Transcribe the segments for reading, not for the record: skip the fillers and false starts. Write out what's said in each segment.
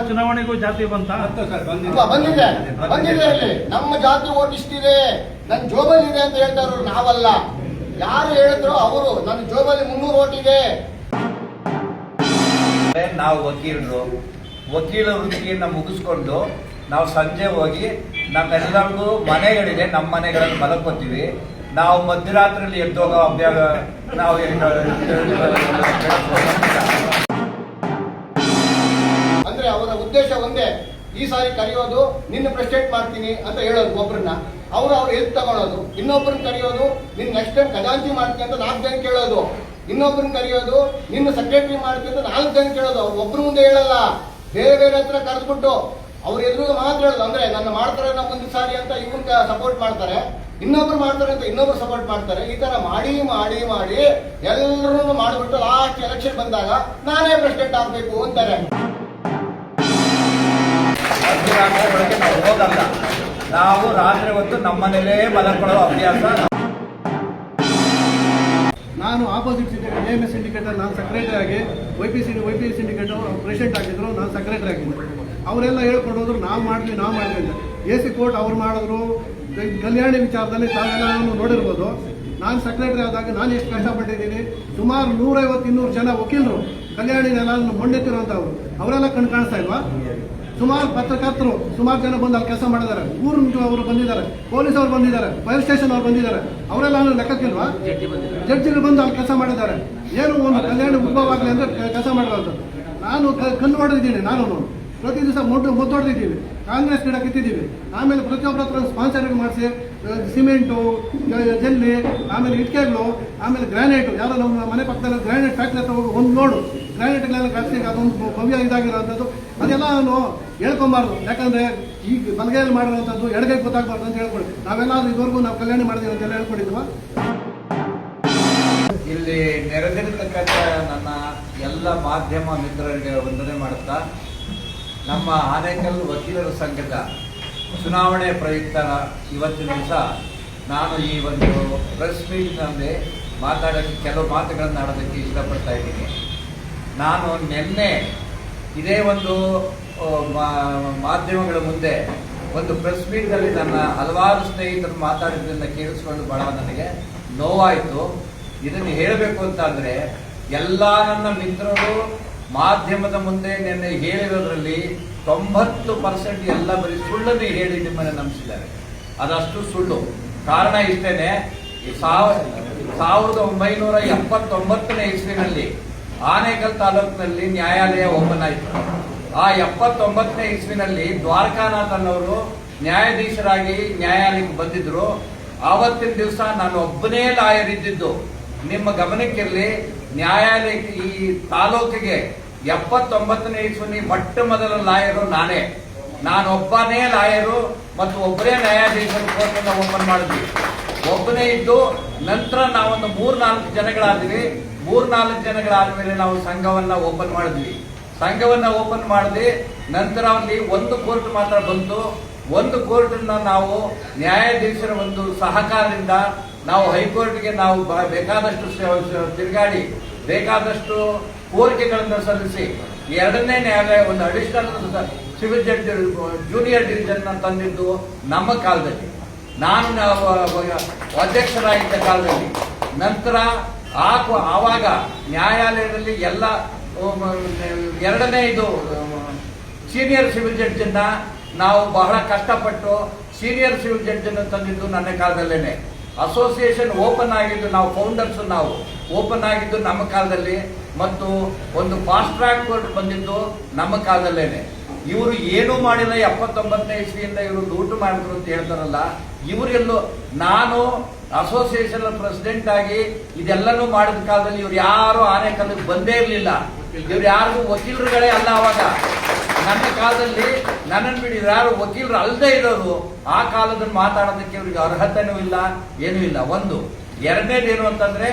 ಚುನಾವಣೆಗೂ ಜಾತಿ ಬಂತ ಬಂದಿದೆ ಇಲ್ಲಿ ನಮ್ಮ ಜಾತಿ ಓಟ್ ಇಷ್ಟಿದೆ, ನನ್ನ ಜೋಬಲ್ ಇದೆ ಅಂತ ಹೇಳ್ತಾ ಇರೋರು ನಾವಲ್ಲ. ಯಾರು ಹೇಳಿದ್ರು ಅವರು ನನ್ನ ಜೋಬಲ್ಲಿ 300 ಓಟ್ ಇದೆ. ನಾವು ವಕೀಲ ವೃತ್ತಿಯನ್ನು ಮುಗಿಸ್ಕೊಂಡು ನಾವು ಸಂಜೆ ಹೋಗಿ ನಮ್ಮೆಲ್ಲರಿಗೂ ಮನೆಗಳಿದೆ, ನಮ್ಮ ಮನೆಗಳಲ್ಲಿ ಮಲಕೋತೀವಿ. ನಾವು ಮಧ್ಯರಾತ್ರಿಯಲ್ಲಿ ಎದ್ದೋಗೋ ಅಭ್ಯಾಸ ನಾವು ಅಂದ್ರೆ ಅವರ ಉದ್ದೇಶ ಒಂದೇ, ಈ ಸಾರಿ ಕರೆಯೋದು ನಿನ್ನ ಪ್ರೆಸಿಡೆಂಟ್ ಮಾಡ್ತೀನಿ ಅಂತ ಹೇಳೋದು ಒಬ್ರನ್ನ, ಅವ್ರು ಎಲ್ಲಿ ತಗೊಳೋದು. ಇನ್ನೊಬ್ಬರನ್ನ ಕರೆಯೋದು ನಿನ್ನ ನೆಕ್ಸ್ಟ್ ಟೈಮ್ ಖಜಾಂಚಿ ಮಾಡ್ತೀನಿ ಅಂತ 4 ಜನ ಕೇಳೋದು. ಇನ್ನೊಬ್ಬರನ್ನ ಕರೆಯೋದು ನಿನ್ನ ಸೆಕ್ರೆಟರಿ ಮಾಡ್ತೀನಿ ಅಂತ 4 ಜನ ಕೇಳೋದು. ಅವ್ರು ಒಬ್ರ ಮುಂದೆ ಹೇಳಲ್ಲ, ಬೇರೆ ಬೇರೆ ಹತ್ರ ಕರೆದ್ಬಿಟ್ಟು ಅವ್ರ ಎದುರು ಮಾತ್ರ ಹೇಳೋದು. ಅಂದ್ರೆ ನನ್ನ ಮಾಡ್ತಾರೆ ನಮ್ಮ ಒಂದು ಸಾರಿ ಅಂತ ಇವ್ರಿಗೆ ಸಪೋರ್ಟ್ ಮಾಡ್ತಾರೆ, ಇನ್ನೊಬ್ರು ಮಾಡ್ತಾರೆ ಅಂತ ಇನ್ನೊಬ್ರು ಸಪೋರ್ಟ್ ಮಾಡ್ತಾರೆ. ಈ ತರ ಮಾಡಿ ಮಾಡಿ ಮಾಡಿ ಎಲ್ಲರೂ ಮಾಡಿಬಿಟ್ಟು ಲಾಸ್ಟ್ ಎಲೆಕ್ಷನ್ ಬಂದಾಗ ನಾನೇ ಪ್ರೆಸಿಡೆಂಟ್ ಆಗ್ಬೇಕು ಅಂತಾರೆ. ನಾವು ಹೋಗಲ್ಲ, ನಾವು ರಾತ್ರಿ ಹೊತ್ತು ನಮ್ಮನೇಲೇ ಮಲಕೊಳ್ಳೋ ಅಭ್ಯಾಸ. ನಾನು ಆಪೋಸಿಟ್ AMS ಸಿಂಡಿಕೇಟ್ ನಾನು ಸೆಕ್ರೆಟರಿ ಆಗಿ YP ಸಿಂಡಿಕೇಟ್ ಪ್ರೆಸಿಡೆಂಟ್ ಆಗಿದ್ರು, ನಾನು ಸೆಕ್ರೆಟರಿ ಆಗಿದ್ದೆ. ಅವರೆಲ್ಲ ಹೇಳ್ಕೊಂಡು ಹೋದ್ರು ನಾವು ಮಾಡ್ಲಿ ಅಂತ. AC ಕೋರ್ಟ್ ಅವ್ರು ಮಾಡಿದ್ರು. ಕಲ್ಯಾಣಿ ವಿಚಾರದಲ್ಲಿ ತಾವೆಲ್ಲ ನೋಡಿರ್ಬೋದು. ನಾನು ಸೆಕ್ರೆಟರಿ ಆದಾಗ ನಾನು ಎಷ್ಟು ಕಷ್ಟಪಟ್ಟಿದ್ದೀನಿ. ಸುಮಾರು 150-200 ಜನ ವಕೀಲರು ಕಲ್ಯಾಣಿನೆಲ್ಲ ಮೊಂಡೆತ್ತಿರುವಂಥವ್ರು ಅವರೆಲ್ಲ ಕಾಣಿಸ್ತಾ ಇಲ್ವಾ? ಸುಮಾರು ಪತ್ರಕರ್ತರು ಸುಮಾರು ಜನ ಬಂದು ಅಲ್ಲಿ ಕೆಲಸ ಮಾಡಿದ್ದಾರೆ. ಊರು ಅವರು ಬಂದಿದ್ದಾರೆ, ಪೊಲೀಸ್ ಅವರು ಬಂದಿದ್ದಾರೆ, ಫೈರ್ ಸ್ಟೇಷನ್ ಅವ್ರು ಬಂದಿದ್ದಾರೆ. ಅವರೆಲ್ಲ ಲೆಕ್ಕಕ್ಕಿಲ್ವಾ? ಜಡ್ಜಿಗಳು ಬಂದು ಅಲ್ಲಿ ಕೆಲಸ ಮಾಡಿದ್ದಾರೆ. ಏನು ಒಂದು ಕಲ್ಯಾಣ ಉದ್ಭವ ಆಗಲಿ ಅಂದರೆ ಕೆಲಸ ಮಾಡಿರೋದು. ನಾನು ಕಲ್ಲು ಹೊಡೆದಿದ್ದೀನಿ. ನಾನು ಪ್ರತಿ ದಿವಸ ಮುದ್ದೊಡೆದಿದ್ದೀವಿ. ಕಾಂಗ್ರೆಸ್ ಗಿಡ ಕಿತ್ತಿದ್ದೀವಿ. ಆಮೇಲೆ ಪ್ರತಿಯೊಬ್ಬರ ಹತ್ರ ಸ್ಪಾನ್ಸರಿಂಗ್ ಮಾಡಿಸಿ ಸಿಮೆಂಟು, ಜಲ್ಲಿ, ಆಮೇಲೆ ಇಟ್ಕೆಗಳು, ಆಮೇಲೆ ಗ್ರಾನೈಟು. ಯಾರೋ ನಮ್ಮ ಮನೆ ಪಕ್ಕದಲ್ಲಿ ಗ್ರಾನೈಟ್ ಫ್ಯಾಕ್ಟ್ರಿ ಹತ್ರ ಹೋಗಿ ಒಂದು ಲೋಡು ಗ್ರಾನೈಟ್ಗಳೆಲ್ಲ ಕಳಿಸಿ ಅದೊಂದು ಭವ್ಯ ಇದಾಗಿರೋಂಥದ್ದು. ಅದೆಲ್ಲ ನಾನು ಹೇಳ್ಕೊಬಾರ್ದು. ಯಾಕಂದರೆ ಈಗ ಬಲಗೈಯಲ್ಲಿ ಮಾಡಿರೋಂಥದ್ದು ಎಡಗೈ ಗೊತ್ತಾಗಬಾರ್ದು ಅಂತ ಹೇಳ್ಕೊಡಿ. ನಾವೆಲ್ಲಾದ್ರೂ ಇದುವರೆಗೂ ನಾವು ಕಲ್ಯಾಣ ಮಾಡಿದೀವಿ ಅಂತೆಲ್ಲ ಹೇಳ್ಕೊಂಡಿದ್ವಾ? ಇಲ್ಲಿ ನೆರೆದಿರತಕ್ಕಂಥ ನನ್ನ ಎಲ್ಲ ಮಾಧ್ಯಮ ಮಿತ್ರರಿಗೆ ವಂದನೆ ಮಾಡುತ್ತಾ, ನಮ್ಮ ಆನೇಕಲ್ ವಕೀಲರ ಸಂಘದ ಚುನಾವಣೆ ಪ್ರಯುಕ್ತ ಇವತ್ತಿನ ದಿವಸ ನಾನು ಈ ಒಂದು ಪ್ರೆಸ್ ಮೀಟ್ನಲ್ಲಿ ಮಾತಾಡೋಕ್ಕೆ ಕೆಲವು ಮಾತುಗಳನ್ನು ಆಡೋದಕ್ಕೆ ಇಷ್ಟಪಡ್ತಾ ಇದ್ದೀನಿ. ನಾನು ನಿನ್ನೆ ಇದೇ ಒಂದು ಮಾಧ್ಯಮಗಳ ಮುಂದೆ ಒಂದು ಪ್ರೆಸ್ ಮೀಟ್ನಲ್ಲಿ ನನ್ನ ಹಲವಾರು ಸ್ನೇಹಿತರು ಮಾತಾಡಿದ್ದನ್ನು ಕೇಳಿಸ್ಕೊಂಡು ಭಾಳ ನನಗೆ ನೋವಾಯಿತು. ಇದನ್ನು ಹೇಳಬೇಕು ಅಂತಂದರೆ ಎಲ್ಲ ನನ್ನ ಮಿತ್ರರು ಮಾಧ್ಯಮದ ಮುಂದೆ ನಿನ್ನೆ ಹೇಳಿರೋದ್ರಲ್ಲಿ 90% ಎಲ್ಲ ಬರೀ ಸುಳ್ಳನ್ನು ಹೇಳಿ ನಿಮ್ಮನ್ನು ನಂಬಿಸಿದ್ದಾರೆ. ಅದಷ್ಟು ಸುಳ್ಳು. ಕಾರಣ ಇಷ್ಟೇನೆ, 1979ನೇ ಇಸ್ವಿನಲ್ಲಿ ಆನೇಕಲ್ ತಾಲೂಕಿನಲ್ಲಿ ನ್ಯಾಯಾಲಯ ಓಪನ್ ಆಯಿತು. ಆ 79ನೇ ಇಸ್ವಿನಲ್ಲಿ ದ್ವಾರಕಾನಾಥ್ ಅನ್ನೋರು ನ್ಯಾಯಾಧೀಶರಾಗಿ ನ್ಯಾಯಾಲಯಕ್ಕೆ ಬಂದಿದ್ರು. ಆವತ್ತಿನ ದಿವಸ ನಾನು ಒಬ್ಬನೇ ಲಾಯರ್ ಇದ್ದಿದ್ದು. ನಿಮ್ಮ ಗಮನಕ್ಕಿರಲಿ, ನ್ಯಾಯಾಲಯಕ್ಕೆ ಈ ತಾಲೂಕಿಗೆ 79ನೇ ಇಸ್ವಿನಿ ಮೊಟ್ಟ ಮೊದಲ ಲಾಯರು ನಾನೇ. ನಾನೊಬ್ಬನೇ ಲಾಯರು ಮತ್ತು ಒಬ್ಬರೇ ನ್ಯಾಯಾಧೀಶರು ಕೋರ್ಟನ್ನು ಓಪನ್ ಮಾಡಿದ್ವಿ. ಒಬ್ಬನೇ ಇದ್ದು ನಂತರ ನಾವೊಂದು 3-4 ಜನಗಳಾದ್ವಿ. 3-4 ಜನಗಳಾದ್ಮೇಲೆ ನಾವು ಸಂಘವನ್ನ ಓಪನ್ ಮಾಡಿದ್ವಿ. ನಂತರ ಅಲ್ಲಿ ಒಂದು ಕೋರ್ಟ್ ಮಾತ್ರ ಬಂತು. ಒಂದು ಕೋರ್ಟನ್ನ ನಾವು ನ್ಯಾಯಾಧೀಶರ ಒಂದು ಸಹಕಾರದಿಂದ ನಾವು ಹೈಕೋರ್ಟ್ಗೆ ನಾವು ಬೇಕಾದಷ್ಟು ತಿರುಗಾಡಿ ಬೇಕಾದಷ್ಟು ಕೋರಿಕೆಗಳನ್ನು ಸಲ್ಲಿಸಿ 2ನೇ ನ್ಯಾಯಾಲಯ ಒಂದು additional civil judge junior division ತಂದಿದ್ದು ನಮ್ಮ ಕಾಲದಲ್ಲಿ, ನಾನು ಅಧ್ಯಕ್ಷರಾಗಿದ್ದ ಕಾಲದಲ್ಲಿ. ನಂತರ ಆವಾಗ ನ್ಯಾಯಾಲಯದಲ್ಲಿ ಎಲ್ಲ 2ನೇ ಇದು ಸೀನಿಯರ್ ಸಿವಿಲ್ ಜಡ್ಜನ್ನ ನಾವು ಬಹಳ ಕಷ್ಟಪಟ್ಟು ಸೀನಿಯರ್ ಸಿವಿಲ್ ಜಡ್ಜನ್ನು ತಂದಿದ್ದು ನನ್ನ ಕಾಲದಲ್ಲೇನೆ. ಅಸೋಸಿಯೇಷನ್ ಓಪನ್ ಆಗಿದ್ದು ನಾವು ಫೌಂಡರ್ಸ್ ನಾವು ಓಪನ್ ಆಗಿದ್ದು ನಮ್ಮ ಕಾಲದಲ್ಲಿ, ಮತ್ತು ಒಂದು ಫಾಸ್ಟ್ ಟ್ರ್ಯಾಕ್ ಕೋರ್ಟ್ ಬಂದಿದ್ದು ನಮ್ಮ ಕಾಲದಲ್ಲೇನೆ. ಇವರು ಏನೂ ಮಾಡಿಲ್ಲ. 79ನೇ ಇಸ್ವಿಯಿಂದ ಇವರು ಲೂಟು ಮಾಡಿದ್ರು ಅಂತ ಹೇಳ್ತಾರಲ್ಲ, ಇವರೆಲ್ಲೂ ನಾನು ಅಸೋಸಿಯೇಷನ್ ಪ್ರೆಸಿಡೆಂಟ್ ಆಗಿ ಇದೆಲ್ಲನೂ ಮಾಡಿದ ಕಾಲದಲ್ಲಿ ಇವ್ರು ಯಾರು ಆನೇಕಲ್ಗೆ ಬಂದೇ ಇರಲಿಲ್ಲ. ಇವ್ರು ಯಾರಿಗೂ ವಕೀಲರುಗಳೇ ಅಲ್ಲ. ಅವಾಗ ನನ್ನ ಕಾಲದಲ್ಲಿ ನನ್ನನ್ನು ಬಿಡಿ ಯಾರು ವಕೀಲರು ಅಲ್ಲದೆ ಇರೋರು. ಆ ಕಾಲದಲ್ಲಿ ಮಾತಾಡೋದಕ್ಕೆ ಇವ್ರಿಗೆ ಅರ್ಹತೆನೂ ಇಲ್ಲ, ಏನೂ ಇಲ್ಲ. ಒಂದು. ಎರಡನೇದೇನು ಅಂತಂದ್ರೆ,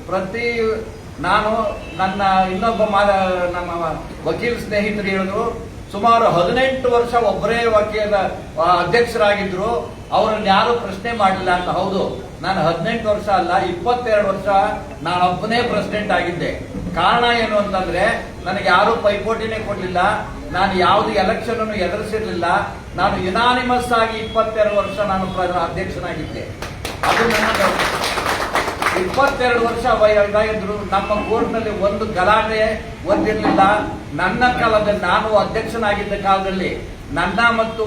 ಪ್ರತಿ ನಾನು ನನ್ನ ಇನ್ನೊಬ್ಬ ನಮ್ಮ ವಕೀಲ ಸ್ನೇಹಿತರು ಹೇಳಿದ್ರು, ಸುಮಾರು 18 ವರ್ಷ ಒಬ್ಬರೇ ವಕೀಲ ಅಧ್ಯಕ್ಷರಾಗಿದ್ರು. ಅವರನ್ನು ಯಾರು ಪ್ರಶ್ನೆ ಮಾಡಲಿಲ್ಲ ಅಂತ. ಹೌದು, ನಾನು 18 ವರ್ಷ ಅಲ್ಲ, 22 ವರ್ಷ ನಾನೊಬ್ಬನೇ ಪ್ರೆಸಿಡೆಂಟ್ ಆಗಿದ್ದೆ. ಕಾರಣ ಏನು ಅಂತಂದ್ರೆ ನನಗೆ ಯಾರು ಪೈಪೋಟಿನೇ ಕೊಡ್ಲಿಲ್ಲ, ನಾನು ಯಾವುದು ಎಲೆಕ್ಷನ್ ಅನ್ನು ಎದುರಿಸಿರ್ಲಿಲ್ಲ. ನಾನು ಯುನಾನಿಮಸ್ ಆಗಿ 22 ವರ್ಷ ನಾನು ಅಧ್ಯಕ್ಷನಾಗಿದ್ದೆ. ಅದು ನನ್ನ 22 ವರ್ಷ ಇದ್ರು. ನಮ್ಮ ಕೋರ್ಟ್ನಲ್ಲಿ ಒಂದು ಗಲಾಟೆ ಒಂದಿರಲಿಲ್ಲ. ನನ್ನ ಕಾಲದಲ್ಲಿ, ನಾನು ಅಧ್ಯಕ್ಷನಾಗಿದ್ದ ಕಾಲದಲ್ಲಿ ನನ್ನ ಮತ್ತು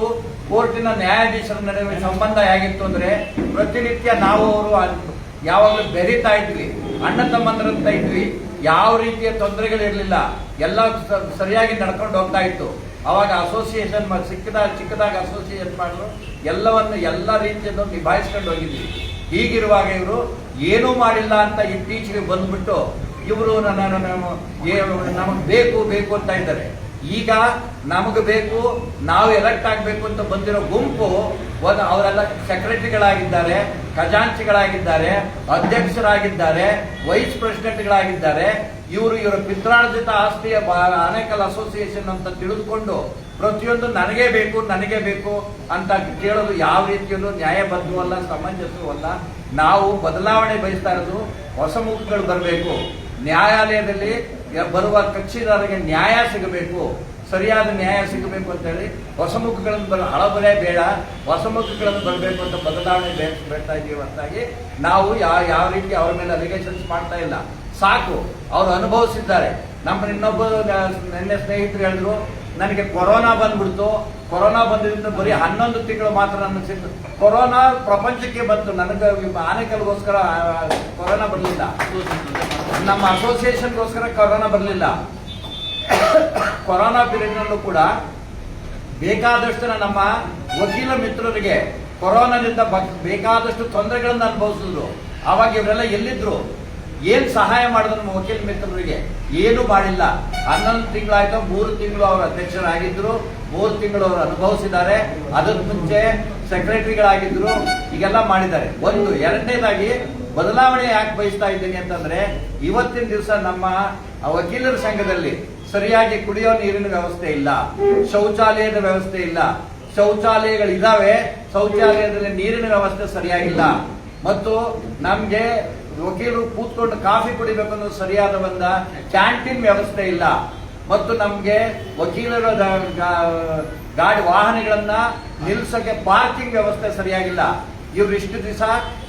ಕೋರ್ಟಿನ ನ್ಯಾಯಾಧೀಶರ ನಡುವೆ ಸಂಬಂಧ ಹೇಗಿತ್ತು ಅಂದ್ರೆ ಪ್ರತಿನಿತ್ಯ ನಾವು ಅವರು ಯಾವಾಗಲೂ ಬೆರೀತಾ ಇದ್ವಿ, ಅಣ್ಣ ತಮ್ಮಂದ್ರಂತ ಇದ್ವಿ. ಯಾವ ರೀತಿಯ ತೊಂದರೆಗಳಿರಲಿಲ್ಲ, ಎಲ್ಲ ಸರಿಯಾಗಿ ನಡ್ಕೊಂಡು ಹೋಗ್ತಾ ಇತ್ತು. ಅವಾಗ ಅಸೋಸಿಯೇಷನ್ ಚಿಕ್ಕದಾಗ ಅಸೋಸಿಯೇಷನ್ ಮಾಡಿದ್ರು, ಎಲ್ಲ ರೀತಿಯನ್ನು ನಿಭಾಯಿಸ್ಕೊಂಡು ಹೋಗಿದ್ವಿ. ಹೀಗಿರುವಾಗ ಇವರು ಏನೂ ಮಾಡಿಲ್ಲ ಅಂತ ಇತ್ತೀಚೆಗೆ ಬಂದ್ಬಿಟ್ಟು ಇವರು ನಮಗೆ ಬೇಕು ಅಂತ ಇದ್ದಾರೆ. ಈಗ ನಮಗೆ ಬೇಕು, ನಾವು ಎಲೆಕ್ಟ್ ಆಗಬೇಕು ಅಂತ ಬಂದಿರೋ ಗುಂಪು ಅವರೆಲ್ಲ ಸೆಕ್ರೆಟರಿಗಳಾಗಿದ್ದಾರೆ, ಖಜಾಂಚಿಗಳಾಗಿದ್ದಾರೆ, ಅಧ್ಯಕ್ಷರಾಗಿದ್ದಾರೆ, ವೈಸ್ ಪ್ರೆಸಿಡೆಂಟ್ಗಳಾಗಿದ್ದಾರೆ. ಇವರ ಪಿತ್ರಾರ್ಜಿತ ಆಸ್ತಿಯ ಆನೇಕಲ್ ಅಸೋಸಿಯೇಷನ್ ಅಂತ ತಿಳಿದುಕೊಂಡು ಪ್ರತಿಯೊಂದು ನನಗೆ ಬೇಕು ಅಂತ ಕೇಳೋದು ಯಾವ ರೀತಿಯಲ್ಲೂ ನ್ಯಾಯಬದ್ಧವಲ್ಲ, ಸಮಂಜಸವಲ್ಲ. ನಾವು ಬದಲಾವಣೆ ಬಯಸ್ತಾ ಇರೋದು ಹೊಸ ಮುಖಗಳು ಬರಬೇಕು. ನ್ಯಾಯಾಲಯದಲ್ಲಿ ಬರುವ ಕಕ್ಷಿದಾರರಿಗೆ ನ್ಯಾಯ ಸಿಗಬೇಕು, ಸರಿಯಾದ ನ್ಯಾಯ ಸಿಗಬೇಕು ಅಂತ ಹೇಳಿ ಹೊಸ ಮುಖಗಳನ್ನು ಹಳಬರೇ ಬೇಡ, ಹೊಸ ಮುಖಗಳನ್ನು ಬರಬೇಕು ಅಂತ ಬದಲಾವಣೆ ಬೇಡ್ತಾ ಇದ್ದೀವಿ. ಹೊರತಾಗಿ ನಾವು ಯಾವ ರೀತಿ ಅವ್ರ ಮೇಲೆ ಅಲಿಗೇಷನ್ಸ್ ಮಾಡ್ತಾ ಇಲ್ಲ. ಸಾಕು, ಅವರು ಅನುಭವಿಸಿದ್ದಾರೆ. ನಮ್ಮ ಇನ್ನೊಬ್ಬ ನಿನ್ನೆ ಸ್ನೇಹಿತರು ಹೇಳಿದ್ರು, ನನಗೆ ಕೊರೋನಾ ಬಂದ್ಬಿಡ್ತು, ಕೊರೋನಾ ಬಂದಿದ್ದರಿಂದ ಬರೀ 11 ತಿಂಗಳು ಮಾತ್ರ ನನಗೆ ಸಿಕ್ತು. ಕೊರೋನಾ ಪ್ರಪಂಚಕ್ಕೆ ಬಂತು, ನನಗೆ ಆನೇಕಲ್ಗೋಸ್ಕರ ಕೊರೋನಾ ಬರಲಿಲ್ಲ, ನಮ್ಮ ಅಸೋಸಿಯೇಷನ್ಗೋಸ್ಕರ ಕೊರೋನಾ ಬರಲಿಲ್ಲ. ಕೊರೋನಾ ಪೀರಿಯಡ್ನಲ್ಲೂ ಕೂಡ ಬೇಕಾದಷ್ಟು ನಮ್ಮ ವಕೀಲ ಮಿತ್ರರಿಗೆ ಕೊರೋನಾದಿಂದ ಬೇಕಾದಷ್ಟು ತೊಂದರೆಗಳನ್ನು ಅನುಭವಿಸಿದ್ರು. ಆವಾಗ ಇವರೆಲ್ಲ ಎಲ್ಲಿದ್ರು? ಏನ್ ಸಹಾಯ ಮಾಡಿದ್ರು ನಮ್ಮ ವಕೀಲ ಮಿತ್ರರಿಗೆ? ಏನು ಮಾಡಿಲ್ಲ. 11 ತಿಂಗಳಾಯ್ತು, 3 ತಿಂಗಳು ಅವರು ಅಧ್ಯಕ್ಷರಾಗಿದ್ರು, 3 ತಿಂಗಳು ಅವರು ಅನುಭವಿಸಿದ್ದಾರೆ. ಅದರ ಮುಂಚೆ ಸೆಕ್ರೆಟರಿಗಳಾಗಿದ್ರು, ಈಗೆಲ್ಲ ಮಾಡಿದ್ದಾರೆ. ಒಂದು. ಎರಡನೇದಾಗಿ ಬದಲಾವಣೆ ಯಾಕೆ ಬಯಸ್ತಾ ಇದ್ದೀನಿ ಅಂತಂದ್ರೆ, ಇವತ್ತಿನ ದಿವಸ ನಮ್ಮ ವಕೀಲರ ಸಂಘದಲ್ಲಿ ಸರಿಯಾಗಿ ಕುಡಿಯೋ ನೀರಿನ ವ್ಯವಸ್ಥೆ ಇಲ್ಲ, ಶೌಚಾಲಯದ ವ್ಯವಸ್ಥೆ ಇಲ್ಲ. ಶೌಚಾಲಯಗಳಿದಾವೆ, ಶೌಚಾಲಯದಲ್ಲಿ ನೀರಿನ ವ್ಯವಸ್ಥೆ ಸರಿಯಾಗಿಲ್ಲ. ಮತ್ತು ನಮ್ಗೆ ವಕೀಲರು ಕೂತ್ಕೊಂಡು ಕಾಫಿ ಕುಡಿಬೇಕನ್ನೋ ಸರಿಯಾದ ಒಂದು ಕ್ಯಾಂಟೀನ್ ವ್ಯವಸ್ಥೆ ಇಲ್ಲ. ಮತ್ತು ನಮ್ಗೆ ವಕೀಲರ ಗಾಡಿ ವಾಹನಗಳನ್ನ ನಿಲ್ಸಕ್ಕೆ ಪಾರ್ಕಿಂಗ್ ವ್ಯವಸ್ಥೆ ಸರಿಯಾಗಿಲ್ಲ. ಇವ್ರು ಇಷ್ಟು ದಿವಸ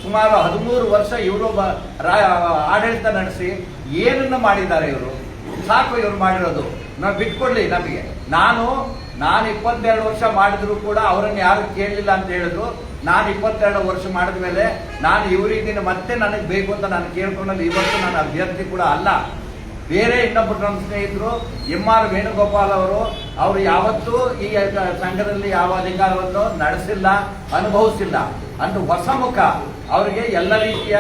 ಸುಮಾರು 13 ವರ್ಷ ಇವರು ಆಡಳಿತ ನಡೆಸಿ ಏನನ್ನ ಮಾಡಿದ್ದಾರೆ ಇವರು? ಸಾಕು ಇವ್ರು ಮಾಡಿರೋದು. ನಾವು ಬಿಟ್ಕೊಡ್ಲಿ ನಮಗೆ. ನಾನು 22 ವರ್ಷ ಮಾಡಿದ್ರು ಕೂಡ ಅವರನ್ನು ಯಾರು ಕೇಳಲಿಲ್ಲ ಅಂತ ಹೇಳಿದ್ರು. ನಾನು 22 ವರ್ಷ ಮಾಡಿದ ಮೇಲೆ ನಾನು ಇವರಿಗೆ ಮತ್ತೆ ನನಗೆ ಬೇಕು ಅಂತ ನಾನು ಕೇಳ್ಕೊಂಡಲ್ಲಿ ಇವತ್ತು ನಾನು ಅಭ್ಯರ್ಥಿ ಕೂಡ ಅಲ್ಲ. ಬೇರೆ ಇನ್ನೊಬ್ಬರು ನನ್ನ ಸ್ನೇಹಿತರು MR ವೇಣುಗೋಪಾಲ್ ಅವರು ಯಾವತ್ತೂ ಈ ಸಂಘದಲ್ಲಿ ಯಾವ ಅಧಿಕಾರವನ್ನು ನಡೆಸಿಲ್ಲ, ಅನುಭವಿಸಿಲ್ಲ. ಅಂತ ಹೊಸ ಮುಖ, ಅವರಿಗೆ ಎಲ್ಲ ರೀತಿಯ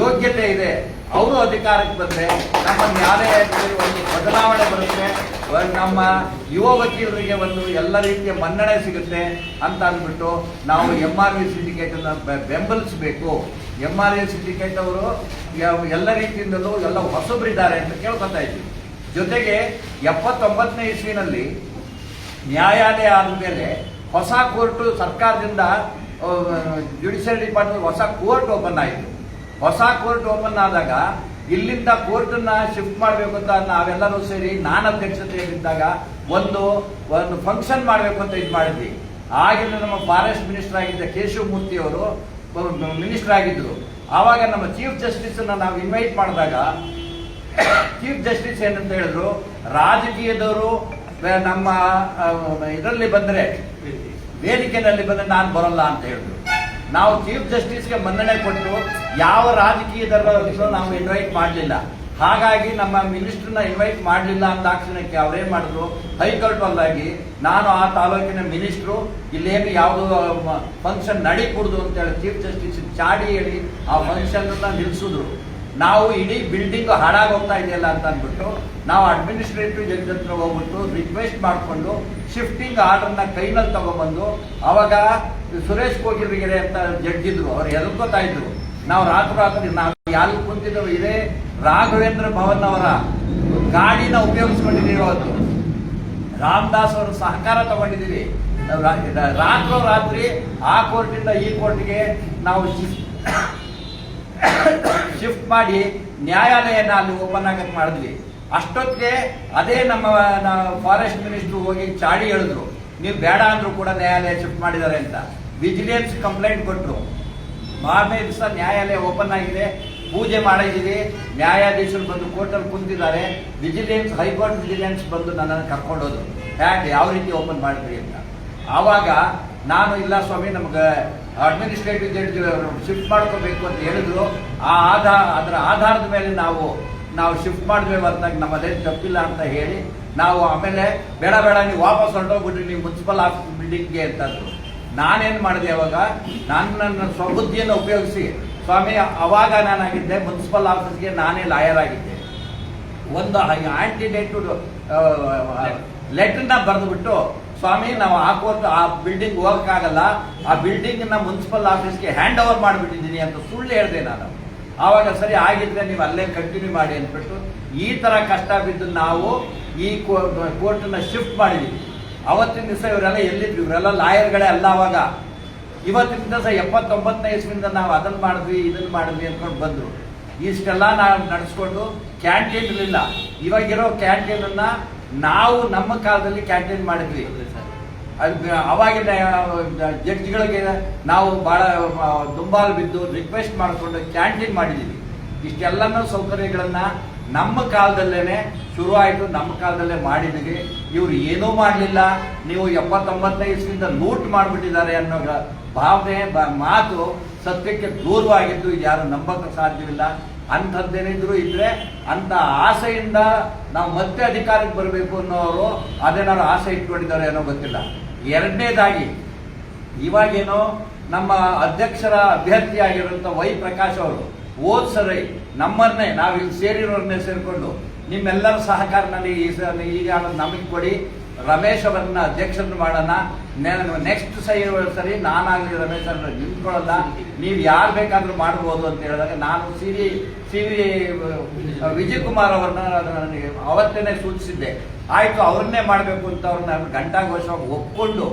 ಯೋಗ್ಯತೆ ಇದೆ. ಅವರು ಅಧಿಕಾರಕ್ಕೆ ಬಂದ್ರೆ ನಮ್ಮ ನ್ಯಾಯಾಲಯದಲ್ಲಿ ಒಂದು ಬದಲಾವಣೆ ಬರುತ್ತೆ, ನಮ್ಮ ಯುವ ವಕೀಲರಿಗೆ ಒಂದು ಎಲ್ಲ ರೀತಿಯ ಮನ್ನಣೆ ಸಿಗುತ್ತೆ ಅಂತ ಅಂದ್ಬಿಟ್ಟು ನಾವು MRV ಸಿಂಡಿಕೇಟ್ ಅನ್ನ ಬೆಂಬಲಿಸಬೇಕು. MRV ಸಿಂಡಿಕೇಟ್ ಅವರು ಎಲ್ಲ ರೀತಿಯಿಂದಲೂ ಎಲ್ಲ ಹೊಸಬರಿದ್ದಾರೆ ಅಂತ ಕೇಳ್ಕೊತಾ ಇದ್ವಿ. ಜೊತೆಗೆ 79ನೇ ಇಸ್ವಿನಲ್ಲಿ ನ್ಯಾಯಾಲಯ ಆದಮೇಲೆ ಹೊಸ ಕೋರ್ಟ್ ಸರ್ಕಾರದಿಂದ ಜುಡಿಷಿಯಲ್ ಡಿಪಾರ್ಟ್ಮೆಂಟ್ ಹೊಸ ಕೋರ್ಟ್ ಓಪನ್ ಆಯಿತು. ಹೊಸ ಕೋರ್ಟ್ ಓಪನ್ ಆದಾಗ ಇಲ್ಲಿಂದ ಕೋರ್ಟನ್ನ ಶಿಫ್ಟ್ ಮಾಡಬೇಕು ಅಂತ ನಾವೆಲ್ಲರೂ ಸೇರಿ ನಾನು ಅಧ್ಯಕ್ಷತೆಯಲ್ಲಿದ್ದಾಗ ಒಂದು ಫಂಕ್ಷನ್ ಮಾಡಬೇಕು ಅಂತ ಇದು ಮಾಡಿದ್ವಿ. ಆಗಿನ ನಮ್ಮ ಫಾರೆಸ್ಟ್ ಮಿನಿಸ್ಟರ್ ಆಗಿದ್ದ ಕೇಶವಮೂರ್ತಿ ಅವರು ಮಿನಿಸ್ಟರ್ ಆಗಿದ್ರು. ಆವಾಗ ನಮ್ಮ ಚೀಫ್ ಜಸ್ಟಿಸ್ ನಾವು ಇನ್ವೈಟ್ ಮಾಡಿದಾಗ ಚೀಫ್ ಜಸ್ಟಿಸ್ ಏನಂತ ಹೇಳಿದ್ರು, ರಾಜಕೀಯದವರು ನಮ್ಮ ಇದರಲ್ಲಿ ಬಂದರೆ, ವೇದಿಕೆಯಲ್ಲಿ ಬಂದರೆ ನಾನು ಬರಲ್ಲ ಅಂತ ಹೇಳಿದ್ರು. ನಾವು ಚೀಫ್ ಜಸ್ಟಿಸ್ಗೆ ಮನ್ನಣೆ ಕೊಟ್ಟು ಯಾವ ರಾಜಕೀಯದಲ್ಲೂ ನಾವು ಇನ್ವೈಟ್ ಮಾಡಲಿಲ್ಲ. ಹಾಗಾಗಿ ನಮ್ಮ ಮಿನಿಸ್ಟರ್ನ ಇನ್ವೈಟ್ ಮಾಡಲಿಲ್ಲ ಅಂತ ಕ್ಷಣಕ್ಕೆ ಅವ್ರೇನ್ ಮಾಡಿದ್ರು, ಹೈಕೋರ್ಟ್ ಅಲ್ಲಾಗಿ ನಾನು ಆ ತಾಲೂಕಿನ ಮಿನಿಸ್ಟ್ರು, ಇಲ್ಲೇನು ಯಾವುದು ಫಂಕ್ಷನ್ ನಡೀಕೂಡ್ದು ಅಂತ ಹೇಳಿ ಚೀಫ್ ಜಸ್ಟಿಸ್ ಚಾಡಿ ಹೇಳಿ ಆ ಫಂಕ್ಷನ್ ನಿಲ್ಲಿಸಿದ್ರು. ನಾವು ಇಡೀ ಬಿಲ್ಡಿಂಗ್ ಹಾಳಾಗಿ ಹೋಗ್ತಾ ಇದೆಯಲ್ಲ ಅಂತ ಅಂದ್ಬಿಟ್ಟು ನಾವು ಅಡ್ಮಿನಿಸ್ಟ್ರೇಟಿವ್ ಜಡ್ಜ್ ಹತ್ರ ಹೋಗ್ಬಿಟ್ಟು ರಿಕ್ವೆಸ್ಟ್ ಮಾಡಿಕೊಂಡು ಶಿಫ್ಟಿಂಗ್ ಆರ್ಡರ್ನ ಕೈನಲ್ಲಿ ತಗೊಂಡ್ಬಂದು, ಅವಾಗ ಸುರೇಶ್ ಕೋಗಿರ್ಗಿರೆ ಅಂತ ಜಡ್ಜ್ ಇದ್ರು, ಅವ್ರು ಎಲ್ಕೋತಾ ಇದ್ರು. ನಾವು ರಾತ್ರಿ ನಾವು ಯಾರು ಕುಂತಿದ್ದವು ಇದೇ ರಾಘವೇಂದ್ರ ಭವನ್ ಅವರ ಗಾಡಿನ ಉಪಯೋಗಿಸ್ಕೊಂಡಿದ್ದೀವಿ. ಅವತ್ತು ರಾಮದಾಸ್ ಅವರ ಸಹಕಾರ ತಗೊಂಡಿದ್ದೀವಿ. ರಾತ್ರಿ ಆ ಕೋರ್ಟಿಂದ ಈ ಕೋರ್ಟ್ಗೆ ನಾವು ಶಿಫ್ಟ್ ಮಾಡಿ ನ್ಯಾಯಾಲಯನ ಅಲ್ಲಿ ಓಪನ್ ಆಗಕ್ಕೆ ಮಾಡಿದ್ವಿ. ಅಷ್ಟೊತ್ತಿಗೆ ಅದೇ ನಮ್ಮ ಫಾರೆಸ್ಟ್ ಮಿನಿಸ್ಟ್ರು ಹೋಗಿ ಚಾಡಿ ಹೇಳಿದ್ರು, ನೀವು ಬೇಡ ಅಂದ್ರೂ ಕೂಡ ನ್ಯಾಯಾಲಯ ಶಿಫ್ಟ್ ಮಾಡಿದ್ದಾರೆ ಅಂತ. ವಿಜಿಲೆನ್ಸ್ ಕಂಪ್ಲೇಂಟ್ ಕೊಟ್ಟರು. ಮಾರನೇ ದಿವಸ ನ್ಯಾಯಾಲಯ ಓಪನ್ ಆಗಿದೆ, ಪೂಜೆ ಮಾಡಿದ್ದೀವಿ. ನ್ಯಾಯಾಧೀಶರು ಬಂದು ಕೋರ್ಟಲ್ಲಿ ಕುಂತಿದ್ದಾರೆ. ವಿಜಿಲೆನ್ಸ್, ಹೈಕೋರ್ಟ್ ವಿಜಿಲೆನ್ಸ್ ಬಂದು ನನ್ನನ್ನು ಕರ್ಕೊಂಡೋದು, ಯಾವ ರೀತಿ ಓಪನ್ ಮಾಡಿದ್ರಿ ಅಂತ. ಆವಾಗ ನಾನು ಇಲ್ಲ ಸ್ವಾಮಿ, ನಮ್ಗೆ ಅಡ್ಮಿನಿಸ್ಟ್ರೇಟಿವ್ ಜಡ್ಜ್ ಶಿಫ್ಟ್ ಮಾಡ್ಕೋಬೇಕು ಅಂತ ಹೇಳಿದ್ರು. ಅದರ ಆಧಾರದ ಮೇಲೆ ನಾವು ಶಿಫ್ಟ್ ಮಾಡಿದ್ವಿ ಹೊರತಾಗಿ ನಮ್ಮದೇನು ತಪ್ಪಿಲ್ಲ ಅಂತ ಹೇಳಿ ನಾವು ಆಮೇಲೆ ಬೇಡ ನೀವು ವಾಪಸ್ ಹೊರಟೋಗ್ಬಿಟ್ರಿ ನೀವು ಮುನ್ಸಿಪಲ್ ಆಫೀಸ್ ಬಿಲ್ಡಿಂಗ್ಗೆ ಅಂತಂದ್ರು. ನಾನೇನು ಮಾಡಿದೆ ಅವಾಗ, ನನ್ನ ಸ್ವಬುದ್ಧಿಯನ್ನು ಉಪಯೋಗಿಸಿ ಸ್ವಾಮಿ, ಅವಾಗ ನಾನಾಗಿದ್ದೆ ಮುನ್ಸಿಪಲ್ ಆಫೀಸ್ಗೆ ನಾನೇ ಲಾಯರ್ ಆಗಿದ್ದೆ. ಒಂದು ಆಂಟಿಡೇಟ್ ಲೆಟರ್ನ ಬರೆದುಬಿಟ್ಟು, ಸ್ವಾಮಿ ನಾವು ಆ ಬಿಲ್ಡಿಂಗ್ ಹೋಗಕ್ಕಾಗಲ್ಲ, ಆ ಬಿಲ್ಡಿಂಗ್ನ ಮುನ್ಸಿಪಲ್ ಆಫೀಸ್ಗೆ ಹ್ಯಾಂಡ್ ಓವರ್ ಮಾಡಿಬಿಟ್ಟಿದ್ದೀನಿ ಅಂತ ಸುಳ್ಳು ಹೇಳಿದೆ ನಾನು. ಆವಾಗ ಸರಿ ಆಗಿದ್ರೆ ನೀವು ಅಲ್ಲೇ ಕಂಟಿನ್ಯೂ ಮಾಡಿ ಅಂದ್ಬಿಟ್ಟು ಈ ಥರ ಕಷ್ಟ ಬಿದ್ದು ನಾವು ಈ ಕೋರ್ಟನ್ನ ಶಿಫ್ಟ್ ಮಾಡಿದ್ದೀವಿ. ಅವತ್ತಿನ ದಿವಸ ಇವರೆಲ್ಲ ಎಲ್ಲಿದ್ರು? ಇವರೆಲ್ಲ ಲಾಯರ್ಗಳೇ ಅಲ್ಲ ಅವಾಗ. ಇವತ್ತಿನ ದಿವಸ 79ನೇ ಇಸ್ವಿಯಿಂದ ನಾವು ಅದನ್ನು ಮಾಡಿದ್ವಿ ಇದನ್ನು ಮಾಡಿದ್ವಿ ಅಂದ್ಕೊಂಡು ಬಂದರು. ಇಷ್ಟೆಲ್ಲ ನಾವು ನಡೆಸ್ಕೊಂಡು ಕ್ಯಾಂಟೀನ್ ಇರಲಿಲ್ಲ. ಇವಾಗಿರೋ ಕ್ಯಾಂಟೀನನ್ನು ನಾವು ನಮ್ಮ ಕಾಲದಲ್ಲಿ ಕ್ಯಾಂಟೀನ್ ಮಾಡಿದ್ವಿ. ಅದು ಅವಾಗಿನ ಜಡ್ಜ್ಗಳಿಗೆ ನಾವು ಭಾಳ ದುಂಬಾಲು ಬಿದ್ದು ರಿಕ್ವೆಸ್ಟ್ ಮಾಡಿಕೊಂಡು ಕ್ಯಾಂಟೀನ್ ಮಾಡಿದ್ದೀವಿ. ಇಷ್ಟೆಲ್ಲನೂ ಸೌಕರ್ಯಗಳನ್ನು ನಮ್ಮ ಕಾಲದಲ್ಲೇ ಶುರುವಾಯಿತು, ನಮ್ಮ ಕಾಲದಲ್ಲೇ ಮಾಡಿದ್ದೀವಿ. ಇವರು ಏನೂ ಮಾಡಲಿಲ್ಲ, ನೀವು 79ನೇ ಇಸ್ವಿಯಿಂದ ಲೂಟ್ ಮಾಡಿಬಿಟ್ಟಿದ್ದಾರೆ ಅನ್ನೋ ಭಾವನೆ ಮಾತು ಸತ್ಯಕ್ಕೆ ದೂರವಾಗಿದ್ದು ಇದು ಯಾರು ನಂಬಕ್ಕೆ ಸಾಧ್ಯವಿಲ್ಲ. ಅಂಥದ್ದೇನಿದ್ರು ಇದ್ರೆ ಅಂಥ ಆಸೆಯಿಂದ ನಾವು ಮತ್ತೆ ಅಧಿಕಾರಕ್ಕೆ ಬರಬೇಕು ಅನ್ನೋರು ಅದೇನಾದ್ರು ಆಸೆ ಇಟ್ಕೊಂಡಿದ್ದಾರೆ ಅನ್ನೋ ಗೊತ್ತಿಲ್ಲ. ಎರಡನೇದಾಗಿ ಇವಾಗೇನೋ ನಮ್ಮ ಅಧ್ಯಕ್ಷರ ಅಭ್ಯರ್ಥಿ ಆಗಿರುವಂಥ ವೈ ಪ್ರಕಾಶ್ ಅವರು ಸರಿ ನಮ್ಮನ್ನೇ ನಾವು ಇಲ್ಲಿ ಸೇರಿರೋರನ್ನೇ ಸೇರಿಕೊಂಡು ನಿಮ್ಮೆಲ್ಲರ ಸಹಕಾರನಲ್ಲಿ ಈಗ ನಮಗೆ ಕೊಡಿ, ರಮೇಶ್ ಅವರನ್ನ ಅಧ್ಯಕ್ಷರನ್ನು ಮಾಡೋಣ, ನೆಕ್ಸ್ಟ್ ಸರಿ ನಾನಾಗಲಿ ರಮೇಶ್ ಅವ್ರನ್ನ ನಿಂತ್ಕೊಳ್ಳಲ್ಲ, ನೀವು ಯಾರು ಬೇಕಾದ್ರೂ ಮಾಡ್ಬೋದು ಅಂತ ಹೇಳಿದಾಗ ನಾನು ಸಿ ವಿ ವಿಜಯ್ ಕುಮಾರ್ ಅವ್ರನ್ನ ಅವತ್ತೇನೆ ಸೂಚಿಸಿದ್ದೆ. ಆಯಿತು ಅವ್ರನ್ನೇ ಮಾಡಬೇಕು ಅಂತ ಅವ್ರನ್ನ ಘಂಟಾಘೋಷವಾಗಿ ಒಪ್ಕೊಂಡು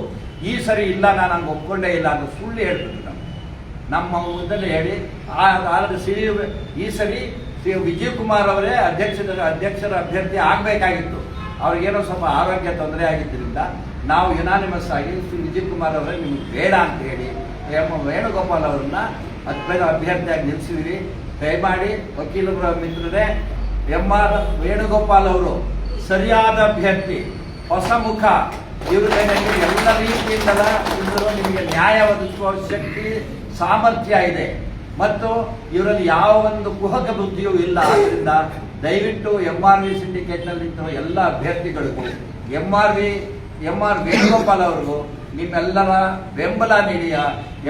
ಈ ಸರಿ ಇಲ್ಲ ನಾನು ಹಂಗೆ ಒಪ್ಕೊಂಡೇ ಇಲ್ಲ ಅಂತ ಸುಳ್ಳು ಹೇಳ್ಬಿಟ್ಟು ನಮ್ಮ ಮುಂದೆ ಹೇಳಿ ಈ ಸರಿ ವಿಜಯ್ ಕುಮಾರ್ ಅವರೇ ಅಧ್ಯಕ್ಷರ ಅಭ್ಯರ್ಥಿ ಆಗಬೇಕಾಗಿತ್ತು. ಅವ್ರಿಗೇನೋ ಸ್ವಲ್ಪ ಆರೋಗ್ಯ ತೊಂದರೆ ಆಗಿದ್ದರಿಂದ ನಾವು ಯುನಾನಿಮಸ್ ಆಗಿ ವಿಜಯ್ ಕುಮಾರ್ ಅವರೇ ನಿಮ್ಗೆ ಬೇಡ ಅಂತ ಹೇಳಿ ವೇಣುಗೋಪಾಲ್ ಅವ್ರನ್ನ ಅಭ್ಯರ್ಥಿಯಾಗಿ ನಿಲ್ಲಿಸಿದ್ರಿ. ದಯಮಾಡಿ ವಕೀಲರ ಮಿತ್ರರೇ, MR ವೇಣುಗೋಪಾಲ್ ಅವರು ಸರಿಯಾದ ಅಭ್ಯರ್ಥಿ, ಹೊಸ ಮುಖ. ಇವ್ರ ಮೇಲೆ ಎಲ್ಲ ರೀತಿಯಿಂದಲೂ ನಿಮಗೆ ನ್ಯಾಯ ಒದಗಿಸುವ ಶಕ್ತಿ ಸಾಮರ್ಥ್ಯ ಇದೆ ಮತ್ತು ಇವರಲ್ಲಿ ಯಾವ ಒಂದು ಕುಹಕ ಬುದ್ಧಿಯೂ ಇಲ್ಲ. ಆದ್ದರಿಂದ ದಯವಿಟ್ಟು MRV ಸಿಂಡಿಕೇಟ್ನಲ್ಲಿರುವ ಎಲ್ಲ ಅಭ್ಯರ್ಥಿಗಳಿಗೂ MR ವೇಣುಗೋಪಾಲ್ ಅವ್ರಿಗೂ ನಿಮ್ಮೆಲ್ಲರ ಬೆಂಬಲ ನೀಡಿ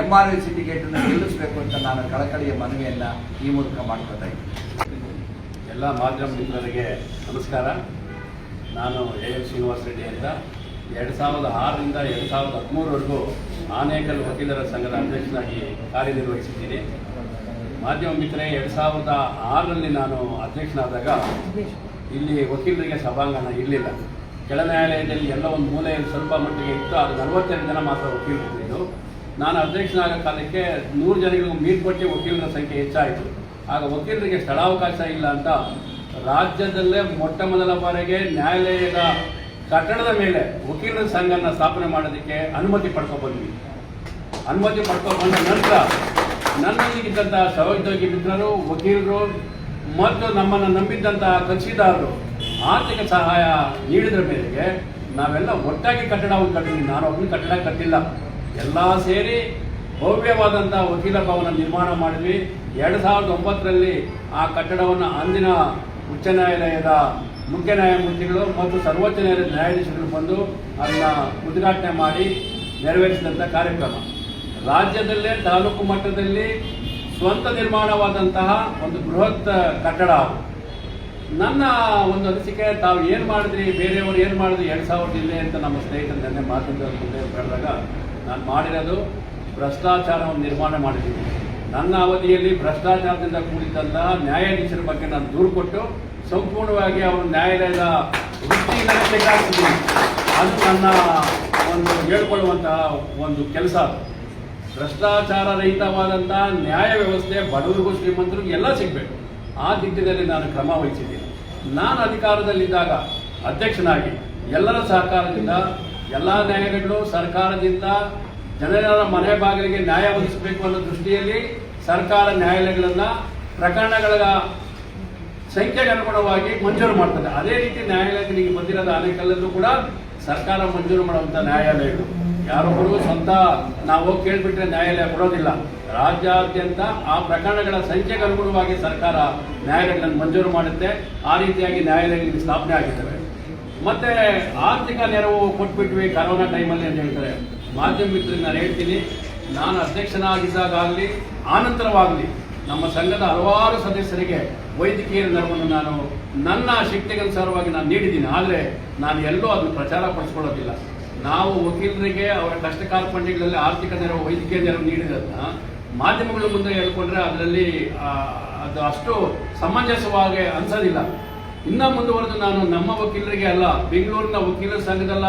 MRV ಸಿಂಡಿಕೇಟನ್ನು ಗೆಲ್ಲಿಸಬೇಕು ಅಂತ ನಾನು ಕಳಕಳಿಯ ಮನವಿಯನ್ನು ಈ ಮೂಲಕ ಮಾಡ್ಕೊತಾ ಇದ್ದೀನಿ. ಎಲ್ಲ ಮಾಧ್ಯಮ ಮಿತ್ರರಿಗೆ ನಮಸ್ಕಾರ. ನಾನು AL ಶ್ರೀನಿವಾಸ ರೆಡ್ಡಿ ಅಂತ 2006ರಿಂದ 2013ವರೆಗೂ ಆನೇಕಲ್ ವಕೀಲರ ಸಂಘದ ಅಧ್ಯಕ್ಷನಾಗಿ ಕಾರ್ಯನಿರ್ವಹಿಸಿದ್ದೀನಿ. ಮಾಧ್ಯಮ ಮಿತ್ರರೇ, 2006ರಲ್ಲಿ ನಾನು ಅಧ್ಯಕ್ಷನಾದಾಗ ಇಲ್ಲಿ ವಕೀಲರಿಗೆ ಸಭಾಂಗಣ ಇರಲಿಲ್ಲ. ಕೆಳ ನ್ಯಾಯಾಲಯದಲ್ಲಿ ಎಲ್ಲ ಒಂದು ಮೂಲೆಯಲ್ಲಿ ಸ್ವಲ್ಪ ಮಟ್ಟಿಗೆ ಇತ್ತು. ಅದು 42 ಜನ ಮಾತ್ರ ವಕೀಲರಿದ್ದು. ನಾನು ಅಧ್ಯಕ್ಷನಾಗ ಕಾಲಕ್ಕೆ 100 ಜನಗಳಿಗೂ ಮೀರ್ಪಟ್ಟಿ ವಕೀಲರ ಸಂಖ್ಯೆ ಹೆಚ್ಚಾಯಿತು. ಆಗ ವಕೀಲರಿಗೆ ಸ್ಥಳಾವಕಾಶ ಇಲ್ಲ ಅಂತ ರಾಜ್ಯದಲ್ಲೇ ಮೊಟ್ಟ ಮೊದಲ ಬಾರಿಗೆ ನ್ಯಾಯಾಲಯದ ಕಟ್ಟಡದ ಮೇಲೆ ವಕೀಲರ ಸಂಘನ ಸ್ಥಾಪನೆ ಮಾಡೋದಕ್ಕೆ ಅನುಮತಿ ಪಡ್ಕೊಬಂದ್ವಿ. ಅನುಮತಿ ಪಡ್ಕೊಬಂದ ನಂತರ ನನ್ನೊಂದಿಗಿದ್ದಂಥ ಸಹೋದ್ಯೋಗಿ ಮಿತ್ರರು, ವಕೀಲರು ಮತ್ತು ನಮ್ಮನ್ನು ನಂಬಿದ್ದಂಥ ಕಕ್ಷಿದಾರರು ಆರ್ಥಿಕ ಸಹಾಯ ನೀಡಿದ್ರ ಮೇರೆಗೆ ನಾವೆಲ್ಲ ಒಟ್ಟಾಗಿ ಕಟ್ಟಡವನ್ನು ಕಟ್ಟಿದ್ವಿ. ನಾನು ಒಬ್ಬನು ಕಟ್ಟಡ ಕಟ್ಟಿಲ್ಲ, ಎಲ್ಲ ಸೇರಿ ಭವ್ಯವಾದಂಥ ವಕೀಲ ಭವನ ನಿರ್ಮಾಣ ಮಾಡಿದ್ವಿ. 2009ರಲ್ಲಿ ಆ ಕಟ್ಟಡವನ್ನು ಅಂದಿನ ಉಚ್ಚ ನ್ಯಾಯಾಲಯದ ಮುಖ್ಯ ನ್ಯಾಯಮೂರ್ತಿಗಳು ಮತ್ತು ಸರ್ವೋಚ್ಚ ನ್ಯಾಯಾಲಯದ ನ್ಯಾಯಾಧೀಶರು ಬಂದು ಅದನ್ನು ಉದ್ಘಾಟನೆ ಮಾಡಿ ನೆರವೇರಿಸಿದಂಥ ಕಾರ್ಯಕ್ರಮ. ರಾಜ್ಯದಲ್ಲೇ ತಾಲೂಕು ಮಟ್ಟದಲ್ಲಿ ಸ್ವಂತ ನಿರ್ಮಾಣವಾದಂತಹ ಒಂದು ಬೃಹತ್ ಕಟ್ಟಡ. ನನ್ನ ಒಂದು ಅನಿಸಿಕೆ, ತಾವು ಏನು ಮಾಡಿದ್ರಿ, ಬೇರೆಯವರು ಏನು ಮಾಡಿದ್ರಿ 2000 ಜಿಲ್ಲೆ ಅಂತ ನಮ್ಮ ಸ್ನೇಹಿತರು ನೆನ್ನೆ ಮಾಧ್ಯಮದ ಮುಂದೆ ಹೇಳಿದಾಗ ನಾನು ಮಾಡಿರೋದು ಭ್ರಷ್ಟಾಚಾರವನ್ನು ನಿರ್ಮಾಣ ಮಾಡಿದ್ದೀನಿ. ನನ್ನ ಅವಧಿಯಲ್ಲಿ ಭ್ರಷ್ಟಾಚಾರದಿಂದ ಕೂಡಿದಂತಹ ನ್ಯಾಯಾಧೀಶರ ಬಗ್ಗೆ ನಾನು ದೂರು ಕೊಟ್ಟು ಸಂಪೂರ್ಣವಾಗಿ ಅವರು ನ್ಯಾಯಾಲಯದ ವೃತ್ತಿಯನ್ನು ತೆಗೆದುಹಾಕಿದ್ದೀನಿ. ಅದು ನನ್ನ ಒಂದು ಹೇಳ್ಕೊಳ್ಳುವಂತಹ ಒಂದು ಕೆಲಸ. ಭ್ರಷ್ಟಾಚಾರ ರಹಿತವಾದಂಥ ನ್ಯಾಯ ವ್ಯವಸ್ಥೆ ಬಡವರಿಗೂ ಶ್ರೀಮಂತರಿಗೂ ಎಲ್ಲ ಸಿಗಬೇಕು. ಆ ದಿಕ್ಕಿನಲ್ಲಿ ನಾನು ಕ್ರಮ ವಹಿಸಿದ್ದೀನಿ. ನಾನು ಅಧಿಕಾರದಲ್ಲಿದ್ದಾಗ ಅಧ್ಯಕ್ಷನಾಗಿ ಎಲ್ಲರ ಸಹಕಾರದಿಂದ ಎಲ್ಲ ನ್ಯಾಯಾಲಯಗಳು ಸರ್ಕಾರದಿಂದ ಜನರ ಮನೆ ಬಾಗಿಲಿಗೆ ನ್ಯಾಯ ಒದಗಿಸಬೇಕು ಅನ್ನೋ ದೃಷ್ಟಿಯಲ್ಲಿ ಸರ್ಕಾರ ನ್ಯಾಯಾಲಯಗಳನ್ನು ಪ್ರಕರಣಗಳ ಸಂಖ್ಯೆಗೆ ಅನುಗುಣವಾಗಿ ಮಂಜೂರು ಮಾಡ್ತದೆ. ಅದೇ ರೀತಿ ನ್ಯಾಯಾಲಯಗಳಿಗೆ ಬಂದಿರೋದ ಆನೇಕಲ್ಲಲ್ಲೂ ಕೂಡ ಸರ್ಕಾರ ಮಂಜೂರು ಮಾಡುವಂಥ ನ್ಯಾಯಾಲಯಗಳು. ಯಾರೊಬ್ಬರು ಸ್ವಂತ ನಾವು ಹೋಗಿ ಕೇಳಿಬಿಟ್ರೆ ನ್ಯಾಯಾಲಯ ಕೊಡೋದಿಲ್ಲ. ರಾಜ್ಯಾದ್ಯಂತ ಆ ಪ್ರಕರಣಗಳ ಸಂಖ್ಯೆಗೆ ಅನುಗುಣವಾಗಿ ಸರ್ಕಾರ ನ್ಯಾಯಾಲಯಗಳನ್ನು ಮಂಜೂರು ಮಾಡುತ್ತೆ. ಆ ರೀತಿಯಾಗಿ ನ್ಯಾಯಾಲಯಗಳಿಗೆ ಸ್ಥಾಪನೆ ಆಗಿರ್ತವೆ. ಮತ್ತೆ ಆರ್ಥಿಕ ನೆರವು ಕೊಟ್ಬಿಟ್ವಿ ಕರೋನಾ ಟೈಮಲ್ಲಿ ಅಂತ ಹೇಳ್ತಾರೆ. ಮಾಧ್ಯಮ ಮಿತ್ರರಿಗೆ ನಾನು ಹೇಳ್ತೀನಿ, ನಾನು ಅಧ್ಯಕ್ಷನಾಗಿದ್ದಾಗಲಿ ಆನಂತರವಾಗಲಿ ನಮ್ಮ ಸಂಘದ ಹಲವಾರು ಸದಸ್ಯರಿಗೆ ವೈದ್ಯಕೀಯ ನೆರವನ್ನು ನಾನು ನನ್ನ ಶಕ್ತಿಗನುಸಾರವಾಗಿ ನಾನು ನೀಡಿದ್ದೀನಿ. ಆದರೆ ನಾನು ಎಲ್ಲೂ ಅದನ್ನು ಪ್ರಚಾರ ಪಡಿಸ್ಕೊಳ್ಳೋದಿಲ್ಲ. ನಾವು ವಕೀಲರಿಗೆ ಅವರ ಕಷ್ಟ ಕಾರ್ಪಣ್ಯಗಳಲ್ಲಿ ಆರ್ಥಿಕ ನೆರವು ವೈದ್ಯಕೀಯ ನೆರವು ನೀಡಿರೋದನ್ನ ಮಾಧ್ಯಮಗಳ ಮುಂದೆ ಹೇಳ್ಕೊಂಡ್ರೆ ಅದರಲ್ಲಿ ಅದು ಅಷ್ಟು ಸಮಂಜಸವಾಗಿ ಅನ್ಸೋದಿಲ್ಲ. ಇನ್ನ ಮುಂದುವರೆದು ನಾನು ನಮ್ಮ ವಕೀಲರಿಗೆ ಅಲ್ಲ, ಬೆಂಗಳೂರಿನ ವಕೀಲರ ಸಂಘದಲ್ಲ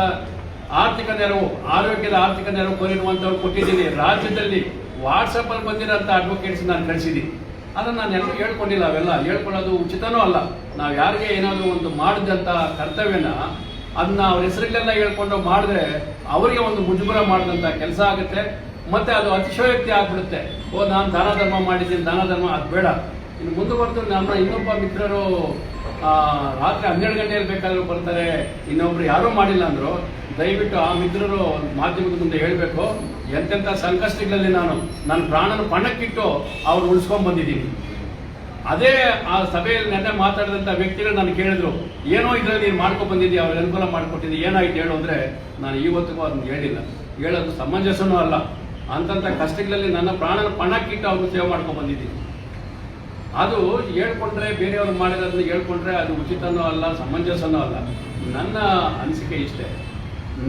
ಆರ್ಥಿಕ ನೆರವು, ಆರೋಗ್ಯದ ಆರ್ಥಿಕ ನೆರವು ಕೋರಿರುವಂಥವ್ರು ಕೊಟ್ಟಿದ್ದೀನಿ. ರಾಜ್ಯದಲ್ಲಿ ವಾಟ್ಸಪ್ಪಲ್ಲಿ ಬಂದಿರೋಂಥ ಅಡ್ವೊಕೇಟ್ಸ್ ನಾನು ಕಳಿಸಿದ್ದೀನಿ. ಅದನ್ನು ನಾನು ಎಲ್ಲರೂ ಹೇಳ್ಕೊಂಡಿಲ್ಲ. ಅವೆಲ್ಲ ಹೇಳ್ಕೊಳ್ಳೋದು ಉಚಿತನೂ ಅಲ್ಲ. ನಾವು ಯಾರಿಗೆ ಏನಾದರೂ ಒಂದು ಮಾಡಿದಂಥ ಕರ್ತವ್ಯನ ಅದನ್ನ ಅವ್ರ ಹೆಸರಿಗೆಲ್ಲ ಹೇಳ್ಕೊಂಡು ಮಾಡಿದ್ರೆ ಅವರಿಗೆ ಒಂದು ಮುಜುಗರ ಮಾಡಿದಂಥ ಕೆಲಸ ಆಗುತ್ತೆ. ಮತ್ತೆ ಅದು ಅತಿಶಯೋಕ್ತಿ ಆಗ್ಬಿಡುತ್ತೆ. ನಾನು ದಾನ ಧರ್ಮ ಮಾಡಿದ್ದೀನಿ, ದಾನ ಧರ್ಮ ಅದು ಬೇಡ. ಇನ್ನು ಮುಂದುವರೆದು ನಮ್ಮ ಇನ್ನೊಬ್ಬ ಮಿತ್ರರು ರಾತ್ರಿ 12 ಗಂಟೆಯಲ್ಲಿ ಬೇಕಾದರೂ ಬರ್ತಾರೆ, ಇನ್ನೊಬ್ರು ಯಾರೂ ಮಾಡಿಲ್ಲ ಅಂದರು. ದಯವಿಟ್ಟು ಆ ಮಿತ್ರರು ಮಾಧ್ಯಮದ ಮುಂದೆ ಹೇಳಬೇಕು, ಎಂತೆಂಥ ಸಂಕಷ್ಟಗಳಲ್ಲಿ ನನ್ನ ಪ್ರಾಣನ ಪಣಕ್ಕಿಟ್ಟು ಅವ್ರು ಉಳಿಸ್ಕೊಂಡು ಬಂದಿದ್ದೀನಿ. ಅದೇ ಆ ಸಭೆಯಲ್ಲಿ ನೆನ್ನೆ ಮಾತಾಡಿದಂಥ ವ್ಯಕ್ತಿಗಳು ನಾನು ಕೇಳಿದ್ರು, ಏನೋ ಇದರಲ್ಲಿ ನೀನು ಮಾಡ್ಕೊಂಡು ಬಂದಿದ್ದೀವಿ, ಅವ್ರಿಗೆ ಅನುಕೂಲ ಮಾಡಿಕೊಟ್ಟಿದ್ದೆ, ಏನಾಯ್ತು ಹೇಳು ಅಂದರೆ ನಾನು ಇವತ್ತಿಗೂ ಅದನ್ನು ಹೇಳಿಲ್ಲ. ಹೇಳೋದು ಸಮಂಜಸನೂ ಅಲ್ಲ. ಅಂತಂಥ ಕಷ್ಟಗಳಲ್ಲಿ ನನ್ನ ಪ್ರಾಣನ ಪಣಕ್ಕಿಟ್ಟು ಅವ್ರನ್ನ ಸೇವೆ ಮಾಡ್ಕೊಂಡು ಬಂದಿದ್ದೀನಿ. ಅದು ಹೇಳ್ಕೊಂಡ್ರೆ ಬೇರೆಯವ್ರು ಮಾಡಿರೋದನ್ನ ಹೇಳ್ಕೊಂಡ್ರೆ ಅದು ಉಚಿತನೂ ಅಲ್ಲ, ಸಮಂಜಸನೂ ಅಲ್ಲ. ನನ್ನ ಅನಿಸಿಕೆ ಇಷ್ಟೇ.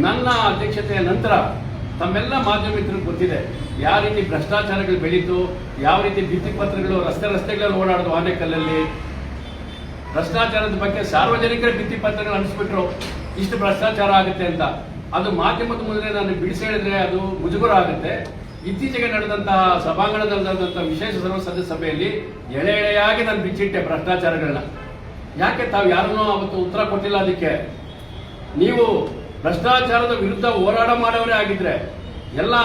ನನ್ನ ಅಧ್ಯಕ್ಷತೆಯ ನಂತರ ತಮ್ಮೆಲ್ಲ ಮಾಧ್ಯಮ ಮಿತ್ರರಿಗೆ ಗೊತ್ತಿದೆ ಯಾವ ರೀತಿ ಭ್ರಷ್ಟಾಚಾರಗಳು ಬೆಳೀತು, ಯಾವ ರೀತಿ ಭಿತ್ತಿಪತ್ರಗಳು ರಸ್ತೆಗಳಲ್ಲಿ ಓಡಾಡೋದು. ಆನೇಕಲ್ಲಲ್ಲಿ ಭ್ರಷ್ಟಾಚಾರದ ಬಗ್ಗೆ ಸಾರ್ವಜನಿಕರ ಭಿತ್ತಿಪತ್ರಗಳು ಅನಿಸ್ಬಿಟ್ರು ಇಷ್ಟು ಭ್ರಷ್ಟಾಚಾರ ಆಗುತ್ತೆ ಅಂತ. ಅದು ಮಾಧ್ಯಮದ ಮುಂದೆ ನಾನು ಬಿಡಿಸಿ ಹೇಳಿದ್ರೆ ಅದು ಮುಜುಗರ ಆಗುತ್ತೆ. ಇತ್ತೀಚೆಗೆ ನಡೆದಂತಹ ಸಭಾಂಗಣದಲ್ಲಿ ನಡೆದಂತಹ ವಿಶೇಷ ಸರ್ವಸದಸ್ಯ ಸಭೆಯಲ್ಲಿ ಎಳೆಯಾಗಿ ನಾನು ಬಿಚ್ಚಿಟ್ಟೆ ಭ್ರಷ್ಟಾಚಾರಗಳನ್ನ. ಯಾಕೆ ತಾವು ಯಾರನ್ನೂ ಅವತ್ತು ಉತ್ತರ ಕೊಟ್ಟಿಲ್ಲ. ಅದಕ್ಕೆ ನೀವು ಭ್ರಷ್ಟಾಚಾರದ ವಿರುದ್ಧ ಹೋರಾಟ ಮಾಡೋರೇ ಆಗಿದ್ರೆ ಎಲ್ಲ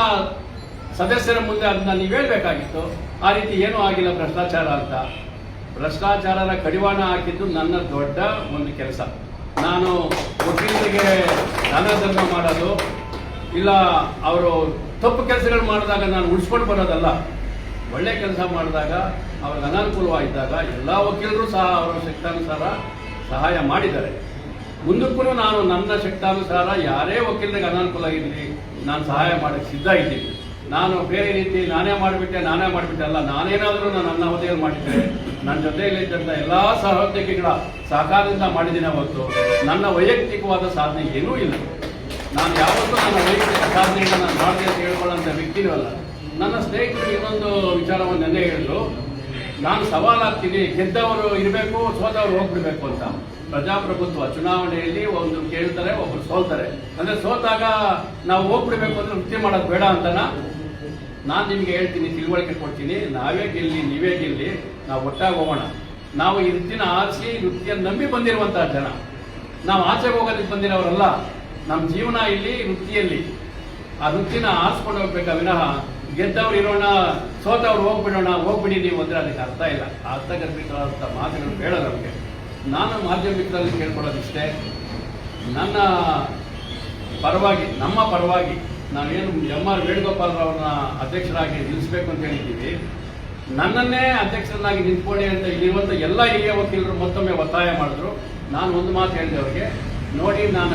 ಸದಸ್ಯರ ಮುಂದೆ ಅದನ್ನ ನೀವು ಹೇಳ್ಬೇಕಾಗಿತ್ತು. ಆ ರೀತಿ ಏನೂ ಆಗಿಲ್ಲ ಭ್ರಷ್ಟಾಚಾರ ಅಂತ. ಭ್ರಷ್ಟಾಚಾರದ ಕಡಿವಾಣ ಹಾಕಿದ್ದು ನನ್ನ ದೊಡ್ಡ ಒಂದು ಕೆಲಸ. ನಾನು ವಕೀಲರಿಗೆ ದಾನ ಧರ್ಮ ಮಾಡೋದು ಇಲ್ಲ, ಅವರು ತಪ್ಪು ಕೆಲಸಗಳು ಮಾಡಿದಾಗ ನಾನು ಉಳಿಸ್ಕೊಂಡು ಬರೋದಲ್ಲ. ಒಳ್ಳೆ ಕೆಲಸ ಮಾಡಿದಾಗ ಅವ್ರಿಗೆ ಅನಾನುಕೂಲವಾಗಿದ್ದಾಗ ಎಲ್ಲ ವಕೀಲರು ಸಹ ಅವರ ಶಕ್ತಾನುಸಾರ ಸಹಾಯ ಮಾಡಿದ್ದಾರೆ. ಮುಂದಕ್ಕೂ ನಾನು ನನ್ನ ಶಕ್ತಾನುಸಾರ ಯಾರೇ ವಕೀಲರಿಗೆ ಅನಾನುಕೂಲ ಆಗಿರಲಿ ನಾನು ಸಹಾಯ ಮಾಡೋಕ್ಕೆ ಸಿದ್ಧ ಇದ್ದೀನಿ. ನಾನು ಬೇರೆ ರೀತಿ ನಾನೇ ಮಾಡಿಬಿಟ್ಟೆ ಅಲ್ಲ. ನಾನೇನಾದರೂ ನನ್ನ ಅವಧಿಯಲ್ಲಿ ಮಾಡಿದ್ದೆ ನನ್ನ ಜೊತೆಯಲ್ಲಿದ್ದಂಥ ಎಲ್ಲ ಸಹೋದ್ಯೋಗಿಗಳ ಸಹಕಾರದಿಂದ ಮಾಡಿದ್ದೀನಿ. ಅವತ್ತು ನನ್ನ ವೈಯಕ್ತಿಕವಾದ ಸಾಧನೆ ಏನೂ ಇಲ್ಲ. ನಾನು ಯಾವತ್ತೂ ನನ್ನ ವೈಯಕ್ತಿಕ ಸಾಧನೆಯನ್ನು ನಾನು ಮಾಡಿದೆ ಅಂತ ಹೇಳ್ಕೊಳ್ಳೋಂಥ ವ್ಯಕ್ತಿನೂ ಅಲ್ಲ. ನನ್ನ ಸ್ನೇಹಿತರು ಇನ್ನೊಂದು ವಿಚಾರವನ್ನು ನೆನ್ನೆ ಹೇಳಿದ್ರು, ನಾನು ಸವಾಲಾಗ್ತೀನಿ, ಗೆದ್ದವರು ಇರಬೇಕು, ಸೋತವರು ಹೋಗ್ಬಿಡ್ಬೇಕು ಅಂತ. ಪ್ರಜಾಪ್ರಭುತ್ವ ಚುನಾವಣೆಯಲ್ಲಿ ಒಂದು ಕೇಳ್ತಾರೆ, ಒಬ್ರು ಸೋಲ್ತಾರೆ. ಅಂದ್ರೆ ಸೋತಾಗ ನಾವು ಹೋಗ್ಬಿಡ್ಬೇಕು ಅಂದ್ರೆ ವೃತ್ತಿ ಮಾಡೋದು ಬೇಡ ಅಂತನ. ನಾನು ನಿಮ್ಗೆ ಹೇಳ್ತೀನಿ, ತಿಳುವಳಿಕೆ ಕೊಡ್ತೀನಿ, ನಾವೇ ಗೆಲ್ಲಿ ನೀವೇ ಗೆಲ್ಲಿ, ನಾವು ಒಟ್ಟಾಗಿ ಹೋಗೋಣ. ನಾವು ಈ ವೃತ್ತಿನ ಆರಿಸಿ ವೃತ್ತಿಯನ್ನು ನಂಬಿ ಬಂದಿರುವಂತಹ ಜನ, ನಾವು ಆಚೆಗೆ ಹೋಗೋದಕ್ಕೆ ಬಂದಿರೋರಲ್ಲ. ನಮ್ಮ ಜೀವನ ಇಲ್ಲಿ ವೃತ್ತಿಯಲ್ಲಿ, ಆ ವೃತ್ತಿನ ಆರಿಸ್ಕೊಂಡು ಹೋಗ್ಬೇಕಾ ವಿನಃ ಗೆದ್ದವ್ರು ಇರೋಣ, ಸೋತವ್ರು ಹೋಗ್ಬಿಡಿ ನೀವು ಅಂದ್ರೆ ಅದಕ್ಕೆ ಅರ್ಥ ಇಲ್ಲ. ಅರ್ಥಗರ್ಭಿತವಾದಂಥ ಮಾತುಗಳು ಬೇಡ ನಮಗೆ. ನಾನು ಮಾಧ್ಯಮ ಮಿತ್ರರಲ್ಲಿ ಕೇಳ್ಕೊಳ್ಳೋದಿಷ್ಟೇ, ನನ್ನ ಪರವಾಗಿ, ನಮ್ಮ ಪರವಾಗಿ ನಾವೇನು ಎಂ.ಆರ್. ವೇಣುಗೋಪಾಲ್ರವ್ರನ್ನ ಅಧ್ಯಕ್ಷರಾಗಿ ನಿಲ್ಲಿಸಬೇಕು ಅಂತ ಹೇಳಿದ್ದೀವಿ. ನನ್ನನ್ನೇ ಅಧ್ಯಕ್ಷರನ್ನಾಗಿ ನಿಂತ್ಕೊಳ್ಳಿ ಅಂತ ಇಲ್ಲಿರುವಂಥ ಎಲ್ಲ ಹಿರಿಯ ವಕೀಲರು ಮತ್ತೊಮ್ಮೆ ಒತ್ತಾಯ ಮಾಡಿದ್ರು. ನಾನು ಒಂದು ಮಾತು ಹೇಳಿದೆ ಅವರಿಗೆ, ನೋಡಿ ನಾನು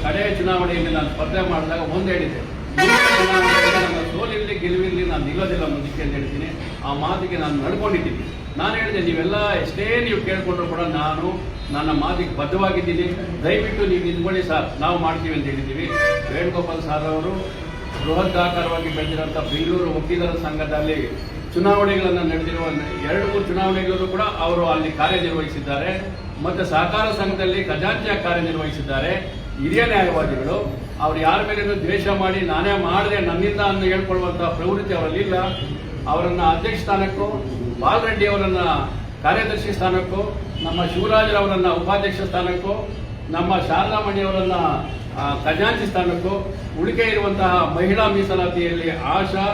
ಕಡೆಯ ಚುನಾವಣೆಯಲ್ಲಿ ನಾನು ಸ್ಪರ್ಧೆ ಮಾಡಿದಾಗ ಒಂದು ಹೇಳಿದ್ದೆ, ನನ್ನ ಸೋಲಿರಲಿ ಗೆಲುವಿರಲಿ ನಾನು ನಿಲ್ಲೋದಿಲ್ಲ ಮುಂದಕ್ಕೆ ಅಂತ ಹೇಳ್ತೀನಿ. ಆ ಮಾತಿಗೆ ನಾನು ನಡ್ಕೊಂಡಿದ್ದೀನಿ. ನಾನು ಹೇಳಿದೆ, ನೀವೆಲ್ಲ ಎಷ್ಟೇ ನೀವು ಕೇಳ್ಕೊಂಡ್ರು ಕೂಡ ನಾನು ನನ್ನ ಮಾತಿಗೆ ಬದ್ಧವಾಗಿದ್ದೀನಿ. ದಯವಿಟ್ಟು ನೀವು ನಿಂತ್ಕೊಳ್ಳಿ ಸರ್, ನಾವು ಮಾಡ್ತೀವಿ ಅಂತ ಹೇಳಿದ್ದೀವಿ. ವೇಣುಗೋಪಾಲ್ ಸರ್ ಅವರು ಬೃಹದಾಕಾರವಾಗಿ ಬೆಳೆದಿರುವಂಥ ಬೆಂಗಳೂರು ವಕೀಲರ ಸಂಘದಲ್ಲಿ ಚುನಾವಣೆಗಳನ್ನು ನಡೆದಿರುವ 2-3 ಚುನಾವಣೆಗಳಲ್ಲೂ ಕೂಡ ಅವರು ಅಲ್ಲಿ ಕಾರ್ಯನಿರ್ವಹಿಸಿದ್ದಾರೆ. ಮತ್ತು ಸಹಕಾರ ಸಂಘದಲ್ಲಿ ಖಜಾಂಚಿಯಾಗಿ ಕಾರ್ಯನಿರ್ವಹಿಸಿದ್ದಾರೆ. ಹಿರಿಯ ನ್ಯಾಯವಾದಿಗಳು. ಅವ್ರು ಯಾರ ಮೇಲೇನೂ ದ್ವೇಷ ಮಾಡಿ ನಾನೇ ಮಾಡಿದೆ ನನ್ನಿಂದ ಅಂತ ಹೇಳ್ಕೊಳ್ಳುವಂಥ ಪ್ರವೃತ್ತಿ ಅವರಲ್ಲಿಲ್ಲ. ಅವರನ್ನು ಅಧ್ಯಕ್ಷ ಸ್ಥಾನಕ್ಕೂ, ಬಾಲರೆಡ್ಡಿ ಅವರನ್ನು ಕಾರ್ಯದರ್ಶಿ ಸ್ಥಾನಕ್ಕೂ, ನಮ್ಮ ಶಿವರಾಜರವರನ್ನು ಉಪಾಧ್ಯಕ್ಷ ಸ್ಥಾನಕ್ಕೂ, ನಮ್ಮ ಶಾರದಾಮಣಿ ಅವರನ್ನು ಖಜಾಂಚಿ ಸ್ಥಾನಕ್ಕೂ, ಉಳಿಕೆ ಇರುವಂತಹ ಮಹಿಳಾ ಮೀಸಲಾತಿಯಲ್ಲಿ ಆಶಾ,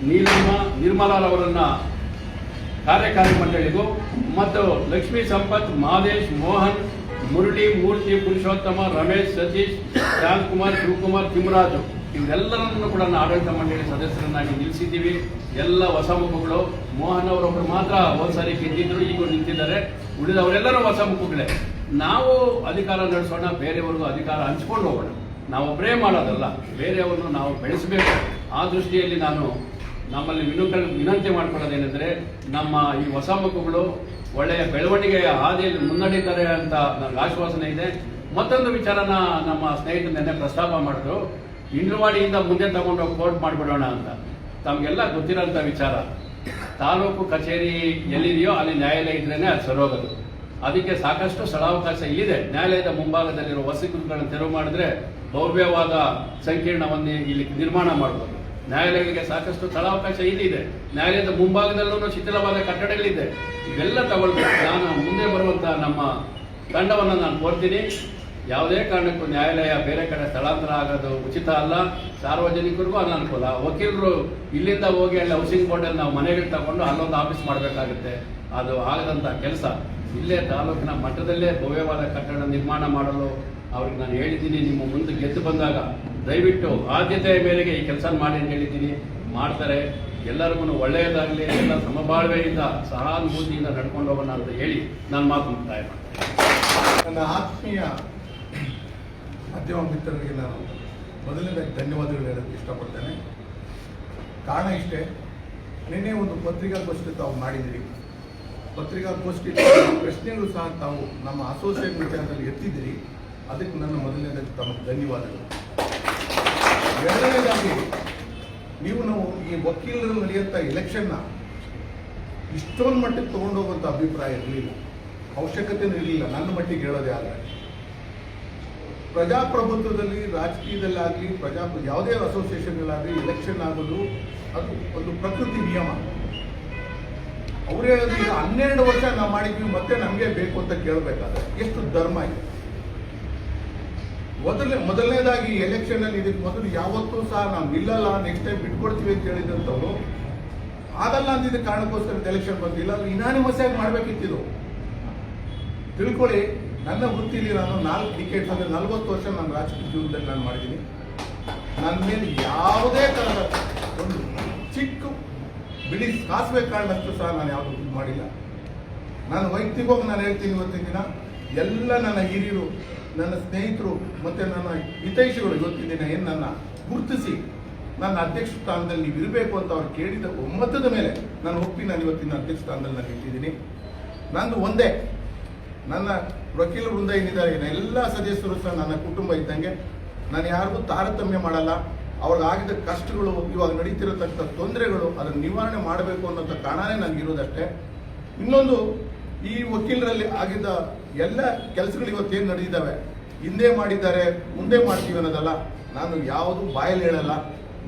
ನೀಲಮ್ಮ, ನಿರ್ಮಲಾರವರನ್ನು ಕಾರ್ಯಕಾರಿ ಮಂಡಳಿಗೂ ಮತ್ತು ಲಕ್ಷ್ಮೀ ಸಂಪತ್, ಮಾದೇಶ್, ಮೋಹನ್, ಮುರಳಿ, ಮೂರ್ತಿ, ಪುರುಷೋತ್ತಮ, ರಮೇಶ್, ಸತೀಶ್, ರಾಜ್ಕುಮಾರ್, ಶಿವಕುಮಾರ್, ತಿಮ್ಮರಾಜು ಇವರೆಲ್ಲರನ್ನು ಕೂಡ ಆಡಳಿತ ಮಂಡಳಿ ಸದಸ್ಯರನ್ನಾಗಿ ನಿಲ್ಲಿಸಿದ್ದೀವಿ. ಎಲ್ಲ ಹೊಸ ಮುಖಗಳು. ಮೋಹನ್ ಅವರೊಬ್ಬರು ಮಾತ್ರ ಒಂದ್ಸರಿ ಗೆದ್ದಿದ್ರು, ಈಗ ನಿಂತಿದ್ದಾರೆ. ಉಳಿದವರೆಲ್ಲರೂ ಹೊಸ ಮುಖಗಳೇ. ನಾವು ಅಧಿಕಾರ ನಡೆಸೋಣ, ಬೇರೆಯವ್ರಿಗೂ ಅಧಿಕಾರ ಹಂಚ್ಕೊಂಡು ಹೋಗೋಣ. ನಾವೊಬ್ಬರೇ ಮಾಡೋದಲ್ಲ, ಬೇರೆಯವ್ರನ್ನು ನಾವು ಬೆಳೆಸಬೇಕು. ಆ ದೃಷ್ಟಿಯಲ್ಲಿ ನಾನು ನಮ್ಮಲ್ಲಿ ವಿನಂತಿ ಮಾಡ್ಕೊಳ್ಳೋದೇನೆಂದರೆ, ನಮ್ಮ ಈ ಹೊಸ ಮುಖಗಳು ಒಳ್ಳೆಯ ಬೆಳವಣಿಗೆಯ ಹಾದಿಯಲ್ಲಿ ಮುನ್ನಡೀತಾರೆ ಅಂತ ನನಗೆ ಆಶ್ವಾಸನೆ ಇದೆ. ಮತ್ತೊಂದು ವಿಚಾರನ ನಮ್ಮ ಸ್ನೇಹಿತರು ನೆನ್ನೆ ಪ್ರಸ್ತಾಪ ಮಾಡಿದ್ರು, ಇಂಡ್ರವಾಡಿಯಿಂದ ಮುಂದೆ ತಗೊಂಡೋಗಿ ಕೋರ್ಟ್ ಮಾಡಿಬಿಡೋಣ ಅಂತ. ತಮಗೆಲ್ಲ ಗೊತ್ತಿರೋಂಥ ವಿಚಾರ, ತಾಲೂಕು ಕಚೇರಿ ಎಲ್ಲಿದೆಯೋ ಅಲ್ಲಿ ನ್ಯಾಯಾಲಯ ಇದ್ರೇನೆ ಅದು ಸರೋಗೋದು. ಅದಕ್ಕೆ ಸಾಕಷ್ಟು ಸ್ಥಳಾವಕಾಶ ಇಲ್ಲಿದೆ. ನ್ಯಾಯಾಲಯದ ಮುಂಭಾಗದಲ್ಲಿರುವ ವಸತಿಗಳನ್ನು ತೆರವು ಮಾಡಿದ್ರೆ ಭವ್ಯವಾದ ಸಂಕೀರ್ಣವನ್ನು ಇಲ್ಲಿ ನಿರ್ಮಾಣ ಮಾಡ್ಬೋದು. ನ್ಯಾಯಾಲಯಗಳಿಗೆ ಸಾಕಷ್ಟು ಸ್ಥಳಾವಕಾಶ ಇಲ್ಲಿದೆ. ನ್ಯಾಯಾಲಯದ ಮುಂಭಾಗದಲ್ಲೂ ಶಿಥಿಲವಾದ ಕಟ್ಟಡಗಳಿದೆ. ಇವೆಲ್ಲ ತಗೊಳ್ಬೇಕು. ನಾನು ಮುಂದೆ ಬರುವಂಥ ನಮ್ಮ ತಂಡವನ್ನು ನಾನು ಕೋರ್ತೀನಿ. ಯಾವುದೇ ಕಾರಣಕ್ಕೂ ನ್ಯಾಯಾಲಯ ಬೇರೆ ಕಡೆ ಸ್ಥಳಾಂತರ ಆಗೋದು ಉಚಿತ ಅಲ್ಲ. ಸಾರ್ವಜನಿಕರಿಗೂ ಅನಾನುಕೂಲ. ವಕೀಲರು ಇಲ್ಲಿಂದ ಹೋಗಿ ಅಲ್ಲಿ ಹೌಸಿಂಗ್ ಬೋರ್ಡಲ್ಲಿ ನಾವು ಮನೆಗಳು ತಗೊಂಡು ಅಲ್ಲೊಂದು ಆಫೀಸ್ ಮಾಡಬೇಕಾಗುತ್ತೆ. ಅದು ಆಗದಂಥ ಕೆಲಸ. ಇಲ್ಲೇ ತಾಲೂಕಿನ ಮಟ್ಟದಲ್ಲೇ ಭವ್ಯವಾದ ಕಟ್ಟಡ ನಿರ್ಮಾಣ ಮಾಡಲು ಅವ್ರಿಗೆ ನಾನು ಹೇಳಿದ್ದೀನಿ. ನಿಮ್ಮ ಮುಂದೆ ಗೆದ್ದು ಬಂದಾಗ ದಯವಿಟ್ಟು ಆದ್ಯತೆಯ ಮೇರೆಗೆ ಈ ಕೆಲಸ ಮಾಡಿ ಅಂತ ಹೇಳಿದ್ದೀನಿ. ಮಾಡ್ತಾರೆ. ಎಲ್ಲರಿಗೂ ಒಳ್ಳೆಯದಾಗಲಿ, ಎಲ್ಲ ಸಮಬಾಳ್ವೆಯಿಂದ ಸಹಾನುಭೂತಿಯಿಂದ ನಡ್ಕೊಂಡು ಹೋಗೋಣ ಅಂತ ಹೇಳಿ ನನ್ನ ಮಾತು ಮುಕ್ತಾಯ ಮಾಡ್ತೇನೆ. ನನ್ನ ಆತ್ಮೀಯ ಮಾಧ್ಯಮ ಮಿತ್ರರಿಗೆ ನಾನು ಮೊದಲನೇದಾಗಿ ಧನ್ಯವಾದಗಳು ಹೇಳೋಕ್ಕೆ ಇಷ್ಟಪಡ್ತೇನೆ. ಕಾರಣ ಇಷ್ಟೇ, ನಿನ್ನೆ ಒಂದು ಪತ್ರಿಕಾಗೋಷ್ಠಿ ತಾವು ಮಾಡಿದಿರಿ. ಪತ್ರಿಕಾಗೋಷ್ಠಿ ಪ್ರಶ್ನೆಗಳು ಸಹ ತಾವು ನಮ್ಮ ಅಸೋಸಿಯೇಟ್ ವಿಚಾರದಲ್ಲಿ ಎತ್ತಿದ್ದೀರಿ. ಅದಕ್ಕೆ ನನ್ನ ಮೊದಲನೇದಾಗಿ ತಮಗೆ ಧನ್ಯವಾದಗಳು. ಎರಡನೇದಾಗಿ ನಾವು ಈ ವಕೀಲರು ನಡೆಯುವಂಥ ಎಲೆಕ್ಷನ್ನ ಇಷ್ಟೊಂದು ಮಟ್ಟಿಗೆ ತಗೊಂಡೋಗುವಂಥ ಅಭಿಪ್ರಾಯ ಇರಲಿಲ್ಲ, ಅವಶ್ಯಕತೆಯೂ ಇರಲಿಲ್ಲ. ನನ್ನ ಮಟ್ಟಿಗೆ ಹೇಳೋದೇ ಆದರೆ ಪ್ರಜಾಪ್ರಭುತ್ವದಲ್ಲಿ, ರಾಜಕೀಯದಲ್ಲಾಗಲಿ, ಯಾವುದೇ ಅಸೋಸಿಯೇಷನ್ಗಳಾಗಲಿ ಎಲೆಕ್ಷನ್ ಆಗೋದು ಅದು ಒಂದು ಪ್ರಕೃತಿ ನಿಯಮ. ಅವ್ರು ಹೇಳೋದು ಈಗ 12 ವರ್ಷ ನಾವು ಮಾಡಿದ್ವಿ, ಮತ್ತೆ ನಮಗೆ ಬೇಕು ಅಂತ ಕೇಳಬೇಕಾದ್ರೆ ಎಷ್ಟು ಧರ್ಮ ಇದೆ. ಮೊದಲನೇದಾಗಿ ಎಲೆಕ್ಷನ್ ಅಲ್ಲಿ ಇದಕ್ಕೆ ಮೊದಲು ಯಾವತ್ತೂ ಸಹ ನಾವು ನಿಲ್ಲಲ್ಲ, ನೆಕ್ಸ್ಟ್ ಟೈಮ್ ಬಿಟ್ಕೊಡ್ತೀವಿ ಅಂತ ಹೇಳಿದಂಥವ್ರು ಆಗಲ್ಲ ಅಂತಿದ್ದ ಕಾರಣಕ್ಕೋಸ್ಕರ ಎಲೆಕ್ಷನ್ ಬಂದಿಲ್ಲ. ಇನಾನಿಮಸ್ ಆಗಿ ಮಾಡ್ಬೇಕಿತ್ತು. ತಿಳ್ಕೊಳ್ಳಿ, ನನ್ನ ವೃತ್ತಿಲಿ ನಾನು 4 ಡಿಕೇಡ್ಸ್ ಅಂದರೆ 40 ವರ್ಷ ನನ್ನ ರಾಜಕೀಯ ಜೀವನದಲ್ಲಿ ನಾನು ಮಾಡಿದ್ದೀನಿ. ನನ್ನ ಮೇಲೆ ಯಾವುದೇ ಥರದ ಒಂದು ಚಿಕ್ಕ ಬಿಳಿ ಸಾಸಿವೆ ಕಾರಣಷ್ಟು ಸಹ ನಾನು ಯಾವುದು ಇದು ಮಾಡಿಲ್ಲ. ನಾನು ವೈಯಕ್ತಿಕವಾಗಿ ನಾನು ಹೇಳ್ತೀನಿ, ಇವತ್ತಿನ ದಿನ ಎಲ್ಲ ನನ್ನ ಹಿರಿಯರು, ನನ್ನ ಸ್ನೇಹಿತರು ಮತ್ತು ನನ್ನ ಹಿತೈಷಿಗಳು ಇವತ್ತಿನ ದಿನ ಏನು ನನ್ನ ಗುರುತಿಸಿ ನನ್ನ ಅಧ್ಯಕ್ಷ ಸ್ಥಾನದಲ್ಲಿ ನೀವು ಇರಬೇಕು ಅಂತ ಅವ್ರು ಕೇಳಿದ ಒಮ್ಮತದ ಮೇಲೆ ನಾನು ಒಪ್ಪಿ ನಾನು ಇವತ್ತಿನ ಅಧ್ಯಕ್ಷ ಸ್ಥಾನದಲ್ಲಿ ನಾನು ಇಟ್ಟಿದ್ದೀನಿ. ನಂದು ಒಂದೇ, ನನ್ನ ವಕೀಲ ವೃಂದ ಏನಿದ್ದಾರೆ ಎಲ್ಲ ಸದಸ್ಯರು ಸಹ ನನ್ನ ಕುಟುಂಬ ಇದ್ದಂಗೆ. ನಾನು ಯಾರಿಗೂ ತಾರತಮ್ಯ ಮಾಡಲ್ಲ. ಅವ್ರಿಗಾಗಿದ್ದ ಕಷ್ಟಗಳು, ಇವಾಗ ನಡೀತಿರತಕ್ಕಂಥ ತೊಂದರೆಗಳು, ಅದನ್ನು ನಿವಾರಣೆ ಮಾಡಬೇಕು ಅನ್ನೋಂಥ ಕಾರಣನೇ ನನಗಿರೋದಷ್ಟೇ. ಇನ್ನೊಂದು, ಈ ವಕೀಲರಲ್ಲಿ ಆಗಿದ್ದ ಎಲ್ಲ ಕೆಲಸಗಳು ಇವತ್ತೇನು ನಡೆದಿದ್ದಾವೆ, ಹಿಂದೆ ಮಾಡಿದ್ದಾರೆ ಮುಂದೆ ಮಾಡ್ತೀವಿ ಅನ್ನೋದಲ್ಲ. ನಾನು ಯಾವುದು ಬಾಯಲ್ಲಿ ಹೇಳಲ್ಲ,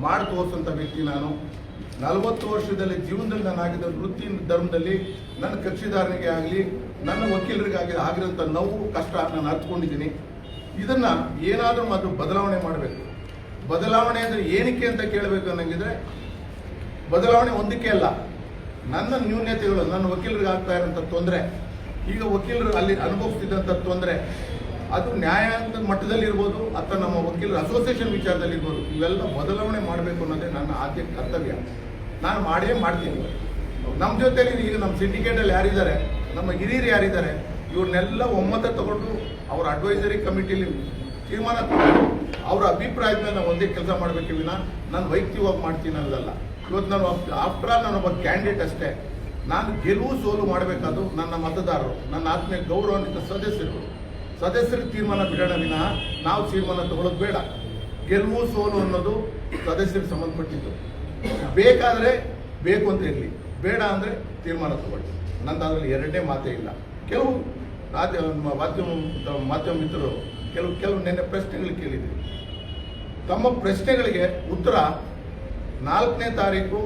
ಮಾಡಿ ತೋರಿಸೋಂಥ ವ್ಯಕ್ತಿ ನಾನು. 40 ವರ್ಷದಲ್ಲಿ ಜೀವನದಲ್ಲಿ ನಾನು ಆಗಿದ್ದ ವೃತ್ತಿ ಧರ್ಮದಲ್ಲಿ ನನ್ನ ಕಕ್ಷಿದಾರನಿಗೆ ಆಗಲಿ, ನನ್ನ ವಕೀಲರಿಗೆ ಆಗಿರೋಂಥ ನೋವು ಕಷ್ಟ ನಾನು ಅರ್ಥಕೊಂಡಿದ್ದೀನಿ. ಇದನ್ನ ಏನಾದರೂ ಮಾತ್ರ ಬದಲಾವಣೆ ಮಾಡಬೇಕು. ಬದಲಾವಣೆ ಅಂದರೆ ಏನಕ್ಕೆ ಅಂತ ಕೇಳಬೇಕು ಅನ್ನಂಗಿದ್ರೆ, ಬದಲಾವಣೆ ಒಂದಕ್ಕೆ ಅಲ್ಲ, ನನ್ನ ನ್ಯೂನ್ಯತೆಗಳು, ನನ್ನ ವಕೀಲರಿಗೆ ಆಗ್ತಾ ಇರೋಂಥ ತೊಂದರೆ, ಈಗ ವಕೀಲರು ಅಲ್ಲಿ ಅನುಭವಿಸ್ತಿದ್ದಂಥ ತೊಂದರೆ, ಅದು ನ್ಯಾಯಾಂಗ ಮಟ್ಟದಲ್ಲಿರ್ಬೋದು ಅಥವಾ ನಮ್ಮ ವಕೀಲರ ಅಸೋಸಿಯೇಷನ್ ವಿಚಾರದಲ್ಲಿರ್ಬೋದು, ಇವೆಲ್ಲ ಬದಲಾವಣೆ ಮಾಡಬೇಕು ಅನ್ನೋದೇ ನನ್ನ ಆದ್ಯ ಕರ್ತವ್ಯ. ನಾನು ಮಾಡೇ ಮಾಡ್ತೀನಿ. ನಮ್ಮ ಜೊತೆಲಿ ಈಗ ನಮ್ಮ ಸಿಂಡಿಕೇಟಲ್ಲಿ ಯಾರಿದ್ದಾರೆ, ನಮ್ಮ ಹಿರಿಯರು ಯಾರಿದ್ದಾರೆ, ಇವ್ರನ್ನೆಲ್ಲ ಒಮ್ಮತ ತಗೊಂಡು ಅವ್ರ ಅಡ್ವೈಸರಿ ಕಮಿಟಿಲಿ ತೀರ್ಮಾನ ತಗೊಂಡು ಅವರ ಅಭಿಪ್ರಾಯದ ಮೇಲೆ ನಾವು ಒಂದೇ ಕೆಲಸ ಮಾಡಬೇಕು ವಿನ ನಾನು ವೈಯಕ್ತಿಕವಾಗಿ ಮಾಡ್ತೀನಿ ಅನ್ನೋದಲ್ಲ. ಇವತ್ತು ನಾನು ಆಫ್ಟರ್ ಆಲ್ ನಾನೊಬ್ಬ ಕ್ಯಾಂಡಿಡೇಟ್ ಅಷ್ಟೇ. ನಾನು ಗೆಲುವು ಸೋಲು ಮಾಡಬೇಕಾದ್ರು ನನ್ನ ಮತದಾರರು, ನನ್ನ ಆತ್ಮೀಯ ಗೌರವಾನ್ವಿತ ಸದಸ್ಯರಿಗೆ ತೀರ್ಮಾನ ಬಿಡೋಣ ವಿನ ನಾವು ತೀರ್ಮಾನ ತಗೊಳ್ಳೋದು ಬೇಡ. ಗೆಲುವು ಸೋಲು ಅನ್ನೋದು ಸದಸ್ಯರಿಗೆ ಸಂಬಂಧಪಟ್ಟಿದ್ದು. ಬೇಕಾದರೆ ಬೇಕು ಅಂತ ಇರಲಿ, ಬೇಡ ಅಂದರೆ ತೀರ್ಮಾನ ತಗೊಳ್ಳಿ. ನಂದು ಅದರಲ್ಲಿ ಎರಡನೇ ಮಾತೇ ಇಲ್ಲ. ಕೆಲವು ಮಾಧ್ಯಮ ಮಿತ್ರರು ಕೆಲವು ನಿನ್ನೆ ಪ್ರಶ್ನೆಗಳು ಕೇಳಿದ್ವಿ. ತಮ್ಮ ಪ್ರಶ್ನೆಗಳಿಗೆ ಉತ್ತರ 4ನೇ ತಾರೀಕು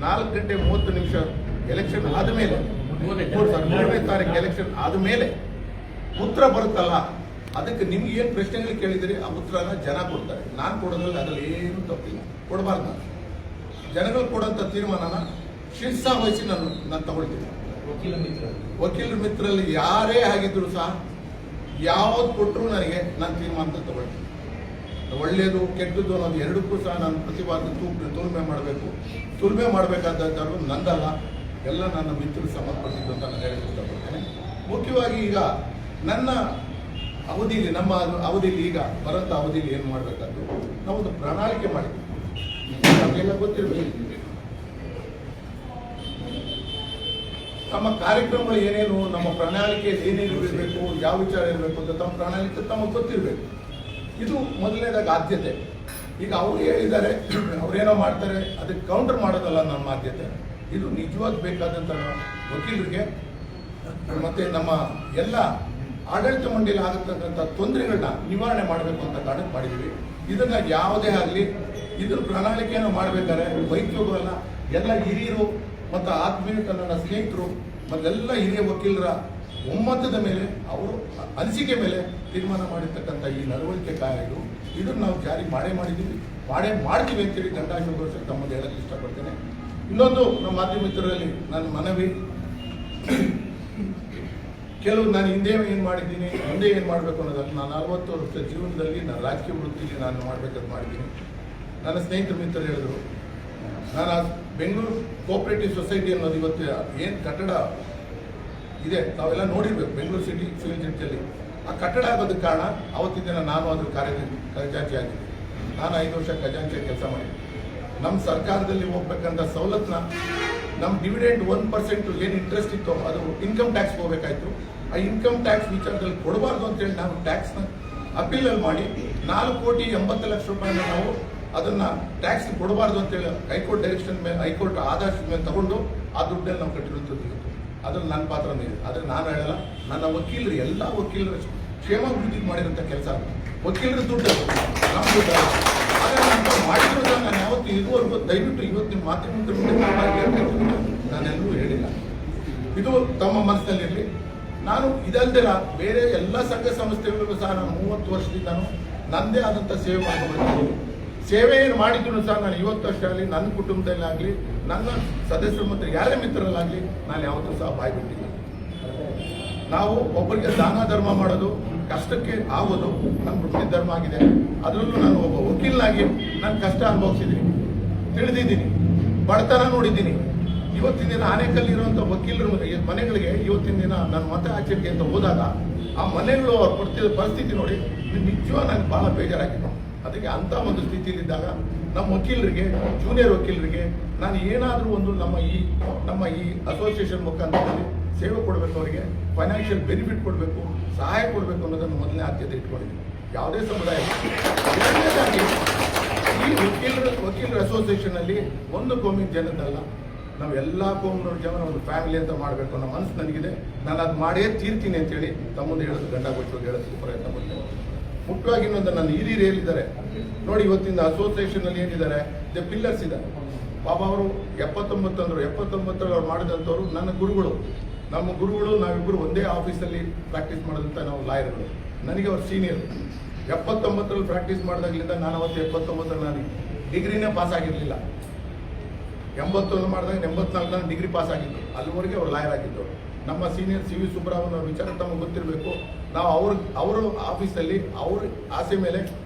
4:30 ಎಲೆಕ್ಷನ್ ಆದಮೇಲೆ 3ನೇ ತಾರೀಕು ಎಲೆಕ್ಷನ್ ಆದಮೇಲೆ ಉತ್ತರ ಬರುತ್ತಲ್ಲ, ಅದಕ್ಕೆ ನಿಮ್ಗೆ ಏನು ಪ್ರಶ್ನೆಗಳು ಕೇಳಿದಿರಿ ಆ ಉತ್ತರನ ಜನ ಕೊಡ್ತಾರೆ. ನಾನು ಕೊಡೋದ್ರಲ್ಲಿ ಅದ್ರಲ್ಲಿ ಏನು ತಪ್ಪಿಲ್ಲ, ಕೊಡಬಾರ್ದು. ನಾನು ಜನಗಳು ಕೊಡೋಂಥ ತೀರ್ಮಾನನ ಶಿರ್ಸಾವಹಿಸಿ ನಾನು ತಗೊಳ್ತೀನಿ. ವಕೀಲರ ಮಿತ್ರರಲ್ಲಿ ಯಾರೇ ಆಗಿದ್ರು ಸಹ ಯಾವ್ದು ಕೊಟ್ಟರು ನಾನು ತೀರ್ಮಾನ ತಗೊಳ್ತೀನಿ. ಒಳ್ಳೇದು ಕೆಟ್ಟದ್ದು ಅನ್ನೋದು ಎರಡಕ್ಕೂ ಸಹ ನಾನು ಪ್ರತಿವಾದ ತುಲ್ಮೆ ಮಾಡಬೇಕು. ತುಲ್ಮೆ ಮಾಡಬೇಕಾದವರು ನಂದಲ್ಲ, ಎಲ್ಲ ನನ್ನ ಮಿತ್ರರು ಸಂಬಂಧಪಟ್ಟಿದ್ದು ಅಂತ ನಾನು ಹೇಳಕ್ಕೆ ಇಷ್ಟಪಡ್ತೇನೆ. ಮುಖ್ಯವಾಗಿ ಈಗ ನನ್ನ ಅವಧಿಯಲ್ಲಿ, ನಮ್ಮ ಅವಧಿಯಲ್ಲಿ ಈಗ ಬರೋಂಥ ಅವಧಿಯಲ್ಲಿ ಏನು ಮಾಡಬೇಕಾದ್ರು ನಾವೊಂದು ಪ್ರಣಾಳಿಕೆ ಮಾಡಿದ್ವಿ. ನಮಗೆಲ್ಲ ಗೊತ್ತಿರಬೇಕು ನಮ್ಮ ಕಾರ್ಯಕ್ರಮಗಳು ಏನೇನು, ನಮ್ಮ ಪ್ರಣಾಳಿಕೆಯಲ್ಲಿ ಏನೇನು ಇರಬೇಕು, ಯಾವ ವಿಚಾರ ಇರಬೇಕು ಅಂತ ತಮ್ಮ ಪ್ರಣಾಳಿಕೆ ತಮಗೆ ಗೊತ್ತಿರಬೇಕು. ಇದು ಮೊದಲನೇದಾಗಿ ಆದ್ಯತೆ. ಈಗ ಅವರು ಹೇಳಿದ್ದಾರೆ, ಅವ್ರೇನೋ ಮಾಡ್ತಾರೆ, ಅದಕ್ಕೆ ಕೌಂಟರ್ ಮಾಡೋದಲ್ಲ ನಮ್ಮ ಆದ್ಯತೆ. ಇದು ನಿಜವಾದ ಬೇಕಾದಂಥ ವಕೀಲರಿಗೆ ಮತ್ತೆ ನಮ್ಮ ಎಲ್ಲ ಆಡಳಿತ ಮಂಡಳಿಯಲ್ಲಿ ಆಗತಕ್ಕಂಥ ತೊಂದರೆಗಳನ್ನ ನಿವಾರಣೆ ಮಾಡಬೇಕು ಅಂತ ಕಾರಣಕ್ಕೆ ಮಾಡಿದ್ದೀವಿ. ಇದನ್ನ ಯಾವುದೇ ಆಗಲಿ ಇದ್ರ ಪ್ರಣಾಳಿಕೆಯನ್ನು ಮಾಡಬೇಕಾದ್ರೆ ವೈದ್ಯರುಗಳನ್ನ ಎಲ್ಲ ಹಿರಿಯರು ಮತ್ತು ಆತ್ಮೀಯ ನನ್ನ ಸ್ನೇಹಿತರು ಮತ್ತೆಲ್ಲ ಹಿರಿಯ ವಕೀಲರ ಒಮ್ಮತದ ಮೇಲೆ, ಅವರು ಅನಿಸಿಕೆ ಮೇಲೆ ತೀರ್ಮಾನ ಮಾಡಿರ್ತಕ್ಕಂಥ ಈ ನಡವಳಿಕೆ ಕಾಯ್ದು ಇದನ್ನು ನಾವು ಜಾರಿ ಮಾಡಿದ್ದೀವಿ, ಮಾಡ್ತೀವಿ ಅಂತೇಳಿ ದಂಡಾಶೋಘೋಷ ತಮ್ಮದು ಹೇಳಕ್ಕೆ ಇಷ್ಟಪಡ್ತೇನೆ. ಇನ್ನೊಂದು ನಮ್ಮ ಮಾಧ್ಯಮ ಮಿತ್ರರಲ್ಲಿ ನನ್ನ ಮನವಿ, ಕೆಲವು ನಾನು ಹಿಂದೆ ಏನು ಮಾಡಿದ್ದೀನಿ, ಮುಂದೆ ಏನು ಮಾಡಬೇಕು ಅನ್ನೋದನ್ನು ನಾನು 40 ವರ್ಷದ ಜೀವನದಲ್ಲಿ ನಾನು ರಾಜಕೀಯ ವೃತ್ತಿಯಲ್ಲಿ ನಾನು ಮಾಡಬೇಕಂತ ಮಾಡಿದ್ದೀನಿ. ನನ್ನ ಸ್ನೇಹಿತರು ಮಿತ್ರರು ಹೇಳಿದ್ರು, ನಾನು ಬೆಂಗಳೂರು ಕೋಆಪರೇಟಿವ್ ಸೊಸೈಟಿ ಅನ್ನೋದು ಇವತ್ತು ಏನು ಕಟ್ಟಡ ಇದೆ ತಾವೆಲ್ಲ ನೋಡಿರ್ಬೇಕು, ಬೆಂಗಳೂರು ಸಿಟಿ ಸಿವಿಲ್ ಜಡ್ಜಲ್ಲಿ ಆ ಕಟ್ಟಡ ಆಗೋದಕ್ಕೆ ಕಾರಣ ಅವತ್ತಿನ ದಿನ ನಾನು ಅದ್ರ ಖಜಾಂಚಿ ಆಗಿದ್ದೆ. ನಾನು 5 ವರ್ಷ ಖಜಾಂಚಿಯಾಗಿ ಕೆಲಸ ಮಾಡಿದ್ದೆ. ನಮ್ಮ ಸರ್ಕಾರದಲ್ಲಿ ಹೋಗ್ಬೇಕಂತ ಸವಲತ್ತನ್ನ ನಮ್ಮ ಡಿವಿಡೆಂಡ್ 1% ಏನು ಇಂಟ್ರೆಸ್ಟ್ ಇತ್ತು ಅದು ಇನ್ಕಮ್ ಟ್ಯಾಕ್ಸ್ ಹೋಗ್ಬೇಕಾಯ್ತು. ಆ ಇನ್ಕಮ್ ಟ್ಯಾಕ್ಸ್ ವಿಚಾರದಲ್ಲಿ ಕೊಡಬಾರ್ದು ಅಂತೇಳಿ ನಾವು ಟ್ಯಾಕ್ಸ್ನ ಅಪೀಲಲ್ಲಿ ಮಾಡಿ 4,80,00,000 ರೂಪಾಯಿನ ನಾವು ಅದನ್ನ ಟ್ಯಾಕ್ಸ್ ಕೊಡಬಾರ್ದು ಅಂತೇಳಿ ಹೈಕೋರ್ಟ್ ಡೈರೆಕ್ಷನ್ ಮೇಲೆ, ಹೈಕೋರ್ಟ್ ಆದೇಶದ ಮೇಲೆ ತಗೊಂಡು ಆ ದುಡ್ಡಲ್ಲಿ ನಾವು ಕಟ್ಟಿರುವಂಥದ್ದು. ಅದ್ರಲ್ಲಿ ನನ್ನ ಪಾತ್ರನೇ ಇದೆ. ಆದರೆ ನಾನು ಹೇಳಲ್ಲ, ನನ್ನ ವಕೀಲರು ಎಲ್ಲ ವಕೀಲರ ಕ್ಷೇಮಾಭಿವೃದ್ಧಿ ಮಾಡಿರೋಂಥ ಕೆಲಸ ವಕೀಲರ ದುಡ್ಡು ನಮ್ಮ ದುಡ್ಡು. ಆದರೆ ನಾನು ಮಾಡಿರೋದ ನಾನು ಯಾವತ್ತು ಇದುವರೆಗೂ ದಯವಿಟ್ಟು ಇವತ್ತು ನಿಮ್ಮ ಮಾಧ್ಯಮದ ಮುಂದೆ ನಾನೆಲ್ಲೂ ಹೇಳಿಲ್ಲ. ಇದು ತಮ್ಮ ಮನಸ್ಸಿನಲ್ಲಿರಲಿ. ನಾನು ಇದಲ್ದಿರ ಬೇರೆ ಎಲ್ಲ ಸಂಘ ಸಂಸ್ಥೆಗಳಿಗೂ ಸಹ ನಾನು 30 ವರ್ಷದಿಂದ ನನ್ನದೇ ಆದಂಥ ಸೇವೆ ಮಾಡ್ಕೊಂಡು ಸೇವೆ ಏನು ಮಾಡಿದ್ರು ಸಹ ನಾನು ಇವತ್ತು ಅಷ್ಟೇ ಆಗಲಿ, ನನ್ನ ಕುಟುಂಬದಲ್ಲಾಗಲಿ, ನನ್ನ ಸದಸ್ಯರು ಮತ್ತು ಯಾರೇ ಮಿತ್ರರಲ್ಲಾಗಲಿ ನಾನು ಯಾವತ್ತೂ ಸಹ ಬಾಯಿ ಬಿಟ್ಟಿಲ್ಲ. ನಾವು ಒಬ್ಬರಿಗೆ ದಾನ ಧರ್ಮ ಮಾಡೋದು ಕಷ್ಟಕ್ಕೆ ಆಗೋದು ನನ್ನ ವೃತ್ತಿ ಧರ್ಮ ಆಗಿದೆ. ಅದರಲ್ಲೂ ನಾನು ಒಬ್ಬ ವಕೀಲನಾಗಿ ನಾನು ಕಷ್ಟ ಅನುಭವಿಸಿದ್ದೀನಿ, ತಿಳಿದಿದ್ದೀನಿ, ಬಡತನ ನೋಡಿದ್ದೀನಿ. ಇವತ್ತಿನ ದಿನ ಆನೇಕಲ್ಲಿರುವಂಥ ವಕೀಲರ ಮನೆಗಳಿಗೆ ಇವತ್ತಿನ ದಿನ ನಾನು ಮತ ಆಚರಣೆ ಅಂತ ಹೋದಾಗ ಆ ಮನೆಗಳು ಅವ್ರು ಪಡ್ತಿದ್ದ ಪರಿಸ್ಥಿತಿ ನೋಡಿ ನಿಜವಾಗ ನನಗೆ ಭಾಳ ಬೇಜಾರಾಗಿದೆ. ಅದಕ್ಕೆ ಅಂಥ ಒಂದು ಸ್ಥಿತಿಯಲ್ಲಿದ್ದಾಗ ನಮ್ಮ ವಕೀಲರಿಗೆ, ಜೂನಿಯರ್ ವಕೀಲರಿಗೆ ನಾನು ಏನಾದರೂ ಒಂದು ನಮ್ಮ ಈ ಅಸೋಸಿಯೇಷನ್ ಮುಖಾಂತರದಲ್ಲಿ ಸೇವೆ ಕೊಡಬೇಕು, ಅವರಿಗೆ ಫೈನಾನ್ಷಿಯಲ್ ಬೆನಿಫಿಟ್ ಕೊಡಬೇಕು, ಸಹಾಯ ಕೊಡಬೇಕು ಅನ್ನೋದನ್ನು ಮೊದಲನೇ ಆದ್ಯತೆ ಇಟ್ಕೊಂಡಿದ್ದೀನಿ. ಯಾವುದೇ ಸಮುದಾಯ. ಎರಡನೇದಾಗಿ ಈ ವಕೀಲರ ಅಸೋಸಿಯೇಷನಲ್ಲಿ ಒಂದು ಕೋಮಿನ ಜನದಲ್ಲ, ನಾವು ಎಲ್ಲ ಕೋಮಿನವ್ರ ಜನ ಒಂದು ಫ್ಯಾಮಿಲಿ ಅಂತ ಮಾಡಬೇಕು ಅನ್ನೋ ಮನಸ್ಸು ನನಗಿದೆ. ನಾನು ಅದು ಮಾಡೇ ತೀರ್ತೀನಿ ಅಂತೇಳಿ ತಮ್ಮದು ಹೇಳೋದು ಗಂಡಾಗೋಚವಾಗಿ ಹೇಳೋದಕ್ಕೆ ಪ್ರಯತ್ನ ಪಡ್ತೇನೆ. ಮುಖ್ಯವಾಗಿ ಇನ್ನೊಂದು ನನ್ನ ಹಿರಿಯರು ಹೇಳಿದ್ದಾರೆ ನೋಡಿ, ಇವತ್ತಿನ ಅಸೋಸಿಯೇಷನ್ ಅಲ್ಲಿ ಏನಿದ್ದಾರೆ ದ ಪಿಲ್ಲರ್ಸ್ ಇದ್ದಾರೆ. ಪಾಪ ಅವರು 79 ಅವ್ರು ಮಾಡಿದಂಥವ್ರು ನನ್ನ ಗುರುಗಳು, ನಮ್ಮ ಗುರುಗಳು. ನಾವಿಬ್ಬರು ಒಂದೇ ಆಫೀಸಲ್ಲಿ ಪ್ರಾಕ್ಟೀಸ್ ಮಾಡೋದಂತ ನಾವು ಲಾಯರ್ಗಳು. ನನಗೆ ಅವ್ರು ಸೀನಿಯರ್. 79 ಪ್ರಾಕ್ಟೀಸ್ ಮಾಡಿದಾಗಲಿಂದ ನಾನು ಅವತ್ತು 79 ನಾನು ಡಿಗ್ರಿನೇ ಪಾಸ್ ಆಗಿರಲಿಲ್ಲ. 81 ಮಾಡಿದಾಗ 84 ನಾನು ಡಿಗ್ರಿ ಪಾಸ್ ಆಗಿದ್ದು. ಅಲ್ಲಿವರೆಗೆ ಅವ್ರು ಲಾಯರ್ ಆಗಿದ್ದವರು. ನಮ್ಮ ಸೀನಿಯರ್ ಸಿ ವಿ ಸುಬ್ರಹ್ಮಣ್ಯ ಅವ್ರ ವಿಚಾರ ತಮಗೆ ಗೊತ್ತಿರಬೇಕು. ನಾವು ಅವರು ಆಫೀಸಲ್ಲಿ ಅವ್ರ ಆಸೆ ಮೇಲೆ,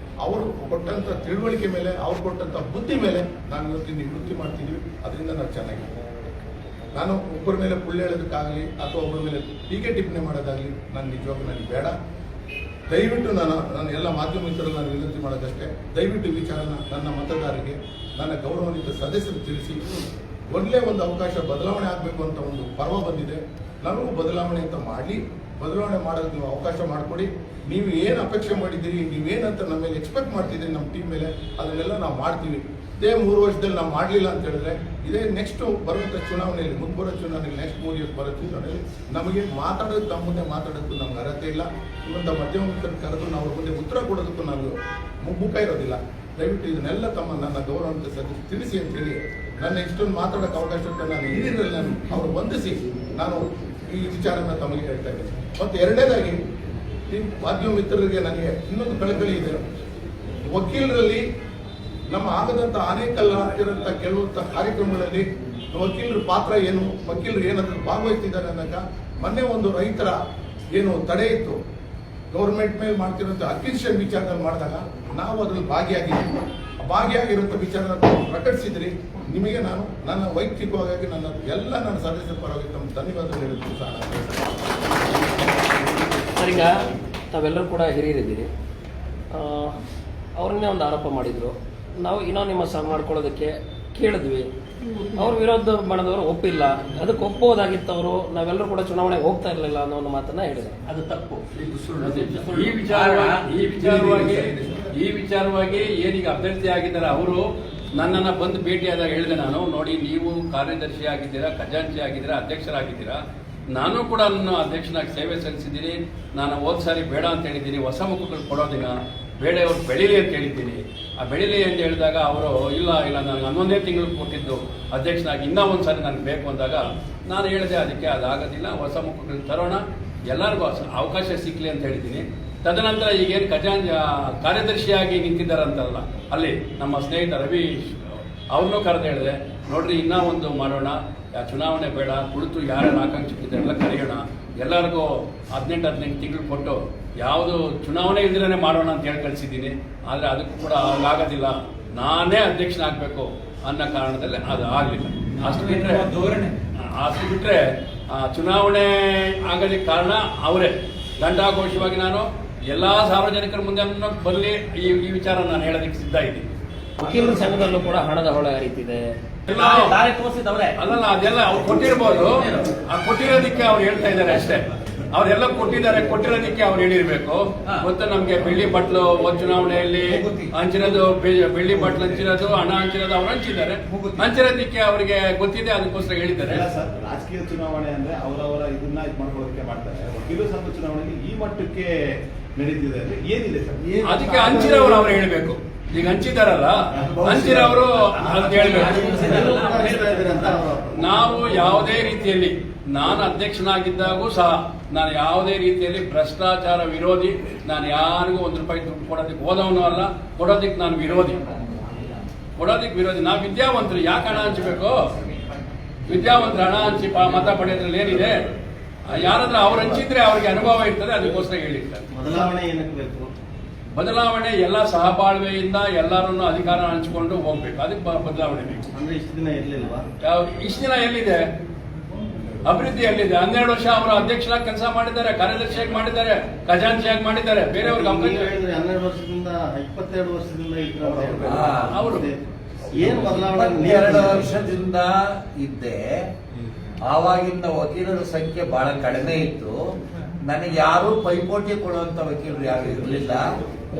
ಅವರು ಕೊಟ್ಟಂಥ ತಿಳುವಳಿಕೆ ಮೇಲೆ, ಅವ್ರು ಕೊಟ್ಟಂಥ ಬುದ್ಧಿ ಮೇಲೆ ನಾನು ಇವತ್ತಿನ ವೃತ್ತಿ ಮಾಡ್ತಿದ್ವಿ. ಅದರಿಂದ ನಾವು ಚೆನ್ನಾಗಿದೆ. ನಾನು ಒಬ್ಬರ ಮೇಲೆ ಪುಳ್ಳು ಹೇಳೋದಕ್ಕಾಗಲಿ ಅಥವಾ ಒಬ್ಬರ ಮೇಲೆ ಟೀಕೆ ಟಿಪ್ಪಣಿ ಮಾಡೋದಾಗಲಿ ನಾನು ನಿಜವಾಗ್ಲೂ ನನಗೆ ಬೇಡ. ದಯವಿಟ್ಟು ನಾನು ಎಲ್ಲ ಮಾಧ್ಯಮ ಮಿತ್ರರಲ್ಲಿ ನಾನು ವಿನಂತಿ ಮಾಡೋದಷ್ಟೇ, ದಯವಿಟ್ಟು ವಿಚಾರನ ನನ್ನ ಮತದಾರರಿಗೆ, ನನ್ನ ಗೌರವಾನ್ವಿತ ಸದಸ್ಯರು ತಿಳಿಸಿ ಒಳ್ಳೆಯ ಒಂದು ಅವಕಾಶ ಬದಲಾವಣೆ ಆಗಬೇಕು ಅಂತ ಒಂದು ಪರ್ವ ಬಂದಿದೆ. ನನಗೂ ಬದಲಾವಣೆ ಅಂತ ಮಾಡಲಿ, ಬದಲಾವಣೆ ಮಾಡೋದು ನೀವು ಅವಕಾಶ ಮಾಡಿಕೊಡಿ. ನೀವು ಏನು ಅಪೇಕ್ಷೆ ಮಾಡಿದ್ದೀರಿ, ನೀವೇನಂತ ನಮ್ಮ ಮೇಲೆ ಎಕ್ಸ್ಪೆಕ್ಟ್ ಮಾಡ್ತಿದ್ದೀರಿ ನಮ್ಮ ಟೀಮ್ ಮೇಲೆ, ಅದನ್ನೆಲ್ಲ ನಾವು ಮಾಡ್ತೀವಿ. ಇದೇ 3 ವರ್ಷದಲ್ಲಿ ನಾವು ಮಾಡಲಿಲ್ಲ ಅಂತ ಹೇಳಿದ್ರೆ ಇದೇ ನೆಕ್ಸ್ಟ್ ಬರುವಂಥ ಚುನಾವಣೆಯಲ್ಲಿ ಮುಂಬರೋ ಚುನಾವಣೆಯಲ್ಲಿ ನೆಕ್ಸ್ಟ್ 3 ಇಯರ್ಸ್ ಬರೋ ಚುನಾವಣೆಯಲ್ಲಿ ನಮಗೆ ಮಾತಾಡೋದು ನಮ್ಮ ಮುಂದೆ ಮಾತಾಡೋದಕ್ಕೂ ನಮ್ಗೆ ಅರ್ಹತೆ ಇಲ್ಲ. ಇವತ್ತು ಮಧ್ಯಮಂತ್ರಿ ಕರೆದು ನಾವು ಮುಂದೆ ಉತ್ತರ ಕೊಡೋದಕ್ಕೂ ನಾವು ಮುಖ ಇರೋದಿಲ್ಲ. ದಯವಿಟ್ಟು ಇದನ್ನೆಲ್ಲ ನನ್ನ ಗೌರವ ತಿಳಿಸಿ ಅಂತ ಹೇಳಿ ನನ್ನ ಇಷ್ಟೊಂದು ಮಾತಾಡೋಕ್ಕೆ ಅವಕಾಶ ಇಟ್ಟು ನಾನು ಹಿರಿಯರಲ್ಲಿ ನಾನು ಅವರು ವಂದಿಸಿ ನಾನು ಈ ವಿಚಾರನ ತಮಗೆ ಹೇಳ್ತಾ ಇದ್ದೇನೆ. ಮತ್ತು ಎರಡನೇದಾಗಿ ಈ ಮಾಧ್ಯಮ ಮಿತ್ರರಿಗೆ ನನಗೆ ಇನ್ನೊಂದು ಕಳಕಳಿ ಇದೆ. ವಕೀಲರಲ್ಲಿ ನಮ್ಮ ಆಗದಂಥ ಅನೇಕ ಇರೋಂಥ ಕೆಲವಂಥ ಕಾರ್ಯಕ್ರಮಗಳಲ್ಲಿ ವಕೀಲರ ಪಾತ್ರ ಏನು, ವಕೀಲರು ಏನಾದರೂ ಭಾಗವಹಿಸ್ತಿದ್ದಾರೆ ಅನ್ನೋಕ ಮೊನ್ನೆ ಒಂದು ರೈತರ ಏನು ತಡೆ ಇತ್ತು ಗೌರ್ಮೆಂಟ್ ಮೇಲೆ ಮಾಡ್ತಿರೋಂಥ ಅಕ್ವಿಸಿಷನ್ ವಿಚಾರದಲ್ಲಿ ಮಾಡಿದಾಗ ನಾವು ಅದ್ರಲ್ಲಿ ಭಾಗಿಯಾಗಿರುವಂಥ ವಿಚಾರ ಪ್ರಕಟಿಸಿದ್ರಿ. ನಿಮಗೆ ನಾನು ನನ್ನ ವೈಯಕ್ತಿಕವಾಗಿ ನನ್ನ ಸದಸ್ಯರ ಪರವಾಗಿ ತಮ್ಮ ಧನ್ಯವಾದ ಹೇಳೋದಕ್ಕೆ ಸಹ ಸರ್, ಈಗ ತಾವೆಲ್ಲರೂ ಕೂಡ ಹಿರಿಯರಿದ್ದೀರಿ. ಅವ್ರನ್ನೇ ಒಂದು ಆರೋಪ ಮಾಡಿದರು, ನಾವು ಇನ್ನೂ ನಿಮ್ಮ ಸಹ ಮಾಡ್ಕೊಳ್ಳೋದಕ್ಕೆ ಕೇಳಿದ್ವಿ, ಅವ್ರ ವಿರೋಧ ಮಾಡಿದವರು ಒಪ್ಪಿಲ್ಲ, ಅದಕ್ಕೆ ಒಪ್ಪೋದಾಗಿತ್ತು ಅವರು, ನಾವೆಲ್ಲರೂ ಕೂಡ ಚುನಾವಣೆಗೆ ಹೋಗ್ತಾ ಇರಲಿಲ್ಲ ಅನ್ನೋ ಒಂದು ಮಾತನ್ನ ಹೇಳಿದೆ. ಅದು ತಪ್ಪು. ಈ ವಿಚಾರವಾಗಿ ಏನೀಗ ಅಭ್ಯರ್ಥಿ ಆಗಿದ್ದಾರೆ ಅವರು ನನ್ನನ್ನು ಬಂದು ಭೇಟಿಯಾದಾಗ ಹೇಳಿದೆ ನಾನು, ನೋಡಿ ನೀವು ಕಾರ್ಯದರ್ಶಿ ಆಗಿದ್ದೀರಾ, ಖಜಾಂಚಿ ಆಗಿದ್ದೀರಾ, ಅಧ್ಯಕ್ಷರಾಗಿದ್ದೀರಾ, ನಾನು ಕೂಡ ನನ್ನ ಅಧ್ಯಕ್ಷನಾಗಿ ಸೇವೆ ಸಲ್ಲಿಸಿದ್ದೀನಿ. ನಾನು ಹೋದ ಸಾರಿ ಬೇಡ ಅಂತ ಹೇಳಿದ್ದೀನಿ, ಹೊಸ ಮುಖಗಳು ಕೊಡೋದಿನ ಬೇಡ, ಅವ್ರು ಬೆಳೀಲಿ ಅಂತ ಹೇಳಿದ್ದೀನಿ. ಆ ಬೆಳೀಲಿ ಅಂತ ಹೇಳಿದಾಗ ಅವರು ಇಲ್ಲ ನನಗೆ 11 ತಿಂಗಳು ಕೊಟ್ಟಿದ್ದು ಅಧ್ಯಕ್ಷನಾಗಿ ಇನ್ನೂ ಒಂದು ಸಾರಿ ನನಗೆ ಬೇಕು ಅಂದಾಗ ನಾನು ಹೇಳಿದೆ ಅದಕ್ಕೆ ಅದಾಗೋದಿಲ್ಲ, ಹೊಸ ಮುಖಗಳು ತರೋಣ, ಎಲ್ಲರಿಗೂ ಅವಕಾಶ ಸಿಕ್ಕಲಿ ಅಂತ ಹೇಳಿದ್ದೀನಿ. ತದನಂತರ ಈಗೇನು ಕಾರ್ಯದರ್ಶಿಯಾಗಿ ನಿಂತಿದ್ದಾರಂತಲ್ಲ, ಅಲ್ಲಿ ನಮ್ಮ ಸ್ನೇಹಿತ ರವಿ ಅವ್ರನ್ನೂ ಕರೆದು ಹೇಳಿದೆ, ನೋಡ್ರಿ ಇನ್ನೂ ಒಂದು ಮಾಡೋಣ, ಚುನಾವಣೆ ಬೇಡ, ಕುಳಿತು ಯಾರ್ಯಾರು ಆಕಾಂಕ್ಷಿಗಳಿದ್ದಾರೆಲ್ಲ ಕರೆಯೋಣ, ಎಲ್ಲರಿಗೂ 18 ತಿಂಗಳು ಕೊಟ್ಟು ಯಾವುದು ಚುನಾವಣೆ ಇಲ್ಲದೇ ಮಾಡೋಣ ಅಂತ ಹೇಳಿ ಕಳಿಸಿದ್ದೀನಿ. ಆದರೆ ಅದಕ್ಕೂ ಕೂಡ ಆಗೋದಿಲ್ಲ, ನಾನೇ ಅಧ್ಯಕ್ಷನಾಗಬೇಕು ಅನ್ನೋ ಕಾರಣದಲ್ಲಿ ಅದು ಆಗಲಿಲ್ಲ. ಅಷ್ಟು ಬಿಟ್ಟರೆ ಚುನಾವಣೆ ಆಗೋದಕ್ಕೆ ಕಾರಣ ಅವರೇ. ಘಂಟಾಘೋಷವಾಗಿ ನಾನು ಎಲ್ಲ ಸಾರ್ವಜನಿಕರ ಮುಂದೆ ಬರಲಿ ಈ ವಿಚಾರ ನಾನು ಹೇಳೋದಕ್ಕೆ ಸಿದ್ಧ ಇದ್ದೀನಿ. ವಕೀಲರ ಸಂಘದಲ್ಲೂ ಕೂಡ ಹಣದ ಹೊಳೆ ಹರಿತಿದೆ. ಅಲ್ಲಲ್ಲ, ಅದೆಲ್ಲ ಅವ್ರು ಕೊಟ್ಟಿರ್ಬೋದು, ಕೊಟ್ಟಿರೋದಕ್ಕೆ ಅವ್ರು ಹೇಳ್ತಾ ಇದ್ದಾರೆ ಅಷ್ಟೇ. ಅವರೆಲ್ಲ ಕೊಟ್ಟಿರೋದಕ್ಕೆ ಅವ್ರು ಹೇಳಿರ್ಬೇಕು. ಮತ್ತು ನಮ್ಗೆ ಬೆಳ್ಳಿ ಬಟ್ಲು ಚುನಾವಣೆಯಲ್ಲಿ ಹಂಚಿರೋದು, ಬೆಳ್ಳಿ ಬಟ್ಲು ಹಂಚಿರೋದು, ಹಣ ಹಂಚಿರೋದು ಅವ್ರು ಹಂಚಿದ್ದಾರೆ. ಹಂಚಿರೋದಕ್ಕೆ ಅವರಿಗೆ ಗೊತ್ತಿದೆ, ಅದಕ್ಕೋಸ್ಕರ ಹೇಳಿದ್ದಾರೆ. ರಾಜಕೀಯ ಚುನಾವಣೆ ಅಂದ್ರೆ ಅವರವರ ಇದನ್ನ ಮಾಡ್ಕೊಳ್ಳೋದಕ್ಕೆ ಮಾಡ್ತಾರೆ. ವಕೀಲರ ಸಂಘ ಚುನಾವಣೆಯಲ್ಲಿ ಈ ಮಟ್ಟಕ್ಕೆ ನಡೀತಿದೆ ಅಂದ್ರೆ ಏನಿದೆ ಸರ್? ಅದಕ್ಕೆ ಹಂಚಿರೋರು ಅವ್ರು ಹೇಳ್ಬೇಕು. ಈಗ ಹಂಚಿದಾರಲ್ಲ, ಹಂಚಿರೋರು ಅಂತ ಹೇಳ್ಬೇಕು. ನಾವು ಯಾವುದೇ ರೀತಿಯಲ್ಲಿ, ನಾನು ಅಧ್ಯಕ್ಷನಾಗಿದ್ದಾಗೂ ಸಹ ನಾನು ಯಾವುದೇ ರೀತಿಯಲ್ಲಿ ಭ್ರಷ್ಟಾಚಾರ ವಿರೋಧಿ, ನಾನು ಯಾರಿಗೂ ₹1 ದುಡ್ಡು ಕೊಡೋದಕ್ಕೆ ಹೋದವನು ಅಲ್ಲ, ಕೊಡೋದಕ್ಕೆ ನಾನು ವಿರೋಧಿ. ನಾವು ವಿದ್ಯಾವಂತರು, ಯಾಕೆ ಹಣ ಹಂಚಬೇಕು? ವಿದ್ಯಾವಂತರು ಹಣ ಹಂಚಿ ಮತ ಪಡೆಯೋದ್ರಲ್ಲಿ ಏನಿದೆ? ಯಾರಾದ್ರೂ ಅವ್ರು ಹಂಚಿದ್ರೆ ಅವ್ರಿಗೆ ಅನುಭವ ಇರ್ತದೆ, ಅದಕ್ಕೋಸ್ಕರ ಹೇಳಿರ್ತಾರೆ. ಬದಲಾವಣೆ ಎಲ್ಲ ಸಹಬಾಳ್ವೆಯಿಂದ ಎಲ್ಲರನ್ನು ಅಧಿಕಾರ ಹಂಚಿಕೊಂಡು ಹೋಗ್ಬೇಕು, ಅದಕ್ಕೆ ಬದಲಾವಣೆ ಬೇಕು. ಇಷ್ಟು ದಿನ ಎಲ್ಲಿದೆ ಅಭಿವೃದ್ಧಿ? ಎಲ್ಲಿದೆ? 12 ವರ್ಷ ಅವರು ಅಧ್ಯಕ್ಷರಾಗಿ ಕೆಲಸ ಮಾಡಿದ್ದಾರೆ, ಕಾರ್ಯದರ್ಶಿಯಾಗಿ ಮಾಡಿದ್ದಾರೆ, ಖಜಾಂಚಿಯಾಗಿ ಮಾಡಿದ್ದಾರೆ. ಬೇರೆಯವ್ರಿಗೆ 12 ವರ್ಷದಿಂದ 22 ವರ್ಷದಿಂದ ಅವರು ಏನು ಬದಲಾವಣೆ? 2 ವರ್ಷದಿಂದ ಇದ್ದೆ. ಆವಾಗಿಂದ ವಕೀಲರ ಸಂಖ್ಯೆ ಬಹಳ ಕಡಿಮೆ ಇತ್ತು. ನನಗೆ ಯಾರು ಪೈಪೋಟಿ ಕೊಡುವಂತ ವಕೀಲರು ಯಾರು ಇರಲಿಲ್ಲ.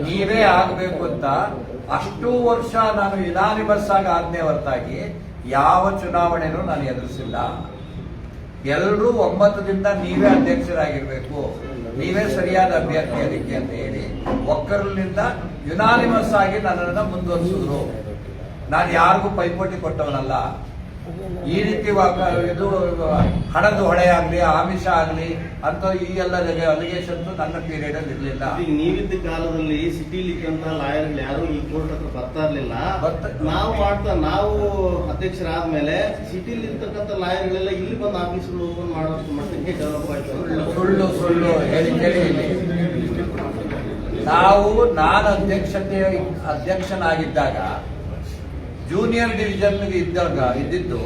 ನೀವೇ ಆಗಬೇಕು ಅಂತ ಅಷ್ಟು ವರ್ಷ ನಾನು ಯುನಾನಿಮಸ್ ಆಗಿ ಆಜ್ಞೆ ಹೊರತಾಗಿ ಯಾವ ಚುನಾವಣೆನೂ ನಾನು ಎದುರಿಸಿಲ್ಲ. ಎಲ್ಲರೂ ಒಮ್ಮತದಿಂದ ನೀವೇ ಅಧ್ಯಕ್ಷರಾಗಿರ್ಬೇಕು, ನೀವೇ ಸರಿಯಾದ ಅಭ್ಯರ್ಥಿ ಅದಕ್ಕೆ ಅಂತ ಹೇಳಿ ಒಕ್ಕಲಿನಿಂದ ಯುನಾನಿಮಸ್ ಆಗಿ ನನ್ನನ್ನು ಮುಂದುವರಿಸಿದ್ರು. ನಾನು ಯಾರಿಗೂ ಪೈಪೋಟಿ ಕೊಟ್ಟವನಲ್ಲ. ಈ ರೀತಿ ಇದು ಹಣದ ಹೊಳೆ ಆಗ್ಲಿ, ಆಮಿಷ ಆಗ್ಲಿ ಅಂತ ಈ ಎಲ್ಲ ಅಲಿಗೇಷನ್ ನನ್ನ ಪೀರಿಯಡ್ ಅಲ್ಲಿ ಇರಲಿಲ್ಲ. ನೀವಿದ್ದ ಕಾಲದಲ್ಲಿ ಸಿಟಿಲಿ ಅಂತ ಲಾಯರ್ಗಳು ಯಾರು ಈ ಕೋರ್ಟ್ ಹತ್ರ ಬರ್ತಾ ಇರ್ಲಿಲ್ಲ. ನಾವು ಅಧ್ಯಕ್ಷರಾದ್ಮೇಲೆ ಸಿಟಿಲಿ ಇರ್ತಕ್ಕಂಥ ಲಾಯರ್ಗಳೆಲ್ಲ ಇಲ್ಲಿ ಬಂದು ಆಫೀಸ್ ಓಪನ್ ಮಾಡೋಷ್ಟು ಮಟ್ಟಿಗೆ ಡೆವಲಪ್ ಆಯ್ತು. ಸುಳ್ಳು ಹೇಳಿ. ನಾನು ಅಧ್ಯಕ್ಷನಾಗಿದ್ದಾಗ ಜೂನಿಯರ್ ಡಿವಿಷನ್ ಇದ್ದಿದ್ದು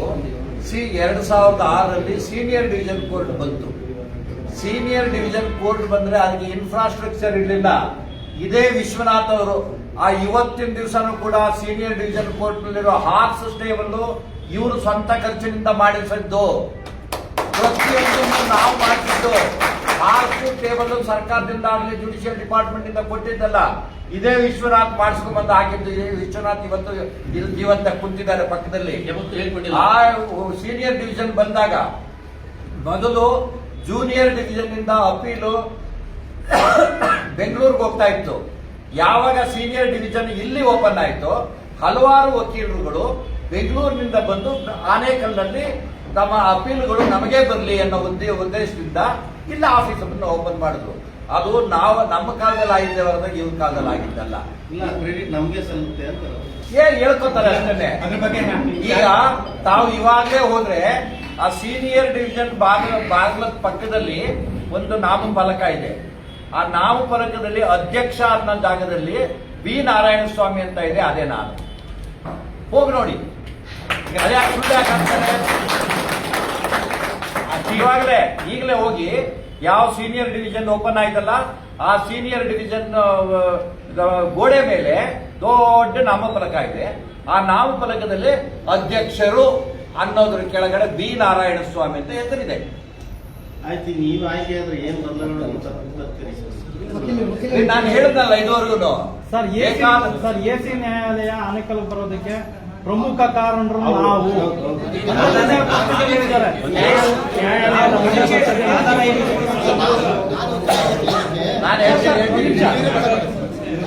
2006ರಲ್ಲಿ ಸೀನಿಯರ್ ಡಿವಿಷನ್ ಕೋರ್ಟ್ ಬಂತು. ಸೀನಿಯರ್ ಡಿವಿಷನ್ ಕೋರ್ಟ್ ಬಂದ್ರೆ ಅದಕ್ಕೆ ಇನ್ಫ್ರಾಸ್ಟ್ರಕ್ಚರ್ ಇರಲಿಲ್ಲ. ಇದೇ ವಿಶ್ವನಾಥ್ ಅವರು ಇವತ್ತಿನ ದಿವಸನೂ ಕೂಡ ಸೀನಿಯರ್ ಡಿವಿಷನ್ ಕೋರ್ಟ್ ನಲ್ಲಿರೋ ಹಾರ್ಸ್ ಸ್ಟೇಬಲ್ ಇವರು ಸ್ವಂತ ಖರ್ಚಿನಿಂದ ಮಾಡಿಸಿದ್ದು. ಪ್ರತಿಯೊಂದನ್ನು ನಾವು ಮಾಡಿಸಿದ್ದು. ಹಾರ್ಸ್ ಟೇಬಲ್ ಸರ್ಕಾರದಿಂದ ಆಗಲಿ, ಜುಡಿಷಿಯಲ್ ಡಿಪಾರ್ಟ್ಮೆಂಟ್ ಇಂದ ಕೊಟ್ಟಿದ್ದಲ್ಲ. ಇದೇ ವಿಶ್ವನಾಥ್ ಮಾಡಿಸ್ಕೊಂಡ್ಬಂದು ಹಾಕಿದ್ದು. ವಿಶ್ವನಾಥ್ ಇವತ್ತು ಇಲ್ಲಿ ಜೀವಂತ ಕುಂತಿದ್ದಾರೆ ಪಕ್ಕದಲ್ಲಿ. ಯಾವತ್ತೂ ಹೇಳ್ಕೊಟ್ಟಿಲ್ಲ. ಆ ಸೀನಿಯರ್ ಡಿವಿಷನ್ ಬಂದಾಗ ಮೊದಲು ಜೂನಿಯರ್ ಡಿವಿಷನ್ ಇಂದ ಅಪೀಲು ಬೆಂಗಳೂರಿಗೆ ಹೋಗ್ತಾ ಇತ್ತು. ಯಾವಾಗ ಸೀನಿಯರ್ ಡಿವಿಷನ್ ಇಲ್ಲಿ ಓಪನ್ ಆಯ್ತು, ಹಲವಾರು ವಕೀಲರುಗಳು ಬೆಂಗಳೂರಿನಿಂದ ಬಂದು ಆನೇಕಲ್ನಲ್ಲಿ ತಮ್ಮ ಅಪೀಲ್ಗಳು ನಮಗೆ ಬರಲಿ ಅನ್ನೋ ಉದ್ದೇಶದಿಂದ ಇಲ್ಲ ಆಫೀಸ್ ಓಪನ್ ಮಾಡಿದ್ರು. ಅದು ನಮ್ಮ ಕಾಲದಲ್ಲಿ ಆಗಿದ್ದೇ ಹೊರತಾಗಿ ಇವ್ರ ಕಾಲದಲ್ಲಿ ಆಗಿದ್ದಲ್ಲ. ಇಲ್ಲ ಕ್ರೆಡಿಟ್ ನಮ್ಗೆ ಸಲ್ಲುತ್ತೆ ಅಂತ ಹೇಳ್ಕೊತಾರೆ ಅಷ್ಟೇ. ಈಗ ತಾವು ಇವಾಗಲೇ ಹೋದ್ರೆ ಆ ಸೀನಿಯರ್ ಡಿವಿಷನ್ ಬಾಗಿಲ ಪಕ್ಕದಲ್ಲಿ ಒಂದು ನಾಮಫಲಕ ಇದೆ. ಆ ನಾಮಫಲಕದಲ್ಲಿ ಅಧ್ಯಕ್ಷ ಅನ್ನೋ ಜಾಗದಲ್ಲಿ ಬಿ ನಾರಾಯಣ ಸ್ವಾಮಿ ಅಂತ ಇದೆ. ಅದೇ ನಾನು. ಹೋಗಿ ನೋಡಿ. ಅದೇ ಸುಳ್ಳು ಯಾಕೆ ಅಂತಾರೆ? ಈಗಲೇ ಹೋಗಿ ಯಾವ ಸೀನಿಯರ್ ಡಿವಿಷನ್ ಓಪನ್ ಆಯ್ತಲ್ಲ ಆ ಸೀನಿಯರ್ ಡಿವಿಷನ್ ಗೋಡೆ ಮೇಲೆ ದೊಡ್ಡ ನಾಮಫಲಕ ಇದೆ. ಆ ನಾಮಫಲಕದಲ್ಲಿ ಅಧ್ಯಕ್ಷರು ಅನ್ನೋದ್ರ ಕೆಳಗಡೆ ಬಿ ನಾರಾಯಣ ಸ್ವಾಮಿ ಅಂತ ಹೆಸರಿದೆ. ಆಯ್ತು, ನೀವು ಆಯ್ಕೆ ಆದ್ರೆ ಏನ್ ಬದಲಾವಣೆ ನಾನು ಹೇಳಿದ್ನಲ್ಲ ಇದುವರೆಗೂ. ಸರ್ ಎಸಿ ನ್ಯಾಯಾಲಯ ಆನೇಕಲ್ ಬರೋದಕ್ಕೆ ಪ್ರಮುಖ ಕಾರಣರು ನಾವು. ಅದನ್ನೇ ಪತ್ರದಲ್ಲಿ ಹೇಳಿದ್ದಾರೆ.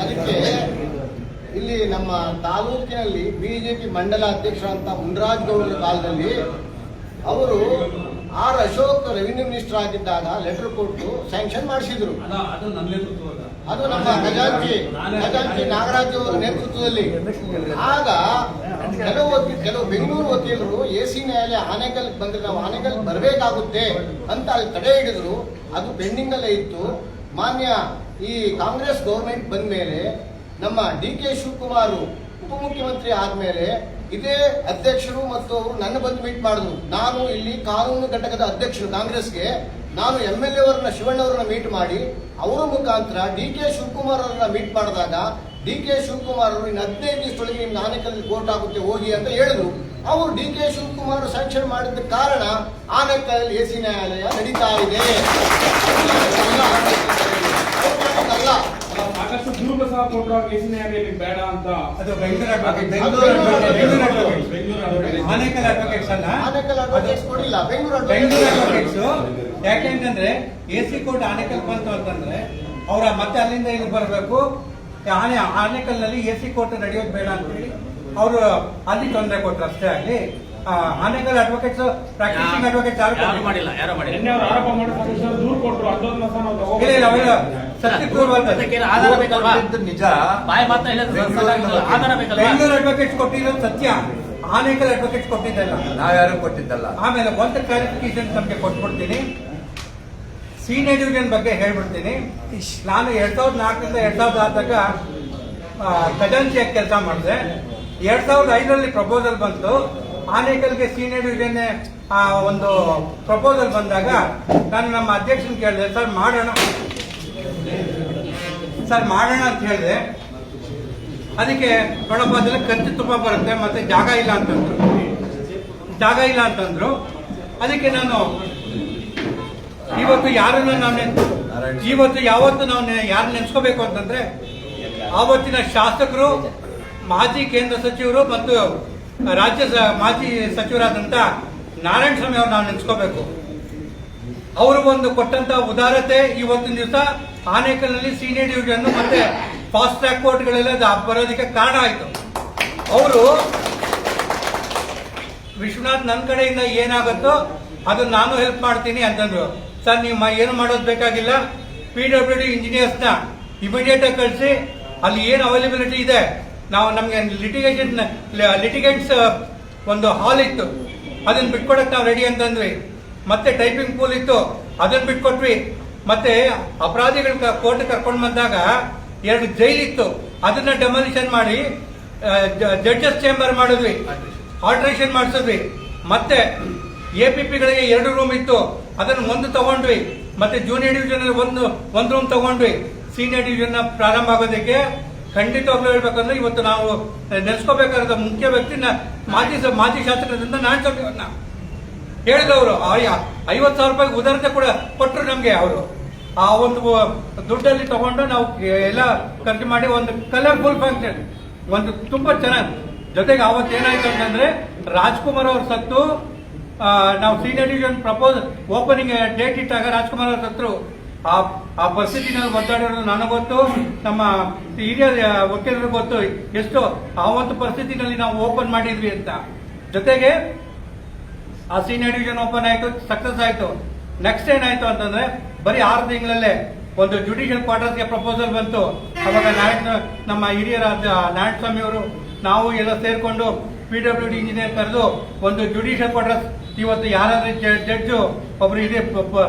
ಅದಕ್ಕೆ ಇಲ್ಲಿ ನಮ್ಮ ತಾಲೂಕಿನಲ್ಲಿ ಬಿಜೆಪಿ ಮಂಡಲ ಅಧ್ಯಕ್ಷರಂತ ಮುನ್ರಾಜ್ ಗೌಡರ ಕಾಲದಲ್ಲಿ ಅವರು ಆರ್ ಅಶೋಕ್ ರೆವಿನ್ಯೂ ಮಿನಿಸ್ಟರ್ ಆಗಿದ್ದಾಗ ಲೆಟರ್ ಕೊಟ್ಟು ಸ್ಯಾಂಕ್ಷನ್ ಮಾಡಿಸಿದ್ರು. ಅದು ನಮ್ಮ ಖಜಾಂಚಿ ನಾಗರಾಜ್ ಅವರ ನೇತೃತ್ವದಲ್ಲಿ. ಆಗ ಕೆಲವು ಬೆಂಗಳೂರು ವಕೀಲರು ಎಸಿ ನ್ಯಾಯಾಲಯ ಆನೇಕಲ್ ಬಂದ್ರೆ ನಾವು ಆನೇಕಲ್ ಬರಬೇಕಾಗುತ್ತೆ ಅಂತ ಅಲ್ಲಿ ತಡೆ ಹಿಡಿದ್ರು. ಅದು ಪೆಂಡಿಂಗ್ ಅಲ್ಲೇ ಇತ್ತು. ಮಾನ್ಯ ಈ ಕಾಂಗ್ರೆಸ್ ಗೌರ್ಮೆಂಟ್ ಬಂದ ಮೇಲೆ ನಮ್ಮ ಡಿ.ಕೆ. ಶಿವಕುಮಾರ್ ಉಪಮುಖ್ಯಮಂತ್ರಿ ಆದ್ಮೇಲೆ ಇದೇ ಅಧ್ಯಕ್ಷರು ಮತ್ತು ಅವರು ನನ್ನ ಬಂದು ಮೀಟ್ ಮಾಡಿದ್ರು. ನಾನು ಇಲ್ಲಿ ಕಾನೂನು ಘಟಕದ ಅಧ್ಯಕ್ಷರು ಕಾಂಗ್ರೆಸ್ಗೆ. ನಾನು MLA ಅವರನ್ನ ಶಿವಣ್ಣವರನ್ನ ಮೀಟ್ ಮಾಡಿ ಅವರ ಮುಖಾಂತರ ಡಿ.ಕೆ. ಶಿವಕುಮಾರ್ ಅವರನ್ನ ಮೀಟ್ ಮಾಡಿದಾಗ ಡಿ.ಕೆ. ಶಿವಕುಮಾರ್ ಅವರು ಇನ್ನು 15 ದಿವಸದೊಳಗೆ ನಿಮ್ಗೆ ಆನೇಕಲ್ ಕೋರ್ಟ್ ಆಗುತ್ತೆ ಹೋಗಿ ಅಂತ ಹೇಳಿದ್ರು. ಅವರು ಡಿ.ಕೆ. ಶಿವಕುಮಾರ್ ಸ್ಯಾಂಕ್ಷನ್ ಮಾಡಿದ ಕಾರಣ ಆನೇಕಲ್ ಎಸಿ ನ್ಯಾಯಾಲಯ ನಡೀತಾ ಇದೆ. ಸಾಕಷ್ಟು ದೂರು ಸಹ ಕೊಟ್ಟರು ಎಸಿ ನ್ಯಾಯಾಲಯಕ್ಕೆ ಬೇಡ ಅಂತ. ಅದು ಆನೇಕಲ್ ಅಡ್ವೊಕೇಟ್ಸ್ ಅಲ್ಲ, ಆನೇಕಲ್ ಅಡ್ವೊಕೇಟ್ಸ್ ಕೊಡಿಲ್ಲ, ಬೆಂಗಳೂರು ಅಡ್ವೊಕೇಟ್ಸ್. ಯಾಕೆಂತಂದ್ರೆ ಎಸಿ ಕೋರ್ಟ್ ಆನೇಕಲ್ ಬಂತು ಅಂತಂದ್ರೆ ಅವರ ಮತ್ತೆ ಅಲ್ಲಿಂದ ಇಲ್ಲಿ ಬರಬೇಕು. ಆನೇಕಲ್ನಲ್ಲಿ ಎಸಿ ಕೋರ್ಟ್ ನಡೆಯೋದು ಬೇಡ ಅಂತ ಹೇಳಿ ಅವರು ಅಲ್ಲಿ ತೊಂದರೆ ಕೊಟ್ಟರು ಅಷ್ಟೇ. ಆಗಲಿ ಆನೇಕಲ್ ಅಡ್ವೊಕೇಟ್ಸ್ ಪ್ರಾಕ್ಟೀಸಿಂಗ್ ಅಡ್ವೊಕೇಟ್ಸ್ ಯಾರು ಮಾಡಿಲ್ಲ. ಆರೋಪ ಮಾಡಿ ದೂರು ಕೊಟ್ಟರು. ಅದೊಂದು ಸಹ ನಾವು ಆಧಾರ ಬೇಕಲ್ವಾ? ನಿಜ. ಬಾಯಿ ಮಾತ್ರ ಆಧಾರ ಬೇಕಲ್ವಾ? ಬೆಂಗಳೂರು ಅಡ್ವೊಕೇಟ್ಸ್ ಕೊಟ್ಟಿರೋದು ಸತ್ಯ, ಆನೇಕಲ್ ಅಡ್ವೊಕೇಟ್ಸ್ ಕೊಟ್ಟಿದ್ದಲ್ಲ, ನಾವ್ಯಾರು ಕೊಟ್ಟಿದ್ದಲ್ಲ. ಆಮೇಲೆ ಒಂದು ಕ್ಲಾರಿಫಿಕೇಶನ್ ನಮಗೆ ಕೊಟ್ಬಿಡ್ತೀನಿ. ಸೀನಿಯರ್ ಡಿವಿಷನ್ ಬಗ್ಗೆ ಹೇಳ್ಬಿಡ್ತೀನಿ. ನಾನು 2004ರಿಂದ 2006 ಖಜಾಂಚಿಯಾಗಿ ಕೆಲಸ ಮಾಡಿದೆ. 2005ರಲ್ಲಿ ಪ್ರಪೋಸಲ್ ಬಂತು. ಆನೇಕಲ್ಗೆ ಸೀನಿಯರ್ ಡಿವಿಷನ್ ಒಂದು ಪ್ರಪೋಸಲ್ ಬಂದಾಗ ನಾನು ನಮ್ಮ ಅಧ್ಯಕ್ಷನ ಕೇಳಿದೆ, ಸರ್ ಮಾಡೋಣ ಅಂತ ಹೇಳಿದೆ. ಅದಕ್ಕೆ ನೋಡಪ್ಪ ಅದೆಲ್ಲ ಖರ್ಚು ತುಂಬ ಬರುತ್ತೆ ಮತ್ತೆ ಜಾಗ ಇಲ್ಲ ಅಂತಂದ್ರು. ಅದಕ್ಕೆ ನಾನು ಇವತ್ತು ಯಾವತ್ತು ನಾವು ಯಾರು ನೆನೆಸ್ಕೋಬೇಕು ಅಂತಂದ್ರೆ ಆವತ್ತಿನ ಶಾಸಕರು, ಮಾಜಿ ಕೇಂದ್ರ ಸಚಿವರು ಮತ್ತು ರಾಜ್ಯ ಮಾಜಿ ಸಚಿವರಾದಂತ ನಾರಾಯಣ ಸ್ವಾಮಿ ಅವರು ನಾವು ನೆನೆಸ್ಕೋಬೇಕು. ಅವರು ಒಂದು ಕೊಟ್ಟಂತ ಉದಾರತೆ ಇವತ್ತಿನ ದಿವಸ ಆನೇಕಲ್ನಲ್ಲಿ ಸೀನಿಯರ್ ಡಿವಿಷನ್ ಮತ್ತೆ ಫಾಸ್ಟ್ ಟ್ರ್ಯಾಕ್ ಕೋರ್ಟ್ಗಳೆಲ್ಲ ಬರೋದಕ್ಕೆ ಕಾರಣ ಆಯ್ತು. ಅವರು ವಿಶ್ವನಾಥ್ ನನ್ನ ಕಡೆಯಿಂದ ಏನಾಗುತ್ತೋ ಅದನ್ನ ನಾನು ಹೆಲ್ಪ್ ಮಾಡ್ತೀನಿ ಅಂತಂದ್ರು. ಸರ್ ನೀವು ಏನು ಮಾಡೋದು ಬೇಕಾಗಿಲ್ಲ, PWD ಇಂಜಿನಿಯರ್ಸ್ನ ಇಮಿಡಿಯೇಟ್ ಆಗಿ ಕಳಿಸಿ, ಅಲ್ಲಿ ಏನು ಅವೈಲಬಿಲಿಟಿ ಇದೆ. ನಮ್ಗೆ ಲಿಟಿಗೇಟ್ಸ್ ಒಂದು ಹಾಲ್ ಇತ್ತು, ಅದನ್ನ ಬಿಟ್ಕೊಡಕ್ ನಾವು ರೆಡಿ ಅಂತಂದ್ವಿ. ಮತ್ತೆ ಟೈಪಿಂಗ್ ಪೂಲ್ ಇತ್ತು, ಅದನ್ನ ಬಿಟ್ಕೊಟ್ವಿ. ಮತ್ತೆ ಅಪರಾಧಿಗಳ ಕೋರ್ಟ್ ಕರ್ಕೊಂಡು ಬಂದಾಗ 2 ಜೈಲ್ ಇತ್ತು, ಅದನ್ನ ಡೆಮಾಲಿಷನ್ ಮಾಡಿ ಜಡ್ಜಸ್ ಚೇಂಬರ್ ಮಾಡಿದ್ವಿ, ಆಲ್ಟ್ರೇಷನ್ ಮಾಡಿಸಿದ್ವಿ. ಮತ್ತೆ APPಗಳಿಗೆ 2 ರೂಮ್ ಇತ್ತು, ಅದನ್ನ 1 ತಗೊಂಡ್ವಿ. ಮತ್ತೆ ಜೂನಿಯರ್ ಡಿವಿಷನ್ ಒಂದು ರೂಮ್ ತಗೊಂಡ್ವಿ. ಸೀನಿಯರ್ ಡಿವಿಷನ್ ಪ್ರಾರಂಭ ಆಗೋದಕ್ಕೆ ಖಂಡಿತವಾಗ್ಲೂ ಹೇಳ್ಬೇಕಂದ್ರೆ ಇವತ್ತು ನಾವು ನೆನೆಸ್ಕೋಬೇಕಾದ ಮುಖ್ಯ ವ್ಯಕ್ತಿ ಮಾಜಿ ಶಾಸಕರಿಂದ ನಾರಾಯಣ ಹೇಳಿದವರು. 50,000 ರೂಪಾಯಿ ಉದಾರತೆ ಕೂಡ ಕೊಟ್ಟರು ನಮ್ಗೆ. ಅವರು ಆ ಒಂದು ದುಡ್ಡಲ್ಲಿ ತಗೊಂಡು ನಾವು ಎಲ್ಲ ಖರ್ಚು ಮಾಡಿ ಒಂದು ಕಲರ್ಫುಲ್ ಫಂಕ್ಷನ್ ಒಂದು ತುಂಬಾ ಚೆನ್ನಾಗಿ. ಜೊತೆಗೆ ಅವತ್ತೇನಾಯ್ತು ಅಂತಂದ್ರೆ ರಾಜ್ಕುಮಾರ್ ಅವ್ರ ಸತ್ತು ನಾವು senior division propose opening date ಇಟ್ಟಾಗ ರಾಜ್ಕುಮಾರ್ ಅವ್ರ ಸತ್ರು. ಆ ಪರಿಸ್ಥಿತಿನಲ್ಲಿ ಒದ್ದಾಡಿರೋದು ನನಗೆ ಗೊತ್ತು, ನಮ್ಮ ಹಿರಿಯ ವಕೀಲರು ಗೊತ್ತು ಎಷ್ಟು ಆ ಒಂದು ಪರಿಸ್ಥಿತಿನಲ್ಲಿ ನಾವು ಓಪನ್ ಮಾಡಿದ್ವಿ ಅಂತ. ಜೊತೆಗೆ ಆ ಸೀನಿಯರ್ ಡಿವಿಷನ್ ಓಪನ್ ಆಯ್ತು, ಸಕ್ಸಸ್ ಆಯ್ತು. ನೆಕ್ಸ್ಟ್ ಏನಾಯ್ತು ಅಂತಂದ್ರೆ ಬರೀ 6 ತಿಂಗಳಲ್ಲೇ ಒಂದು ಜುಡಿಷಿಯಲ್ ಕ್ವಾರ್ಟರ್ಸ್ಗೆ ಪ್ರಪೋಸಲ್ ಬಂತು. ಅವಾಗ ನಮ್ಮ ಹಿರಿಯರಾದ ನಾರಾಯಣಸ್ವಾಮಿ ಅವರು ನಾವು ಎಲ್ಲ ಸೇರ್ಕೊಂಡು PWD ಇಂಜಿನಿಯರ್ ಕರೆದು ಒಂದು ಜುಡಿಷಿಯಲ್ ಕ್ವಾರ್ಟರ್ಸ್ ಇವತ್ತು ಯಾರಾದ್ರೂ ಜಡ್ಜು ಒಬ್ರು ಇದೆ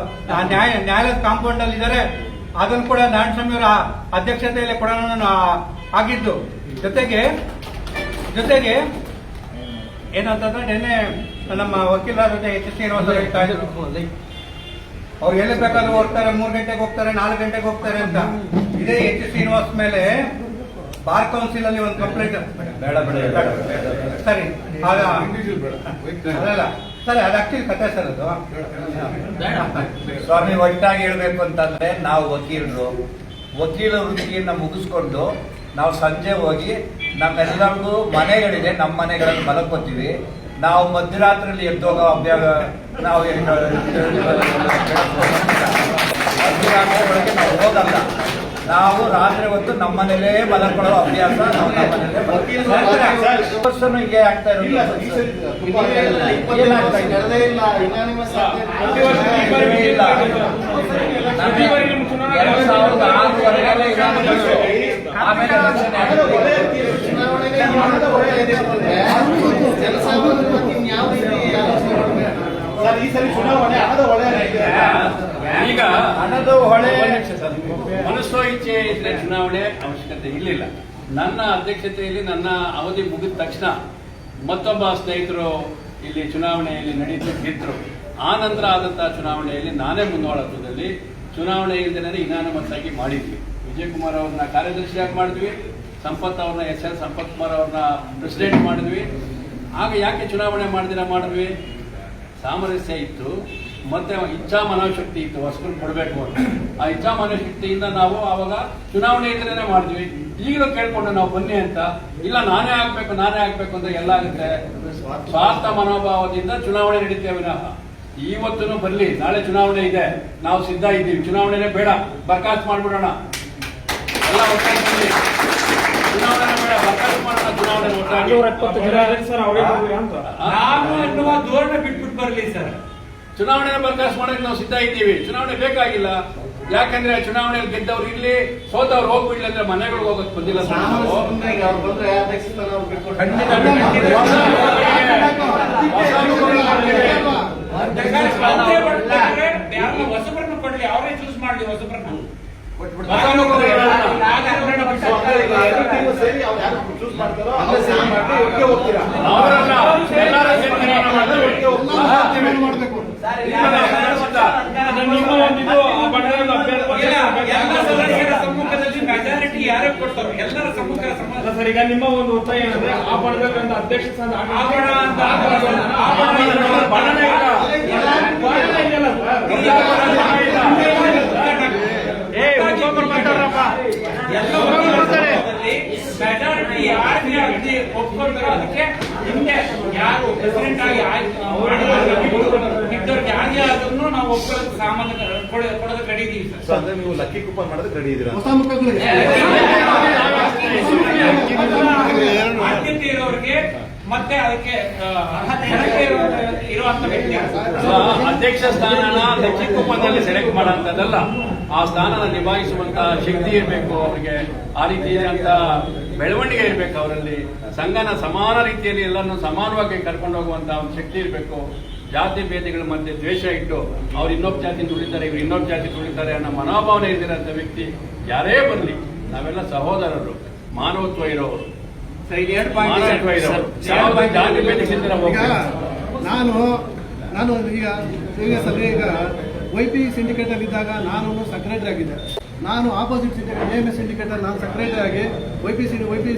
ನ್ಯಾಯಾಲಯದ ಕಾಂಪೌಂಡ್ ಅಲ್ಲಿ ಇದ್ದಾರೆ, ಅದನ್ನು ಕೂಡ ನಾರಾಯಣಸ್ವಾಮಿ ಅವರ ಅಧ್ಯಕ್ಷತೆಯಲ್ಲಿ ಕೊಡೋಣ ಆಗಿದ್ದು. ಜೊತೆಗೆ ಏನಂತಂದ್ರೆ ನಿನ್ನೆ ನಮ್ಮ ವಕೀಲರಾದ H. ಶ್ರೀನಿವಾಸ ಹೇಳ್ತಾ ಇದ್ರು, ಅವ್ರು ಎಲ್ಲಿ ಬೇಕಾದ್ರೂ ಹೋಗ್ತಾರೆ, 3 ಗಂಟೆಗೆ ಹೋಗ್ತಾರೆ, 4 ಗಂಟೆಗೆ ಹೋಗ್ತಾರೆ ಅಂತ. ಇದೇ H. ಶ್ರೀನಿವಾಸ್ ಮೇಲೆ ಬಾರ್ ಕೌನ್ಸಿಲ್ ಅಲ್ಲಿ ಒಂದು ಕಂಪ್ಲೇಂಟ್ ಸರಿ ಅದಲ್ಲ ಸರಿ, ಅದು ಆಕ್ಚುಲಿ ಕಥೆ ಸರ್. ಅದು ಸ್ವಾಮಿ ಒಟ್ಟಾಗಿ ಹೇಳ್ಬೇಕು ಅಂತಂದ್ರೆ ನಾವು ವಕೀಲ ವೃತ್ತಿಯನ್ನ ಮುಗಿಸ್ಕೊಂಡು ನಾವು ಸಂಜೆ ಹೋಗಿ ನಮ್ಮೆಲ್ಲರಿಗೂ ಮನೆಗಳಿದೆ, ನಮ್ಮ ಮನೆಗಳಲ್ಲಿ ಮಲಗ್ಕೋತೀವಿ. ನಾವು ಮಧ್ಯರಾತ್ರಿಯಲ್ಲಿ ಎದ್ದೋಗೋ ಅಭ್ಯಾಸ ನಾವು ಮಧ್ಯರಾತ್ರಿ ಒಳಗೆ ನಾವು ಹೋಗಲ್ಲ. ನಾವು ರಾತ್ರಿ ಹೊತ್ತು ನಮ್ಮ ಮನೇಲೇ ಮಲಕೊಳ್ಳೋ ಅಭ್ಯಾಸ ನಾವು ನಮ್ಮ ಮನೇಲೆ ಹೀಗೆ ಆಗ್ತಾ ಇರೋದು. ಆಮೇಲೆ ಈಗ ಹಣದ ಹೊಳೆ ಮನಸ್ಸೋ ಇಚ್ಛೆ ಇದ್ರೆ ಚುನಾವಣೆ ಅವಶ್ಯಕತೆ ಇರಲಿಲ್ಲ. ನನ್ನ ಅಧ್ಯಕ್ಷತೆಯಲ್ಲಿ ನನ್ನ ಅವಧಿ ಮುಗಿದ ತಕ್ಷಣ ಮತ್ತೊಬ್ಬ ಸ್ನೇಹಿತರು ಇಲ್ಲಿ ಚುನಾವಣೆಯಲ್ಲಿ ಗೆದ್ರು. ಆ ನಂತರ ಆದಂತಹ ಚುನಾವಣೆಯಲ್ಲಿ ನಾನೇ ಮುಂದಾಳತ್ವದಲ್ಲಿ ಚುನಾವಣೆ ಇಲ್ಲದೇ ಇನಾನಮಸ್ ಆಗಿ ಮಾಡಿದ್ವಿ. ವಿಜಯಕುಮಾರ್ ಅವ್ರನ್ನ ಕಾರ್ಯದರ್ಶಿಯಾಗಿ ಮಾಡಿದ್ವಿ, ಸಂಪತ್ ಅವ್ರನ್ನ SL ಸಂಪತ್ ಕುಮಾರ್ ಅವ್ರನ್ನ ಪ್ರೆಸಿಡೆಂಟ್ ಮಾಡಿದ್ವಿ. ಆಗ ಯಾಕೆ ಚುನಾವಣೆ ಮಾಡಿದ್ವಿ? ಸಾಮರಸ್ಯ ಇತ್ತು, ಮತ್ತೆ ಇಚ್ಛಾ ಮನೋಶಕ್ತಿ ಇತ್ತು, ಹೊಸಬರು ಕೊಡಬೇಕು ಅಂತ. ಆ ಇಚ್ಛಾ ಮನೋಶಕ್ತಿಯಿಂದ ನಾವು ಆವಾಗ ಚುನಾವಣೆ ಇದ್ರೇನೆ ಮಾಡಿದ್ವಿ. ಈಗಲೂ ಕೇಳ್ಕೊಂಡು ನಾವು ಬನ್ನಿ ಅಂತ, ಇಲ್ಲ ನಾನೇ ಆಗ್ಬೇಕು ಅಂತ ಎಲ್ಲ ಆಗುತ್ತೆ. ಸ್ವಾರ್ಥ ಮನೋಭಾವದಿಂದ ಚುನಾವಣೆ ನಡೀತೇವೆ ವಿನಃ ಇವತ್ತೂ ಬರ್ಲಿ, ನಾಳೆ ಚುನಾವಣೆ ಇದೆ, ನಾವು ಸಿದ್ಧ ಇದ್ದೀವಿ, ಚುನಾವಣೆನೇ ಬೇಡ, ಬರ್ಖಾಸ್ತು ಮಾಡ್ಬಿಡೋಣ, ಎಲ್ಲ ಒಟ್ಟಾಗಿ ಬನ್ನಿ, ಚುನಾವಣೆ ಬೇಡ, ಬರ್ಖಾಸ್ತು ಮಾಡೋಣ, ಚುನಾವಣೆ ಒಟ್ಟಾಗಿ ಧೋರಣೆ ಬಿಟ್ಬಿಟ್ಟು ಬರ್ಲಿ ಸರ್. ಚುನಾವಣೆ ಬರ್ಖಾಸ್ತು ಮಾಡೋಕೆ ನಾವು ಸಿದ್ಧ ಇದ್ದೀವಿ. ಚುನಾವಣೆ ಬೇಕಾಗಿಲ್ಲ, ಯಾಕಂದ್ರೆ ಚುನಾವಣೆಯಲ್ಲಿ ಗೆದ್ದವ್ರು ಇರ್ಲಿ, ಸೋತವ್ರು ಹೋಗ್ಬಿಡ್ಲಿ ಅಂದ್ರೆ ಮನೆಗಳಿಗೆ ಹೋಗೋದು ಬಂದಿಲ್ಲ. ಹೊಸಬ್ರನ್ನ ಕೊಡ್ಲಿ, ಅವರೇ ಚೂಸ್ ಮಾಡ್ಲಿ ಹೊಸಬ್ರನ್ನ. ಸಮ್ಮುಖದಲ್ಲಿ ಮೆಜಾರಿಟಿ ಯಾರೇ ಕೊಡ್ತಾರೋ ಎಲ್ಲರ ಸಮ್ಮುಖ ಸರ್. ಈಗ ನಿಮ್ಮ ಒಂದು ಒತ್ತಾಯ ಏನಂದ್ರೆ ಆ ಬಣದಂತ ಅಧ್ಯಕ್ಷ ಸ್ಥಾನ ಮೆಜಾರಿಟಿ ಯಾರಿಗೆ ಒಪ್ಕೊಳ್ತಾರೋ ಅದಕ್ಕೆ ಹಿಂದೆ ಯಾರು ಪ್ರೆಸಿಡೆಂಟ್ ಆಗಿ ಇದ್ದವ್ರಿಗೆ ಯಾರಿಗೆ ಅದನ್ನು ನಾವು ಒಪ್ಕೊಳ್ಳೋದು ಸಾಮಾನ್ಯ ಕೊಡೋದಕ್ಕೆ ರೆಡಿ ಇದೀವಿ ಸರ್. ಅಂದ್ರೆ ನೀವು ಲಕ್ಕಿ ಕೂಪನ್ ಮಾಡೋದಕ್ಕೆ ರೆಡಿ ಇದ್ದೀರಾ? ಹೊಸ ಮುಖಗಳಿಗೆ ಆದ್ಯತೆ ಇರೋರಿಗೆ ಮತ್ತೆ ಅದಕ್ಕೆ ಇರುವಂತ ವ್ಯಕ್ತಿ ಅಧ್ಯಕ್ಷ ಸ್ಥಾನನ ಲಕ್ಕಿ ಕೂಪನ್ನಲ್ಲಿ ಸೆಲೆಕ್ಟ್ ಮಾಡೋಂಥದ್ದಲ್ಲ, ಆ ಸ್ಥಾನನ ನಿಭಾಯಿಸುವಂತ ಶಕ್ತಿ ಇರಬೇಕು ಅವರಿಗೆ, ಆ ರೀತಿಯಾದಂತ ಬೆಳವಣಿಗೆ ಇರಬೇಕು ಅವರಲ್ಲಿ, ಸಂಘನ ಸಮಾನ ರೀತಿಯಲ್ಲಿ ಎಲ್ಲರನ್ನು ಸಮಾನವಾಗಿ ಕರ್ಕೊಂಡು ಹೋಗುವಂತ ಒಂದು ಶಕ್ತಿ ಇರಬೇಕು. ಜಾತಿ ಭೇದಗಳ ಮಧ್ಯೆ ದ್ವೇಷ ಇಟ್ಟು ಅವ್ರು ಇನ್ನೊಬ್ಬ ಜಾತಿ ತುಳಿತಾರೆ, ಇವ್ರು ಇನ್ನೊಬ್ಬ ಜಾತಿ ತುಳಿತಾರೆ ಅನ್ನೋ ಮನೋಭಾವನೆ ಇದ್ದಿರೋಂಥ ವ್ಯಕ್ತಿ ಯಾರೇ ಬರಲಿ, ನಾವೆಲ್ಲ ಸಹೋದರರು, ಮಾನವತ್ವ ಇರೋರು, ಮಾನವತ್ವ ಇರೋರು, ಯಾವ ಜಾತಿ ಭೇದಗಳಿಂದ ನಾನು ಈಗ YP ಸಿಂಡಿಕೇಟ್ ಅಲ್ಲಿ ಇದ್ದಾಗ ನಾನು ಸೆಕ್ರೆಟರಿ ಆಗಿದ್ದೆ. ನಾನು ಆಪೋಸಿಟ್ ಸಿಂಡಿಕೇಟ್ AMS ಸಿಂಡಿಕೇಟ್ ಅಲ್ಲಿ ನಾನು ಸೆಕ್ರೆಟರಿ ಆಗಿ YP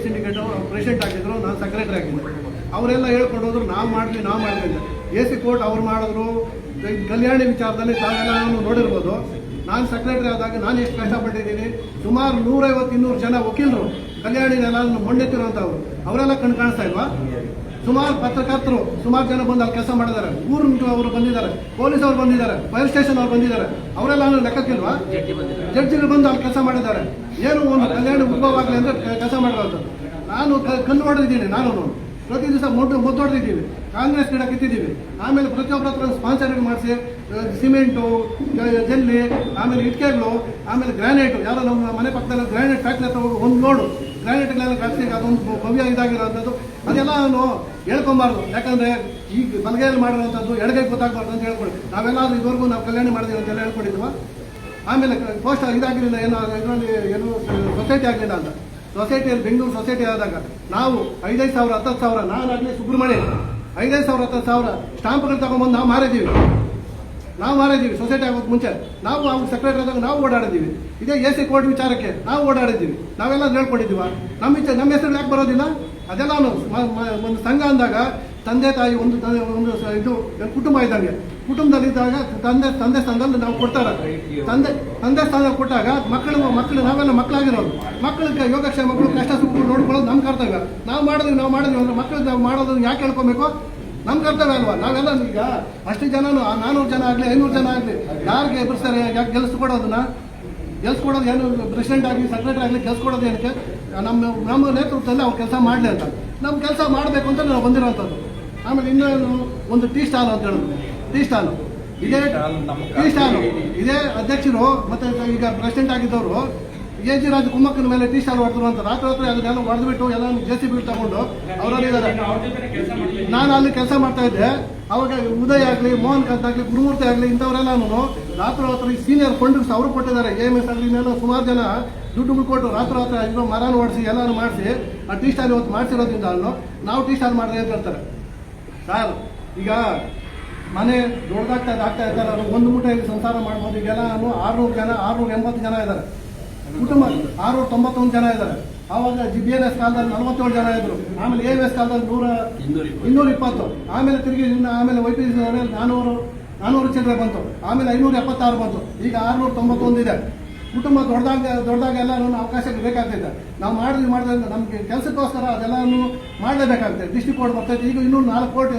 ಸಿಂಡಿಕೇಟ್ ಪ್ರೆಸಿಡೆಂಟ್ ಆಗಿದ್ರು, ನಾನು ಸೆಕ್ರೆಟರಿ ಆಗಿದ್ದೆ. ಅವರೆಲ್ಲ ಹೇಳ್ಕೊಂಡು ಹೋದ್ರು ನಾವು ಮಾಡ್ಲಿ ಅಂತ. AC ಕೋರ್ಟ್ ಅವ್ರು ಮಾಡಿದ್ರು. ಕಲ್ಯಾಣಿ ವಿಚಾರದಲ್ಲಿ ತಾವೆಲ್ಲ ನೋಡಿರ್ಬೋದು. ನಾನು ಸೆಕ್ರೆಟರಿ ಆದಾಗ ನಾನು ಎಷ್ಟು ಕಷ್ಟಪಟ್ಟಿದ್ದೀನಿ. ಸುಮಾರು 150-200 ಜನ ವಕೀಲರು ಕಲ್ಯಾಣಿನೆಲ್ಲ ಮೊಂಡೆತ್ತಿರುವಂಥವ್ರು ಅವರೆಲ್ಲ ಕಣ್ ಕಾಣಿಸ್ತಾ ಇಲ್ವಾ? ಸುಮಾರು ಪತ್ರಕರ್ತರು ಸುಮಾರು ಜನ ಬಂದು ಅಲ್ಲಿ ಕೆಲಸ ಮಾಡಿದ್ದಾರೆ. ಊರಿನ ಅವರು ಬಂದಿದ್ದಾರೆ, ಪೊಲೀಸ್ ಅವರು ಬಂದಿದ್ದಾರೆ, ಫೈರ್ ಸ್ಟೇಷನ್ ಅವರು ಬಂದಿದ್ದಾರೆ. ಅವರೆಲ್ಲ ಲೆಕ್ಕಕ್ಕಿಲ್ವಾ? ಜಡ್ಜಿಗಳು ಬಂದು ಅಲ್ಲಿ ಕೆಲಸ ಮಾಡಿದ್ದಾರೆ. ಏನು ಒಂದು ಕಲ್ಯಾಣ ಉದ್ಭವ ಆಗಲಿ ಅಂದ್ರೆ ಕೆಲಸ ಮಾಡಿರೋದು. ನಾನು ಕಣ್ಣು ಹೊಡೆದಿದ್ದೀನಿ. ನಾನು ಪ್ರತಿ ದಿವಸ ಮುದ್ದೊಡೆದಿದ್ದೀವಿ. ಕಾಂಗ್ರೆಸ್ ಗಿಡ ಕಿತ್ತಿದ್ದೀವಿ. ಆಮೇಲೆ ಪ್ರತಿಯೊಬ್ಬರ ಹತ್ರ ಸ್ಪಾನ್ಸರಿಂಗ್ ಮಾಡಿಸಿ ಸಿಮೆಂಟು, ಜಲ್ಲಿ, ಆಮೇಲೆ ಇಟ್ಕೆಗಳು, ಆಮೇಲೆ ಗ್ರಾನೈಟು. ಯಾರೋ ನಮ್ಮ ಮನೆ ಪಕ್ಕದಲ್ಲಿ ಗ್ರಾನೈಟ್ ಫ್ಯಾಕ್ಟ್ರಿ ಹತ್ರ ಹೋಗಿ ಒಂದು ಲೋಡು ಗ್ರಾನೈಟ್ಗಳೆಲ್ಲ ಕಳಿಸಿ ಅದೊಂದು ಭವ್ಯ ಇದಾಗಿರೋಂಥದ್ದು. ಅದೆಲ್ಲ ನಾನು ಹೇಳ್ಕೊಬಾರ್ದು. ಯಾಕಂದ್ರೆ ಈಗ ಬಲಗೈಯಲ್ಲಿ ಮಾಡಿರೋಂಥದ್ದು ಎಡಗೈ ಗೊತ್ತಾಗಬಾರ್ದು ಅಂತ ಹೇಳ್ಕೊಳ್ಳಿ. ನಾವೆಲ್ಲಾದ್ರೂ ಇದುವರೆಗೂ ನಾವು ಕಲ್ಯಾಣ ಮಾಡಿದೀವಿ ಅಂತೆಲ್ಲ ಹೇಳ್ಕೊಂಡಿದ್ವ. ಆಮೇಲೆ ಪೋಸ್ಟ್ ಇದಾಗಿರಲಿಲ್ಲ, ಏನೋ ಇದರಲ್ಲಿ ಏನು ಸೊಸೈಟಿ ಆಗಲಿಲ್ಲ ಅಂತ. ಸೊಸೈಟಿಯಲ್ಲಿ ಬೆಂಗಳೂರು ಸೊಸೈಟಿ ಆದಾಗ ನಾವು 5,000 10,000 ನಾನಾಗಲಿ ಸುಬ್ರಹ್ಮಣ್ಯ 5,000 10,000 ಸ್ಟಾಂಪ್ಗಳು ತಗೊಂಡ್ಬಂದು ನಾವು ಮಾರಿದ್ದೀವಿ. ಸೊಸೈಟಿ ಆಗೋದು ಮುಂಚೆ ನಾವು ಅವ್ರು ಸೆಕ್ರೆಟರಿ ಆದಾಗ ನಾವು ಓಡಾಡಿದ್ದೀವಿ. ಇದೇ AC ಕೋರ್ಟ್ ವಿಚಾರಕ್ಕೆ ನಾವು ಓಡಾಡಿದ್ದೀವಿ. ನಾವೆಲ್ಲ ಹೇಳ್ಕೊಂಡಿದ್ದೀವ. ನಮ್ಮ ಹೆಸರು ಯಾಕೆ ಬರೋದಿಲ್ಲ? ಅದೆಲ್ಲ ಒಂದು ಸಂಘ ಅಂದಾಗ ತಂದೆ ತಾಯಿ ಒಂದು ಇದು ಕುಟುಂಬ ಇದ್ದಂಗೆ. ಕುಟುಂಬದಲ್ಲಿದ್ದಾಗ ತಂದೆ ಸ್ಥಾನದಲ್ಲಿ ನಾವು ಕೊಡ್ತಾರೆ. ತಂದೆ ಸ್ಥಾನ ಕೊಟ್ಟಾಗ ಮಕ್ಕಳು ನಾವೆಲ್ಲ ಮಕ್ಕಳಾಗಿರೋದು. ಮಕ್ಕಳಿಗೆ ಯೋಗಕ್ಷೇಮ ಮಕ್ಕಳು ಕಷ್ಟ ಸುಖ ನೋಡ್ಕೊಳ್ಳೋದು ನಮ್ಮ ಕರ್ತವ್ಯ. ನಾವು ಮಾಡಿದ್ವಿ ಅಂದ್ರೆ ಮಕ್ಕಳು ನಾವು ಮಾಡೋದನ್ನ ಯಾಕೆ ಹೇಳ್ಕೊಬೇಕು? ನಮ್ಮ ಕರ್ತವ್ಯ ಅಲ್ವಾ? ನಾವೆಲ್ಲ ಈಗ ಅಷ್ಟು ಜನನು 400 ಜನ ಆಗಲಿ 500 ಜನ ಆಗಲಿ ಯಾರಿಗೆ ಎದುರಿಸ್ತಾರೆ? ಯಾಕೆ ಗೆಲ್ಲಿಸ್ಕೊಡೋದು ಏನು ಪ್ರೆಸಿಡೆಂಟ್ ಆಗಲಿ ಸೆಕ್ರೆಟರಿ ಆಗಲಿ ಗೆಲ್ಸ್ಕೊಡೋದು ಏನಕ್ಕೆ? ನಮ್ಮ ನೇತೃತ್ವದಲ್ಲಿ ಅವ್ರು ಕೆಲಸ ಮಾಡಲಿ ಅಂತ. ನಮ್ಮ ಕೆಲಸ ಮಾಡಬೇಕು ಅಂತ ನಾವು ಬಂದಿರೋವಂಥದ್ದು. ಆಮೇಲೆ ಇನ್ನೊಂದು ಒಂದು ಟೀ ಸ್ಟಾಲ್ ಅಂತ ಹೇಳೋದು. ಟೀ ಸ್ಟಾಲು ಇದೇ ಅಧ್ಯಕ್ಷರು ಮತ್ತೆ ಈಗ ಪ್ರೆಸಿಡೆಂಟ್ ಆಗಿದ್ದವರು AG ರಾಜ್ ಕುಮ್ಮಕ್ಕನ ಮೇಲೆ ಟೀ ಸ್ಟಾಲ್ ಹೊಡೆದ್ರು ಅಂತ ರಾತ್ರಿ ಅದನ್ನೆಲ್ಲ ಹೊಡೆದ್ಬಿಟ್ಟು ಎಲ್ಲ JCB ತಗೊಂಡು ಅವರಲ್ಲಿದ್ದಾರೆ. ನಾನು ಅಲ್ಲಿ ಕೆಲಸ ಮಾಡ್ತಾ ಇದ್ದೆ. ಅವಾಗ ಉದಯ್ ಆಗಲಿ, ಮೋಹನ್ ಕಾಂತ್ ಆಗಲಿ, ಗುರುಮೂರ್ತಿ ಆಗಲಿ ಇಂಥವರೆಲ್ಲೂ ರಾತ್ರಿ ಸೀನಿಯರ್ ಫಂಡ್ಸ್ ಅವರು ಕೊಟ್ಟಿದ್ದಾರೆ. AMS ಆಗಲಿ ಇನ್ನೆಲ್ಲ ಸುಮಾರು ಜನ ದುಡ್ಡುಗಳು ಕೊಟ್ಟು ರಾತ್ರಿ ಇರೋ ಮರಾನ ಓಡಿಸಿ ಎಲ್ಲಾನು ಮಾಡಿಸಿ ಆ ಟೀ ಸ್ಟಾಲ್ ಇವತ್ತು ಮಾಡಿಸಿರೋದ್ರಿಂದ ನಾವು ಟೀ ಸ್ಟಾಲ್ ಮಾಡಿದೆ ಅಂತ ಹೇಳ್ತಾರೆ. ಸರ್ ಈಗ ಮನೆ ದೊಡ್ಡದಾಗ್ತಾ ಇರ್ತಾರೆ. ಅವರು ಒಂದು ಮೂಟೆಯಲ್ಲಿ ಸಂಸಾರ ಮಾಡ್ಬೋದು. ಈಗೆಲ್ಲ 600 ಜನ 680 ಜನ ಇದ್ದಾರೆ. ಕುಟುಂಬ 691 ಜನ ಇದ್ದಾರೆ. ಆವಾಗ BNS ಕಾಲದಲ್ಲಿ 47 ಜನ ಇದ್ರು. ಆಮೇಲೆ AMS ಕಾಲದಲ್ಲಿ 220. ಆಮೇಲೆ ತಿರುಗಿ ಆಮೇಲೆ YPC 400 ಚಿಲ್ಲರೆ ಬಂತು. ಆಮೇಲೆ 576 ಬಂತು. ಈಗ 691 ಇದೆ. ಕುಟುಂಬ ದೊಡ್ಡದಾಗ ಎಲ್ಲ ಅವಕಾಶ ಬೇಕಾಗ್ತೈತೆ. ನಾವು ಮಾಡಿದ್ರೆ ನಮ್ಗೆ ಕೆಲಸಕ್ಕೋಸ್ಕರ ಅದೆಲ್ಲನೂ ಮಾಡಲೇಬೇಕಾಗ್ತದೆ. ಡಿಸ್ಟ್ರಿಕ್ಟ್ ಕೋರ್ಟ್ ಬರ್ತೈತೆ. ಈಗ ಇನ್ನೂ 4 ಕೋರ್ಟ್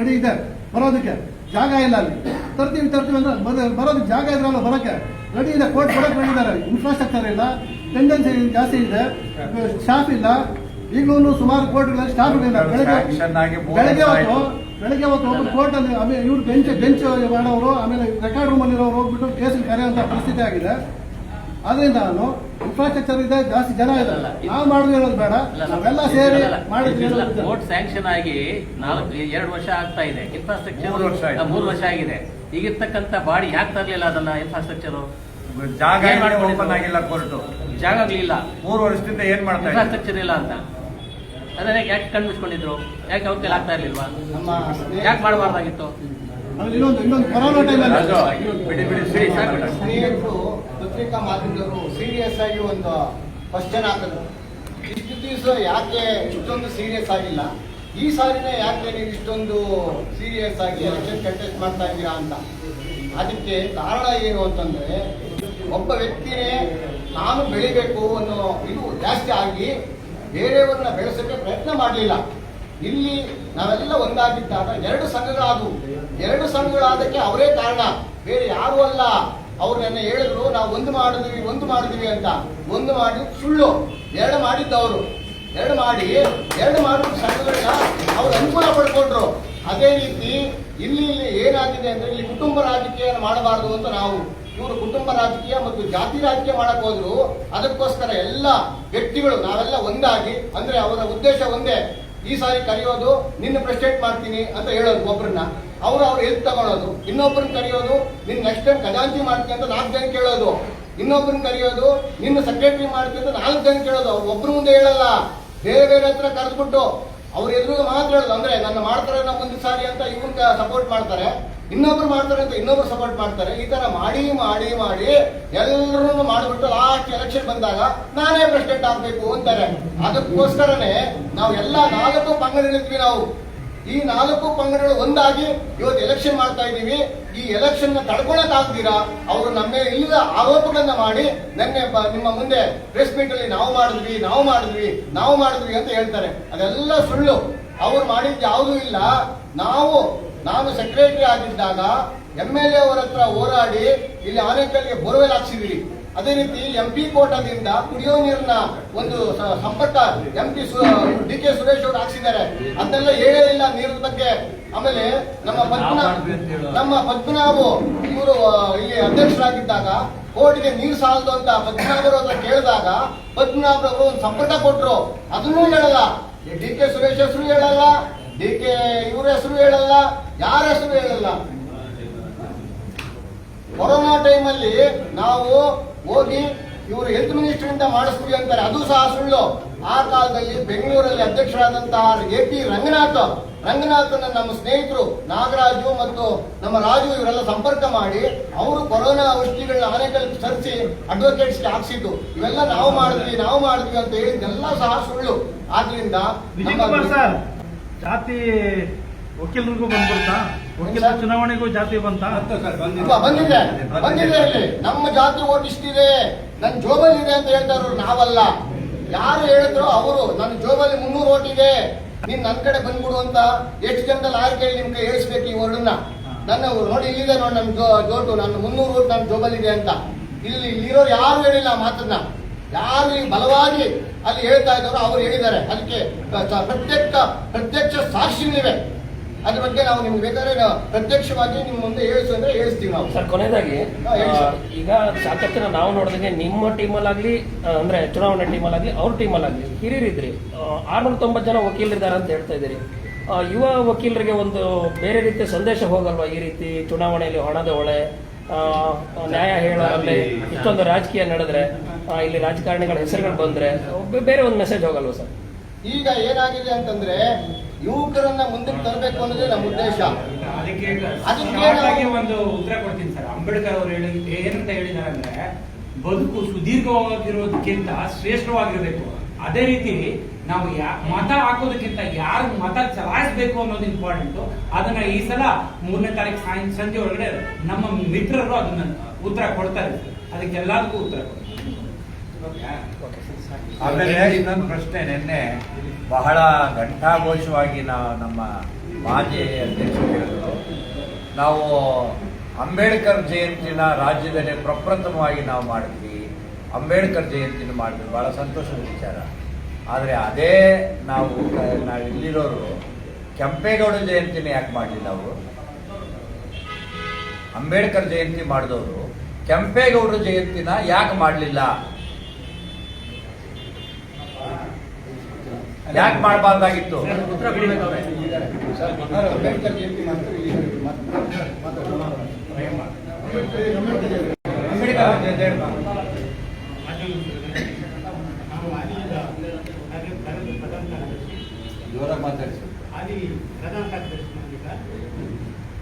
ರೆಡಿ ಇದೆ. ಬರೋದಕ್ಕೆ ಜಾಗ ಇಲ್ಲ. ಅಲ್ಲಿ ತರ್ತೀವಿ ಅಂದ್ರೆ ಬರೋದಕ್ಕೆ ಜಾಗ ಇದ್ರಲ್ಲ, ಬರೋಕ್ಕೆ ರೆಡಿ ಇದೆ. ಕೋರ್ಟ್ ಬರೋಕ್ಕೆ ರೆಡಿ ಇದ್ದಾರೆ. ಇನ್ಫ್ರಾಸ್ಟ್ರಕ್ಚರ್ ಇಲ್ಲ, ಟೆಂಡೆನ್ಸಿ ಜಾಸ್ತಿ ಇದೆ, ಸ್ಟಾಫ್ ಇಲ್ಲ. ಈಗಲೂ ಸುಮಾರು ಕೋರ್ಟ್ಗಳಲ್ಲಿ ಸ್ಟಾಫ್ ಇಲ್ಲ. ಬೆಳಗ್ಗೆ ಹೊತ್ತು ಒಬ್ಬರು ಕೋರ್ಟ್ ಅಲ್ಲಿ ಇವ್ರು ಬೆಂಚ್ ಮಾಡೋರು, ಆಮೇಲೆ ರೆಕಾರ್ಡ್ ರೂಮ್ ಅಲ್ಲಿ ಇರೋರು ಹೋಗ್ಬಿಟ್ಟು ಕೇಸಿಗೆ ಕರೆಯುವಂತ ಪರಿಸ್ಥಿತಿ ಆಗಿದೆ. ಅದರಿಂದ ನಾನು ಇನ್ಫ್ರಾಸ್ಟ್ರಕ್ಚರ್ ಇದೆ, ಜಾಸ್ತಿ ಜನ ಇದೆ. ನಾವು ಮಾಡೋದು ಹೇಳೋದು ಬೇಡ, ನಾವೆಲ್ಲ ಸೇರಿ ಮಾಡಿದ್ವಿ. ಕೋರ್ಟ್ ಸ್ಯಾಂಕ್ಷನ್ ಆಗಿ 2 ವರ್ಷ ಆಗ್ತಾ ಇದೆ. ಇನ್ಫ್ರಾಸ್ಟ್ರಕ್ಚರ್ 3 ವರ್ಷ ಆಗಿದೆ. ಈಗಿರ್ತಕ್ಕಂಥ ಬಾಡಿ ಯಾಕೆ ತರಲಿಲ್ಲ ಅದನ್ನ? ಇನ್ಫ್ರಾಸ್ಟ್ರಕ್ಚರ್ ಜಾಗ ಓಪನ್ ಆಗಿಲ್ಲ, ಕೋರ್ಟ್ ಜಾಗ ಆಗ್ಲಿಲ್ಲ. 3 ವರ್ಷದಿಂದ ಏನ್ ಮಾಡ್ತಾರೆ? ಇನ್ಫ್ರಾಸ್ಟ್ರಕ್ಚರ್ ಇಲ್ಲ ಅಂತ. ಅದನ್ನ ಯಾಕೆ ಕಣ್ಬಿಸ್ಕೊಂಡಿದ್ರು? ಯಾಕೆ ಅವ್ರ ಕೈಲಿ ಆಗ್ತಾ ಇರ್ಲಿಲ್ವಾ? ಯಾಕೆ ಮಾಡಬಾರ್ದಾಗಿತ್ತು? ಇನ್ನೊಂದು ಕೊರೋನಾ ಟೈಮಲ್ಲಿ ಸ್ನೇಹಿತರು ಪತ್ರಿಕಾ ಮಾಧ್ಯಮದವರು ಸೀರಿಯಸ್ ಆಗಿ ಒಂದು ಕ್ವಶನ್ ಹಾಕಿದ್ರು. ಇಷ್ಟು ದಿವಸ ಯಾಕೆ ಇಷ್ಟೊಂದು ಸೀರಿಯಸ್ ಆಗಿಲ್ಲ, ಈ ಸಾರಿನೇ ಯಾಕೆ ನೀವು ಇಷ್ಟೊಂದು ಸೀರಿಯಸ್ ಆಗಿ ಎಲೆಕ್ಷನ್ ಕಂಟೆಸ್ಟ್ ಮಾಡ್ತಾ ಇದ್ದೀರಾ ಅಂತ. ಅದಕ್ಕೆ ಕಾರಣ ಏನು ಅಂತಂದ್ರೆ, ಒಬ್ಬ ವ್ಯಕ್ತಿನೇ ನಾನು ಬೆಳಿಬೇಕು ಅನ್ನೋ ಇದು ಜಾಸ್ತಿ ಆಗಿ ಬೇರೆಯವ್ರನ್ನ ಬೆಳೆಸೋಕೆ ಪ್ರಯತ್ನ ಮಾಡಲಿಲ್ಲ. ಇಲ್ಲಿ ನಾವೆಲ್ಲ ಒಂದಾಗಿದ್ದಾಗ 2 ಸಂಘಗಳಾದವು. 2 ಸಂಘಗಳಾದಕ್ಕೆ ಅವರೇ ಕಾರಣ, ಬೇರೆ ಯಾರು ಅಲ್ಲ. ಅವ್ರು ನನ್ನ ಹೇಳಿದ್ರು ನಾವು ಒಂದು ಮಾಡಿದ್ವಿ ಅಂತ. ಒಂದು ಮಾಡಿ ಸುಳ್ಳು, 2 ಮಾಡಿದ್ದವರು. 2 ಮಾಡಿದ ಸಂಘಗಳನ್ನ ಅವ್ರು ಅನುಕೂಲ ಪಡ್ಕೊಂಡ್ರು. ಅದೇ ರೀತಿ ಇಲ್ಲಿ ಏನಾಗಿದೆ ಅಂದ್ರೆ, ಇಲ್ಲಿ ಕುಟುಂಬ ರಾಜಕೀಯ ಮಾಡಬಾರದು ಅಂತ ಇವರು ಕುಟುಂಬ ರಾಜಕೀಯ ಮತ್ತು ಜಾತಿ ರಾಜಕೀಯ ಮಾಡಕ್ ಹೋದ್ರು. ಅದಕ್ಕೋಸ್ಕರ ಎಲ್ಲ ವ್ಯಕ್ತಿಗಳು ನಾವೆಲ್ಲ ಒಂದಾಗಿ, ಅಂದ್ರೆ ಅವರ ಉದ್ದೇಶ ಒಂದೇ, ಈ ಸಾರಿ ಕರೆಯೋದು ನಿನ್ನ ಪ್ರೆಸಿಡೆಂಟ್ ಮಾಡ್ತೀನಿ ಅಂತ ಹೇಳೋದು ಒಬ್ರನ್ನ, ಅವ್ರು ಹೆಲ್ಪ್ ತಗೊಳ್ಳೋದು. ಇನ್ನೊಬ್ಬರನ್ನ ಕರೆಯೋದು ನಿನ್ನ ನೆಕ್ಸ್ಟ್ ಟೈಮ್ ಖಜಾಂಚಿ ಮಾಡ್ತೀನಿ ಅಂತ 4 ಜನ ಕೇಳೋದು. ಇನ್ನೊಬ್ಬರನ್ನ ಕರೆಯೋದು ನಿನ್ನ ಸೆಕ್ರೆಟರಿ ಮಾಡ್ತೀನಿ ಅಂತ 4 ಜನ ಕೇಳೋದು. ಅವ್ರು ಒಬ್ರ ಮುಂದೆ ಹೇಳಲ್ಲ, ಬೇರೆ ಹತ್ರ ಕರೆದ್ಬಿಟ್ಟು ಅವ್ರ ಎದುರು ಮಾತ್ರ ಹೇಳೋದು. ಅಂದ್ರೆ ನನ್ನ ಮಾಡ್ತಾರೆ ನಾವು ಒಂದು ಸಾರಿ ಅಂತ ಇವ್ರನ್ನ ಸಪೋರ್ಟ್ ಮಾಡ್ತಾರೆ, ಇನ್ನೊಬ್ರು ಮಾಡ್ತಾರೆ ಅಂತ ಇನ್ನೊಬ್ರು ಸಪೋರ್ಟ್ ಮಾಡ್ತಾರೆ. ಈ ತರ ಮಾಡಿ ಎಲ್ಲರೂ ಮಾಡಿಬಿಟ್ಟು ಲಾಸ್ಟ್ ಎಲೆಕ್ಷನ್ ಬಂದಾಗ ನಾನೇ ಪ್ರೆಸಿಡೆಂಟ್ ಆಗ್ಬೇಕು ಅಂತಾರೆ. ಅದಕ್ಕೋಸ್ಕರನೇ ನಾವು ಎಲ್ಲ 4 ಪಂಗಡಗಳಿದ್ವಿ. ನಾವು ಈ 4 ಪಂಗಡಗಳು ಒಂದಾಗಿ ಇವತ್ತು ಎಲೆಕ್ಷನ್ ಮಾಡ್ತಾ ಇದ್ದೀವಿ. ಈ ಎಲೆಕ್ಷನ್ ತಡ್ಕೊಳಕ್ ಆಗ್ತೀರಾ? ಅವರು ನಮ್ಮ ಮೇಲೆ ಇಲ್ಲದ ಆರೋಪಗಳನ್ನ ಮಾಡಿ ನಿನ್ನೆ ನಿಮ್ಮ ಮುಂದೆ ಪ್ರೆಸ್ ಮೀಟ್ ಅಲ್ಲಿ ನಾವು ಮಾಡಿದ್ವಿ ಅಂತ ಹೇಳ್ತಾರೆ. ಅದೆಲ್ಲ ಸುಳ್ಳು. ಅವ್ರು ಮಾಡಿದ್ದು ಯಾವುದೂ ಇಲ್ಲ. ನಾನು ಸೆಕ್ರೆಟರಿ ಆಗಿದ್ದಾಗ MLA ಅವರ ಹತ್ರ ಹೋರಾಡಿ ಇಲ್ಲಿ ಆನೇಕಲ್ಗೆ ಬೋರ್ವೆಲ್ ಹಾಕ್ಸಿದ್ವಿ. ಅದೇ ರೀತಿ MP ಕೋಟಾದಿಂದ ಕುಡಿಯೋ ನೀರಿನ ಒಂದು ಸಂಪರ್ಕ MP DK ಸುರೇಶ್ ಅವರು ಹಾಕ್ಸಿದ್ದಾರೆ. ಅದನ್ನೆಲ್ಲ ಹೇಳೇ ಇಲ್ಲ ನೀರಿನ ಬಗ್ಗೆ. ಆಮೇಲೆ ನಮ್ಮ ಪದ್ಮನಾಭು ಇವರು ಇಲ್ಲಿ ಅಧ್ಯಕ್ಷರಾಗಿದ್ದಾಗ ಕೋರ್ಟ್ಗೆ ನೀರು ಸಾಲದು ಅಂತ ಪದ್ಮನಾಭರ ಹತ್ರ ಕೇಳಿದಾಗ ಪದ್ಮನಾಭರವರು ಒಂದು ಸಂಪರ್ಕ ಕೊಟ್ಟರು. ಅದನ್ನೂ ಹೇಳಲ್ಲ. DK ಸುರೇಶ್ ಹೆಸರು ಹೇಳಲ್ಲ, DK ಇವ್ರ ಹೆಸರು ಹೇಳಲ್ಲ, ಯಾರ ಹೆಸರು ಹೇಳಲ್ಲ. ಕೊರೋನಾ ಟೈಮಲ್ಲಿ ನಾವು ಹೋಗಿ ಇವರು ಹೆಲ್ತ್ ಮಿನಿಸ್ಟರ್ ಇಂದ ಮಾಡಿಸ್ತೀವಿ ಅಂತಾರೆ. ಅದು ಸಹ ಸುಳ್ಳು. ಆ ಕಾಲದಲ್ಲಿ ಬೆಂಗಳೂರಲ್ಲಿ ಅಧ್ಯಕ್ಷರಾದಂತಹ AP ರಂಗನಾಥನ ನಮ್ಮ ಸ್ನೇಹಿತರು ನಾಗರಾಜು ಮತ್ತು ನಮ್ಮ ರಾಜು ಇವರೆಲ್ಲ ಸಂಪರ್ಕ ಮಾಡಿ ಅವರು ಕೊರೋನಾ ಔಷಧಿಗಳನ್ನ ಆನೇಕಲ್ ತರಿಸಿ ಅಡ್ವೊಕೇಟ್ಸ್ಗೆ ಹಾಕ್ಸಿದ್ದು. ಇವೆಲ್ಲ ನಾವು ಮಾಡಿದ್ವಿ ಅಂತ ಹೇಳಿದ್ದೆಲ್ಲ ಸಹ ಸುಳ್ಳು. ಆದ್ರಿಂದ ಜಾತಿ ವಕೀಲರಿಗೂ ಬಂದ್ಬಿಡ್ತಾ? ವಕೀಲರ ಚುನಾವಣೆಗೂ ಜಾತಿ ಬಂದಿದೆ ಇಲ್ಲಿ. ನಮ್ಮ ಜಾತಿ ಓಟ್ ಇಷ್ಟಿದೆ, ನನ್ನ ಜೋಬಲ್ಲಿ ಇದೆ ಅಂತ ಹೇಳ್ತಾರು. ನಾವಲ್ಲ. ಯಾರು ಹೇಳಿದ್ರು ಅವರು ನನ್ನ ಜೋಬಲ್ಲಿ 300 ಓಟ್ ಇದೆ, ನೀನ್ ನನ್ನ ಕಡೆ ಬಂದ್ಬಿಡು ಅಂತ ಎಷ್ಟು ಜನದಲ್ಲಿ ಆರು ಕೇಳಿ ನಿಮ್ಗೆ ಹೇಳಿಸ್ಬೇಕು ಈ ವರ್ಡನ್ನ. ನನ್ನ ನೋಡಿ ಇಲ್ಲಿದೆ ನೋಡಿ ನಮ್ ಜೋಟು, ನನ್ನ 300 ಓಟ್ ನನ್ನ ಜೋಬಲ್ಲಿ ಇದೆ ಅಂತ. ಇಲ್ಲಿರೋರು ಯಾರು ಹೇಳಿಲ್ಲ ಮಾತನ್ನ. ಯಾರು ಬಲವಾಗಿ ಅಲ್ಲಿ ಹೇಳ್ತಾ ಇದ್ದವರು ಅವ್ರು ಹೇಳಿದ್ದಾರೆ. ಅದಕ್ಕೆ ಪ್ರತ್ಯಕ್ಷ ಸಾಕ್ಷಿಗಳಿವೆ. ಅದ್ರ ಬಗ್ಗೆ ನಾವು ನಿಮ್ಗೆ ಬೇಕಾದ್ರೆ ಪ್ರತ್ಯಕ್ಷವಾಗಿ ನಿಮ್ ಮುಂದೆ ಹೇಳಿಸ್ತೀವಿ ನಾವು. ಸರ್, ಕೊನೆಯದಾಗಿ ಈಗ ಸಾಕಷ್ಟು ನಾವು ನೋಡಿದಂಗೆ ನಿಮ್ಮ ಟೀಮಲ್ಲಾಗ್ಲಿ ಅಂದ್ರೆ ಚುನಾವಣಾ ಟೀಮಲ್ಲಾಗ್ಲಿ ಅವ್ರ ಟೀಮಲ್ಲಾಗ್ಲಿ ಹಿರಿಯರಿದ್ರಿ 690 ಜನ ವಕೀಲರಿದ್ದಾರೆ ಅಂತ ಹೇಳ್ತಾ ಇದ್ದೀರಿ. ಯುವ ವಕೀಲರಿಗೆ ಒಂದು ಬೇರೆ ರೀತಿಯ ಸಂದೇಶ ಹೋಗಲ್ವಾ? ಈ ರೀತಿ ಚುನಾವಣೆಯಲ್ಲಿ ಹಣದ ಹೊಳೆ, ನ್ಯಾಯ ಹೇಳೋರಲ್ಲಿ ಇಷ್ಟೊಂದು ರಾಜಕೀಯ ನಡೆದ್ರೆ, ಇಲ್ಲಿ ರಾಜಕಾರಣಿಗಳ ಹೆಸರುಗಳು ಬಂದ್ರೆ ಬೇರೆ ಒಂದು ಮೆಸೇಜ್ ಹೋಗಲ್ವಾ ಸರ್? ಈಗ ಏನಾಗಿದೆ ಅಂತಂದ್ರೆ ಯುವಕರನ್ನ ಮುಂದಕ್ಕೆ ತರಬೇಕು ಅನ್ನೋದೇ ನಮ್ಮ ಉದ್ದೇಶ. ಅದಕ್ಕೆ ಒಂದು ಉತ್ತರ ಕೊಡ್ತೀನಿ ಸರ್. ಅಂಬೇಡ್ಕರ್ ಅವರು ಏನಂತ ಹೇಳಿದ್ದಾರೆ ಅಂದ್ರೆ, ಬದುಕು ಸುದೀರ್ಘವಾಗಿರೋದಕ್ಕಿಂತ ಶ್ರೇಷ್ಠವಾಗಿರ್ಬೇಕು. ಅದೇ ರೀತಿ ನಾವು ಮತ ಹಾಕೋದಕ್ಕಿಂತ ಯಾರು ಮತ ಚಲಾಯಿಸಬೇಕು ಅನ್ನೋದು ಇಂಪಾರ್ಟೆಂಟ್. ಅದನ್ನ ಈ ಸಲ 3ನೇ ತಾರೀಕು ಸಂಜೆ ಒಳಗಡೆ ನಮ್ಮ ಮಿತ್ರರು ಅದನ್ನ ಉತ್ತರ ಕೊಡ್ತಾರೆ. ಅದಕ್ಕೆ ಎಲ್ಲದಕ್ಕೂ ಉತ್ತರ ಆಮೇಲೆ ಇನ್ನೊಂದು ಪ್ರಶ್ನೆ, ನಿನ್ನೆ ಬಹಳ ಘಂಟಾಘೋಷವಾಗಿ ನಮ್ಮ ಮಾಜಿ ಅಧ್ಯಕ್ಷರು ಹೇಳಿದ್ರು, ನಾವು ಅಂಬೇಡ್ಕರ್ ಜಯಂತಿನ ರಾಜ್ಯದಲ್ಲಿ ಪ್ರಪ್ರಥಮವಾಗಿ ನಾವು ಮಾಡಿದ್ವಿ, ಅಂಬೇಡ್ಕರ್ ಜಯಂತಿನ ಮಾಡಿದ್ವಿ, ಬಹಳ ಸಂತೋಷದ ವಿಚಾರ. ಆದರೆ ಅದೇ ನಾವು ಇಲ್ಲಿರೋರು ಕೆಂಪೇಗೌಡ ಜಯಂತಿನ ಯಾಕೆ ಮಾಡಲಿಲ್ಲ? ಅವರು ಅಂಬೇಡ್ಕರ್ ಜಯಂತಿ ಮಾಡಿದವರು ಕೆಂಪೇಗೌಡ ಜಯಂತಿನ ಯಾಕೆ ಮಾಡಲಿಲ್ಲ? ಯಾಕೆ ಮಾಡಬಾರ್ದಾಗಿತ್ತು? ಅಂಬೇಡ್ಕರ್ ಜಯಂತಿ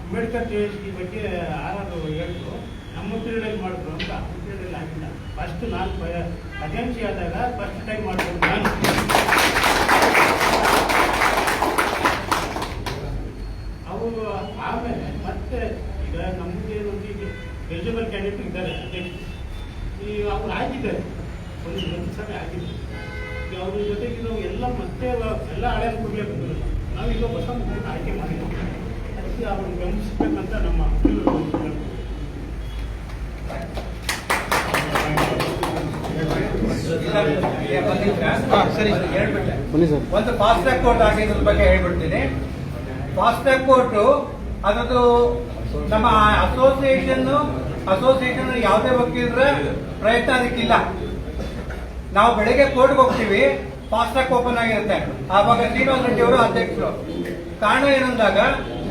ಅಂಬೇಡ್ಕರ್ ಜಯಂತಿ ಬಗ್ಗೆ ಯಾರಾದ್ರು ಹೇಳಿದ್ರು, ನಮ್ಮ ಪೀರಿಯಡ್ ಮಾಡಿದ್ರು ಅಂತ. ಪೀರಿಯಡ್ ಆಗಿಲ್ಲ. ಫಸ್ಟ್ ನಾನು ಅಧ್ಯಕ್ಷ ಆದಾಗ ಫಸ್ಟ್ ಟೈಮ್ ಮಾಡಿದ್ರು ನಾನು. ಅವರು ಆಮೇಲೆ ಮತ್ತೆ ಈಗ ನಮಗೆ ಎಲಿಜಿಬಲ್ ಕ್ಯಾಂಡಿಡೇಟ್ ಇದ್ದಾರೆ ಅಧ್ಯಕ್ಷ. ಅವ್ರು ಆಗಿದ್ದಾರೆ, ಒಂದು ಸಲ ಆಗಿದ್ದಾರೆ. ಅವ್ರ ಜೊತೆಗೆ ನಾವು ಎಲ್ಲ ಮತ್ತೆ ಎಲ್ಲ ಹಳೆ ಕೂಡಲೇ ಬಂದರು. ನಾವೀಗ ಹೊಸ ಮುಖಂಡ ಆಯ್ಕೆ ಮಾಡಿದ್ದೀವಿ. ಅದಕ್ಕೆ ಅವ್ರನ್ನ ಬೆಂಬಲಿಸಬೇಕಂತ ನಮ್ಮ ಒಂದು ಫಾಸ್ಟ್ ಟ್ರ್ಯಾಕ್ ಕೋರ್ಟ್ ಆಗಿದ್ರ ಬಗ್ಗೆ ಹೇಳ್ಬಿಡ್ತೀನಿ. ಫಾಸ್ಟ್ ಟ್ರ್ಯಾಕ್ ಕೋರ್ಟ್ ಅದರದ್ದು ನಮ್ಮ ಅಸೋಸಿಯೇಷನ್ ಯಾವುದೇ ವಕೀಲರ ಪ್ರಯತ್ನ ಅದಕ್ಕಿಲ್ಲ. ನಾವು ಬೆಳಗ್ಗೆ ಕೋರ್ಟ್ಗೆ ಹೋಗ್ತೀವಿ, ಫಾಸ್ಟ್ ಟ್ರ್ಯಾಕ್ ಓಪನ್ ಆಗಿರುತ್ತೆ. ಆವಾಗ ಶ್ರೀನಿವಾಸ ರೆಡ್ಡಿ ಅವರು ಅಧ್ಯಕ್ಷರು. ಕಾರಣ ಏನಂದಾಗ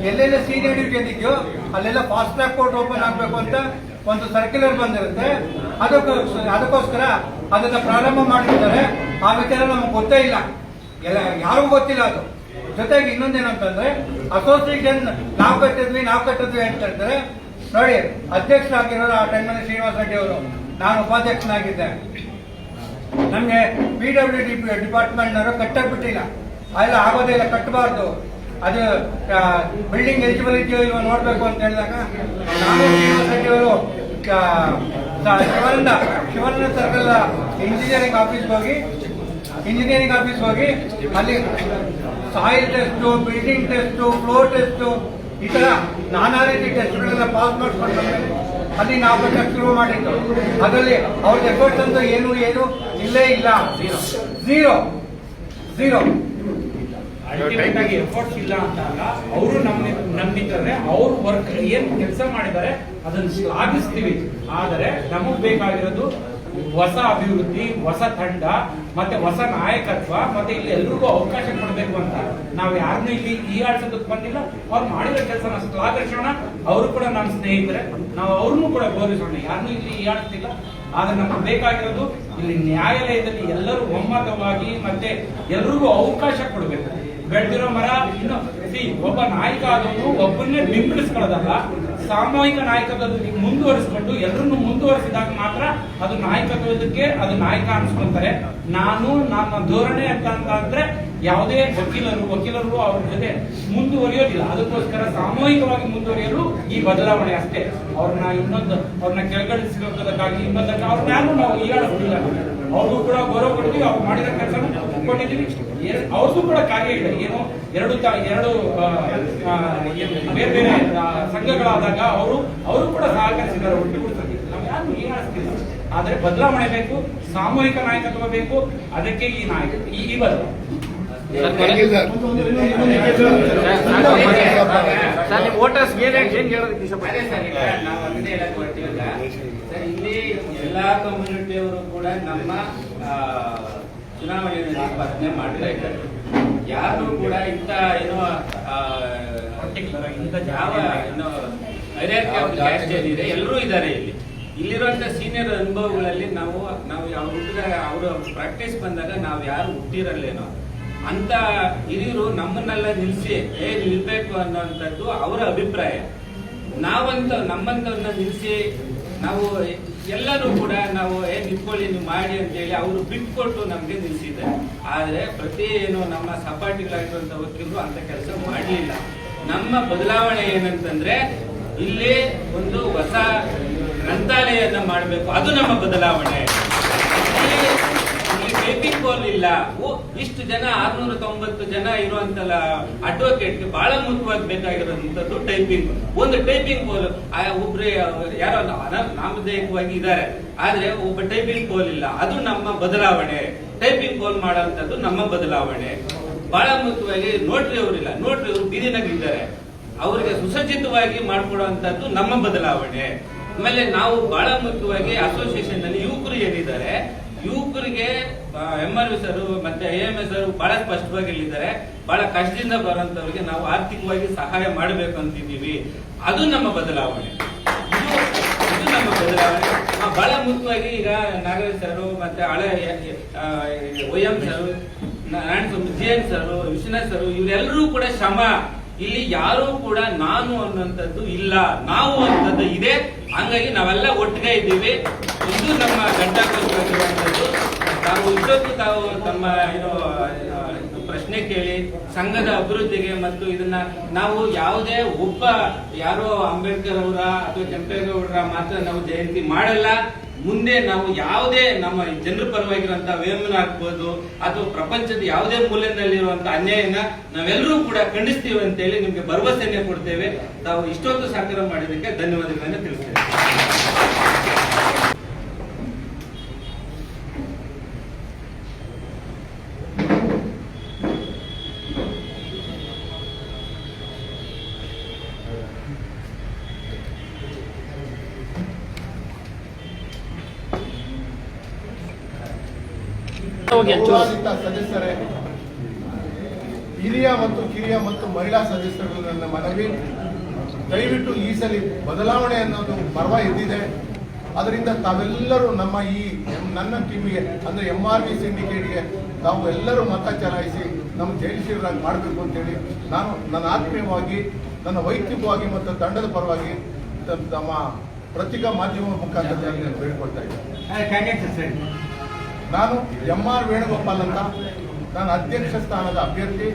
ಎಲ್ಲೆಲ್ಲ ಸೀನಿಯರಿಟಿ ಇದೆಯೋ ಅಲ್ಲೆಲ್ಲ ಫಾಸ್ಟ್ ಟ್ರ್ಯಾಕ್ ಕೋರ್ಟ್ ಓಪನ್ ಆಗಬೇಕು ಅಂತ ಒಂದು ಸರ್ಕ್ಯುಲರ್ ಬಂದಿರುತ್ತೆ. ಅದಕ್ಕೋಸ್ಕರ ಅದನ್ನ ಪ್ರಾರಂಭ ಮಾಡಿರ್ತಾರೆ. ಆ ವಿಚಾರ ನಮ್ಗೆ ಗೊತ್ತೇ ಇಲ್ಲ, ಯಾರಿಗೂ ಗೊತ್ತಿಲ್ಲ ಅದು. ಜೊತೆಗೆ ಇನ್ನೊಂದೇನಂತಂದ್ರೆ ಅಸೋಸಿಯೇಷನ್ ನಾವು ಕಟ್ಟಿದ್ವಿ ಅಂತ ಹೇಳ್ತಾರೆ. ನೋಡಿ, ಅಧ್ಯಕ್ಷರಾಗಿರೋರು ಆ ಟೈಮಲ್ಲಿ ಶ್ರೀನಿವಾಸ ರೆಡ್ಡಿ ಅವರು, ನಾನು ಉಪಾಧ್ಯಕ್ಷನಾಗಿದ್ದೆ. ನಮ್ಗೆ PWD ಡಿಪಾರ್ಟ್ಮೆಂಟ್ನವರು ಕಟ್ಟಕ್ ಬಿಟ್ಟಿಲ್ಲ. ಅದೆಲ್ಲ ಆಗೋದೇ ಇಲ್ಲ, ಕಟ್ಟಬಾರ್ದು. ಅದು ಬಿಲ್ಡಿಂಗ್ ಎಲಿಜಿಬಲ್ ಇದೆಯೋ ಇಲ್ವೋ ನೋಡ್ಬೇಕು ಅಂತ ಹೇಳಿದಾಗ ನಾನು ಶ್ರೀನಿವಾಸ ರೆಡ್ಡಿ ಅವರು ಶಿವಾನಂದ ಸರ್ಕಲ್ ಇಂಜಿನಿಯರಿಂಗ್ ಆಫೀಸ್ಗೆ ಹೋಗಿ ಅಲ್ಲಿ soil test, building test, floor test, ಈ ತರ ನಾನಾ ರೀತಿ ಟೆಸ್ಟ್ಗಳೆಲ್ಲ ಪಾಸ್ ಮಾಡಿಸ್ಕೊಂಡು ಬಂದ್ಮೇಲೆ ಅಲ್ಲಿ ನಾವು ಬೇಕಾದ್ರೆ ಶುರು ಮಾಡಿದ್ದು. ಅದರಲ್ಲಿ ಅವ್ರಿಗೆ ಎಫರ್ಟ್ಸ್ ಅಂತ ಏನು ಇಲ್ಲೇ ಇಲ್ಲ, ಝೀರೋ. ಅಲ್ಟಿಮೇಟ್ ಆಗಿ ಎಫರ್ಟ್ಸ್ ಇಲ್ಲ ಅಂತ ಅಲ್ಲ, ಅವರು ನಂಬಿದ್ದಾರೆ, ಅವ್ರು ವರ್ಕ್ ಏನ್ ಕೆಲಸ ಮಾಡಿದ್ದಾರೆ ಅದನ್ನು ಶ್ಲಾಘಿಸ್ತೀವಿ. ಆದರೆ ನಮಗ್ ಬೇಕಾಗಿರೋದು ಹೊಸ ಅಭಿವೃದ್ಧಿ, ಹೊಸ ತಂಡ, ಮತ್ತೆ ಹೊಸ ನಾಯಕತ್ವ, ಮತ್ತೆ ಇಲ್ಲಿ ಎಲ್ರಿಗೂ ಅವಕಾಶ ಕೊಡಬೇಕು ಅಂತ. ನಾವು ಯಾರನ್ನೂ ಇಲ್ಲಿ ಆಡ್ಸೋದಕ್ಕೆ ಬಂದಿಲ್ಲ. ಅವ್ರು ಮಾಡಿರೋ ಕೆಲಸನ ಶ್ಲಾಘಿಸೋಣ. ಅವರು ಕೂಡ ನಮ್ಮ ಸ್ನೇಹಿತರೆ, ನಾವು ಅವ್ರನ್ನೂ ಕೂಡ ಗೌರವಿಸೋಣ. ಯಾರನ್ನೂ ಇಲ್ಲಿ ಆಡ್ತಿಲ್ಲ. ಆದ್ರೆ ನಮ್ಗೆ ಬೇಕಾಗಿರೋದು ಇಲ್ಲಿ ನ್ಯಾಯಾಲಯದಲ್ಲಿ ಎಲ್ಲರೂ ಒಮ್ಮತವಾಗಿ ಮತ್ತೆ ಎಲ್ರಿಗೂ ಅವಕಾಶ ಕೊಡಬೇಕು. ಬೆಳೆದಿರೋ ಮರ ಇನ್ನು ಒಬ್ಬ ನಾಯಕ ಆದವನು ಒಬ್ಬನ್ನೇ ಬಿಂಬಿಡಿಸ್ಕೊಳ್ಳೋದಲ್ಲ, ಸಾಮೂಹಿಕ ನಾಯಕತ್ವದಲ್ಲಿ ಮುಂದುವರಿಸಿಕೊಂಡು ಎಲ್ಲರನ್ನು ಮುಂದುವರಿಸಿದಾಗ ಮಾತ್ರ ಅದು ನಾಯಕತ್ವದಕ್ಕೆ ಅದು ನಾಯಕ ಅನ್ಸ್ಕೊಂತಾರೆ. ನನ್ನ ಧೋರಣೆ ಅಂತ ಅಂದ್ರೆ ಯಾವುದೇ ವಕೀಲರು ಅವ್ರ ಜೊತೆ ಮುಂದುವರಿಯೋದಿಲ್ಲ. ಅದಕ್ಕೋಸ್ಕರ ಸಾಮೂಹಿಕವಾಗಿ ಮುಂದುವರಿಯಲು ಈ ಬದಲಾವಣೆ ಅಷ್ಟೇ. ಅವ್ರನ್ನ ಕೆಳಗಳಿಸಿರೋದಕ್ಕಾಗಿ ಇನ್ನೊಂದಕ್ಕೆ ಅವ್ರನ್ನ ಯಾರು ನಾವು ಈಗಾಡಿಸ್ತಿಲ್ಲ. ಅವ್ರಿಗೂ ಕೂಡ ಗೌರವ ಕೊಡ್ತೀವಿ. ಅವ್ರು ಮಾಡಿರೋ ಕೆಲಸ ಕೊಟ್ಟಿದ್ದೀವಿ. ಅವ್ರಿಗೂ ಕೂಡ ಕಾರ್ಯ ಇದೆ. ಏನು ಎರಡು ಬೇರೆ ಬೇರೆ ಸಂಘಗಳಾದಾಗ ಅವರು ಕೂಡ ಸಹಕರಿಸಿದ್ದಾರೆ. ಒಟ್ಟುಗೂಡಿಸೋಕೆ ನಾವು ಯಾರು ಈಗಾಡಿಸ್ತಿಲ್ಲ. ಆದ್ರೆ ಬದಲಾವಣೆ ಬೇಕು, ಸಾಮೂಹಿಕ ನಾಯಕತ್ವ ಬೇಕು. ಅದಕ್ಕೆ ಈ ನಾಯಕ ಈ ಬದಲಾವಣೆ. ನಾವು ಅದನ್ನೇ ಹೇಳಕ್ ಹೊರಟಿವಲ್ಲ ಸರ್. ಇಲ್ಲಿ ಎಲ್ಲಾ ಕಮ್ಯುನಿಟಿಯವರು ಕೂಡ ನಮ್ಮ ಚುನಾವಣೆಯಲ್ಲಿ ಸ್ಪರ್ಧೆ ಮಾಡ್ತಾ ಇದ್ದಾರೆ. ಯಾರು ಕೂಡ ಇಂಥ ಯಾವ ಏನಿದೆ ಎಲ್ಲರೂ ಇದ್ದಾರೆ. ಇಲ್ಲಿರುವಂತ ಸೀನಿಯರ್ ಅನುಭವಗಳಲ್ಲಿ ನಾವು ಹುಟ್ಟಿದಾಗ ಅವರು ಪ್ರಾಕ್ಟೀಸ್ ಬಂದಾಗ ನಾವು ಯಾರು ಹುಟ್ಟಿರಲ್ಲೇನೋ ಅಂತ ಹಿರಿಯರು ನಮ್ಮನ್ನೆಲ್ಲ ನಿಲ್ಲಿಸಿ ನಿಲ್ಬೇಕು ಅನ್ನೋಂಥದ್ದು ಅವರ ಅಭಿಪ್ರಾಯ. ನಮ್ಮಂತವನ್ನ ನಿಲ್ಲಿಸಿ ನಾವು ಎಲ್ಲರೂ ಕೂಡ ನಾವು ನಿಂತ್ಕೊಳ್ಳಿ ನೀವು ಮಾಡಿ ಅಂತೇಳಿ ಅವರು ಬಿಟ್ಕೊಟ್ಟು ನಮ್ಗೆ ನಿಲ್ಸಿದ್ದಾರೆ. ಆದ್ರೆ ಪ್ರತಿ ನಮ್ಮ ಸಪಾಟಿಗಳಾಗಿರುವಂತ ವಕೀಲರು ಅಂತ ಕೆಲಸ ಮಾಡಲಿಲ್ಲ. ನಮ್ಮ ಬದಲಾವಣೆ ಏನಂತಂದ್ರೆ ಇಲ್ಲಿ ಒಂದು ಹೊಸ ಗ್ರಂಥಾಲಯನ್ನ ಮಾಡಬೇಕು, ಅದು ನಮ್ಮ ಬದಲಾವಣೆ. ಟೈಪಿಂಗ್ ಬೋಲ್ ಇಲ್ಲ. ಇಷ್ಟು ಜನ 690 ಜನ ಇರುವಂತಲ್ಲ ಅಡ್ವೊಕೇಟ್ಗೆ ಬಹಳ ಮುಖ್ಯವಾಗಿ ಬೇಕಾಗಿರುವಂತದ್ದು ಟೈಪಿಂಗ್. ಒಂದು ಟೈಪಿಂಗ್ ಬೋಲ್ ಒಬ್ರು ಯಾರೋ ನಾಮಧೇಯಕವಾಗಿ ಇದ್ದಾರೆ, ಆದ್ರೆ ಒಬ್ಬ ಟೈಪಿಂಗ್ ಬೋಲ್ ಇಲ್ಲ. ಅದು ನಮ್ಮ ಬದಲಾವಣೆ. ಟೈಪಿಂಗ್ ಬೋಲ್ ಮಾಡುವಂತದ್ದು ನಮ್ಮ ಬದಲಾವಣೆ. ಬಹಳ ಮುಖ್ಯವಾಗಿ ನೋಟ್ರಿ ಅವರಿಲ್ಲ. ನೋಟ್ರಿ ಅವರು ಬೀದಿನಾಗಿದ್ದಾರೆ, ಅವರಿಗೆ ಸುಸಜ್ಜಿತವಾಗಿ ಮಾಡಿಕೊಡುವಂತದ್ದು ನಮ್ಮ ಬದಲಾವಣೆ. ಆಮೇಲೆ ನಾವು ಬಹಳ ಮುಖ್ಯವಾಗಿ ಅಸೋಸಿಯೇಷನ್ ನಲ್ಲಿ ಯುವಕರು ಏನಿದ್ದಾರೆ, ಯುವಕರಿಗೆ MRV ಸರ್ ಮತ್ತೆ AMS ಸರ್ ಬಹಳ ಸ್ಪಷ್ಟವಾಗಿ ಹೇಳಿದ್ದಾರೆ. ಬಹಳ ಕಷ್ಟದಿಂದ ಬರುವಂತವ್ರಿಗೆ ನಾವು ಆರ್ಥಿಕವಾಗಿ ಸಹಾಯ ಮಾಡಬೇಕು ಅಂತಿದ್ದೀವಿ. ಅದು ನಮ್ಮ ಬದಲಾವಣೆ. ಇದು ನಮ್ಮ ಬದಲಾವಣೆ. ಬಹಳ ಮುಖ್ಯವಾಗಿ ಈಗ ನಾಗರಾಜ್ ಸರ್ ಮತ್ತೆ ಹಳೆ OM sir, GN sir, Vishwanath sir ಇವರೆಲ್ಲರೂ ಕೂಡ ಶ್ರಮ. ಇಲ್ಲಿ ಯಾರು ಕೂಡ ನಾನು ಅನ್ನುವಂಥದ್ದು ಇಲ್ಲ, ನಾವು ಅಂತದ್ದು ಇದೆ. ಹಂಗಾಗಿ ನಾವೆಲ್ಲ ಒಟ್ಟಿಗೆ ಇದ್ದೀವಿ. ಇದು ನಮ್ಮ ಗಂಟಾಗಿರುವಂತದ್ದು. ತಾವು ತಮ್ಮ ಪ್ರಶ್ನೆ ಕೇಳಿ ಸಂಘದ ಅಭಿವೃದ್ಧಿಗೆ ಮತ್ತು ಇದನ್ನ ನಾವು ಯಾವುದೇ ಒಬ್ಬ ಯಾರೋ ಅಂಬೇಡ್ಕರ್ ಅವರ ಅಥವಾ ಕೆಂಪೇಗೌಡರ ಮಾತ್ರ ನಾವು ಜಯಂತಿ ಮಾಡಲ್ಲ. ಮುಂದೆ ನಾವು ಯಾವುದೇ ನಮ್ಮ ಜನರ ಪರವಾಗಿರುವಂತಹ ವೇಮನ ಆಗ್ಬೋದು ಅಥವಾ ಪ್ರಪಂಚದ ಯಾವುದೇ ಮೂಲೆಯಲ್ಲಿರುವಂತಹ ಅನ್ಯಾಯನ ನಾವೆಲ್ಲರೂ ಕೂಡ ಖಂಡಿಸ್ತೀವಿ ಅಂತೇಳಿ ನಿಮ್ಗೆ ಭರವಸೆಯನ್ನೇ ಕೊಡ್ತೇವೆ. ತಾವು ಇಷ್ಟೊಂದು ಸಹಕಾರ ಮಾಡಿದ್ದಕ್ಕೆ ಧನ್ಯವಾದಗಳನ್ನು ತಿಳಿಸ್ತೇವೆ. ಸದಸ್ಯರೇ, ಹಿರಿಯ ಮತ್ತು ಕಿರಿಯ ಮತ್ತು ಮಹಿಳಾ ಸದಸ್ಯರು, ನನ್ನ ಮನವಿ ದಯವಿಟ್ಟು ಈ ಸಲ ಬದಲಾವಣೆ ಅನ್ನೋದು ಪರ್ವ ಎದ್ದಿದೆ. ಅದರಿಂದ ತಾವೆಲ್ಲರೂ ನನ್ನ ಟೀಮಿಗೆ ಅಂದ್ರೆ MRV ಸಿಂಡಿಕೇಟ್ಗೆ ತಾವು ಎಲ್ಲರೂ ಮತ ಚಲಾಯಿಸಿ ನಮ್ಮ ಜಯಶೀಲರಾಗಿ ಮಾಡಬೇಕು ಅಂತೇಳಿ ನಾನು ನನ್ನ ಆತ್ಮೀಯವಾಗಿ, ನನ್ನ ವೈಯಕ್ತಿಕವಾಗಿ ಮತ್ತು ತಂಡದ ಪರವಾಗಿ ನಮ್ಮ ಪತ್ರಿಕಾ ಮಾಧ್ಯಮ ಮುಖಾಂತರ ಬೇಡ್ಕೊಳ್ತಾ ಇದ್ದೇನೆ. ನಾನು MR ವೇಣುಗೋಪಾಲ್ ಅಂತ, ನಾನು ಅಧ್ಯಕ್ಷ ಸ್ಥಾನದ ಅಭ್ಯರ್ಥಿ.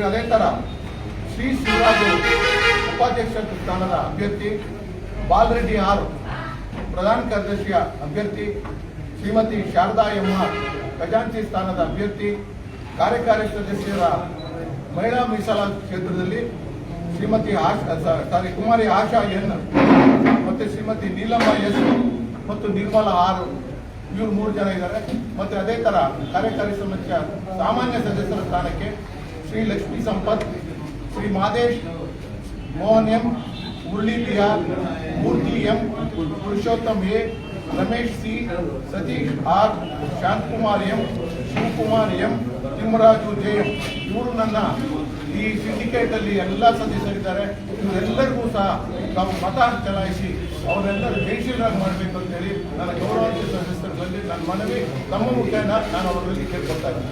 ಅದೇ ಥರ ಶ್ರೀ ಶಿವರಾಜು ಉಪಾಧ್ಯಕ್ಷ ಸ್ಥಾನದ ಅಭ್ಯರ್ಥಿ, ಬಾಲರೆಡ್ಡಿ ಆರ್ ಪ್ರಧಾನ ಕಾರ್ಯದರ್ಶಿಯ ಅಭ್ಯರ್ಥಿ, ಶ್ರೀಮತಿ ಶಾರದಾ ಎಂ.ಆರ್ ಖಜಾಂಚಿ ಸ್ಥಾನದ ಅಭ್ಯರ್ಥಿ, ಕಾರ್ಯಕಾರಿ ಸದಸ್ಯರ ಮಹಿಳಾ ಮೀಸಲಾತಿ ಕ್ಷೇತ್ರದಲ್ಲಿ ಶ್ರೀಮತಿ ಕುಮಾರಿ ಆಶಾ ಎನ್ ಮತ್ತು ಶ್ರೀಮತಿ ನೀಲಮ್ಮ ಎಸ್ ಮತ್ತು ನಿರ್ಮಲಾ ಆರ್, ಇವರು 3 ಜನ ಇದ್ದಾರೆ. ಮತ್ತು ಅದೇ ಥರ ಕಾರ್ಯಕಾರಿ ಸಮಿತಿಯ ಸಾಮಾನ್ಯ ಸದಸ್ಯರ ಸ್ಥಾನಕ್ಕೆ Shri Lakshmi Sampath, Shri Madesh, Mohan M, Murali Piya, Murthy M, Purushottam A, Ramesh C, Satish R, Shanthakumar M, Shivakumar M, Thimmaraju J M, ಇವರು ನನ್ನ ಈ ಸಿಂಡಿಕೇಟ್ ಅಲ್ಲಿ ಎಲ್ಲ ಸದಸ್ಯರಿದ್ದಾರೆ. ಇವರೆಲ್ಲರಿಗೂ ಸಹ ನಾವು ಮತ ಚಲಾಯಿಸಿ ಅವರೆಲ್ಲರೂ ಜಯಶೀಲರಾಗಿ ಮಾಡಬೇಕು ಅಂತೇಳಿ ನನ್ನ ಗೌರವಾನ್ವಿತ ಸದಸ್ಯರಲ್ಲಿ ನನ್ನ ಮನವಿ, ತಮ್ಮ ಮುಖೇನ ನಾನು ಅವರಲ್ಲಿ ಕೇಳ್ಕೊಳ್ತಾ ಇದ್ದೀನಿ.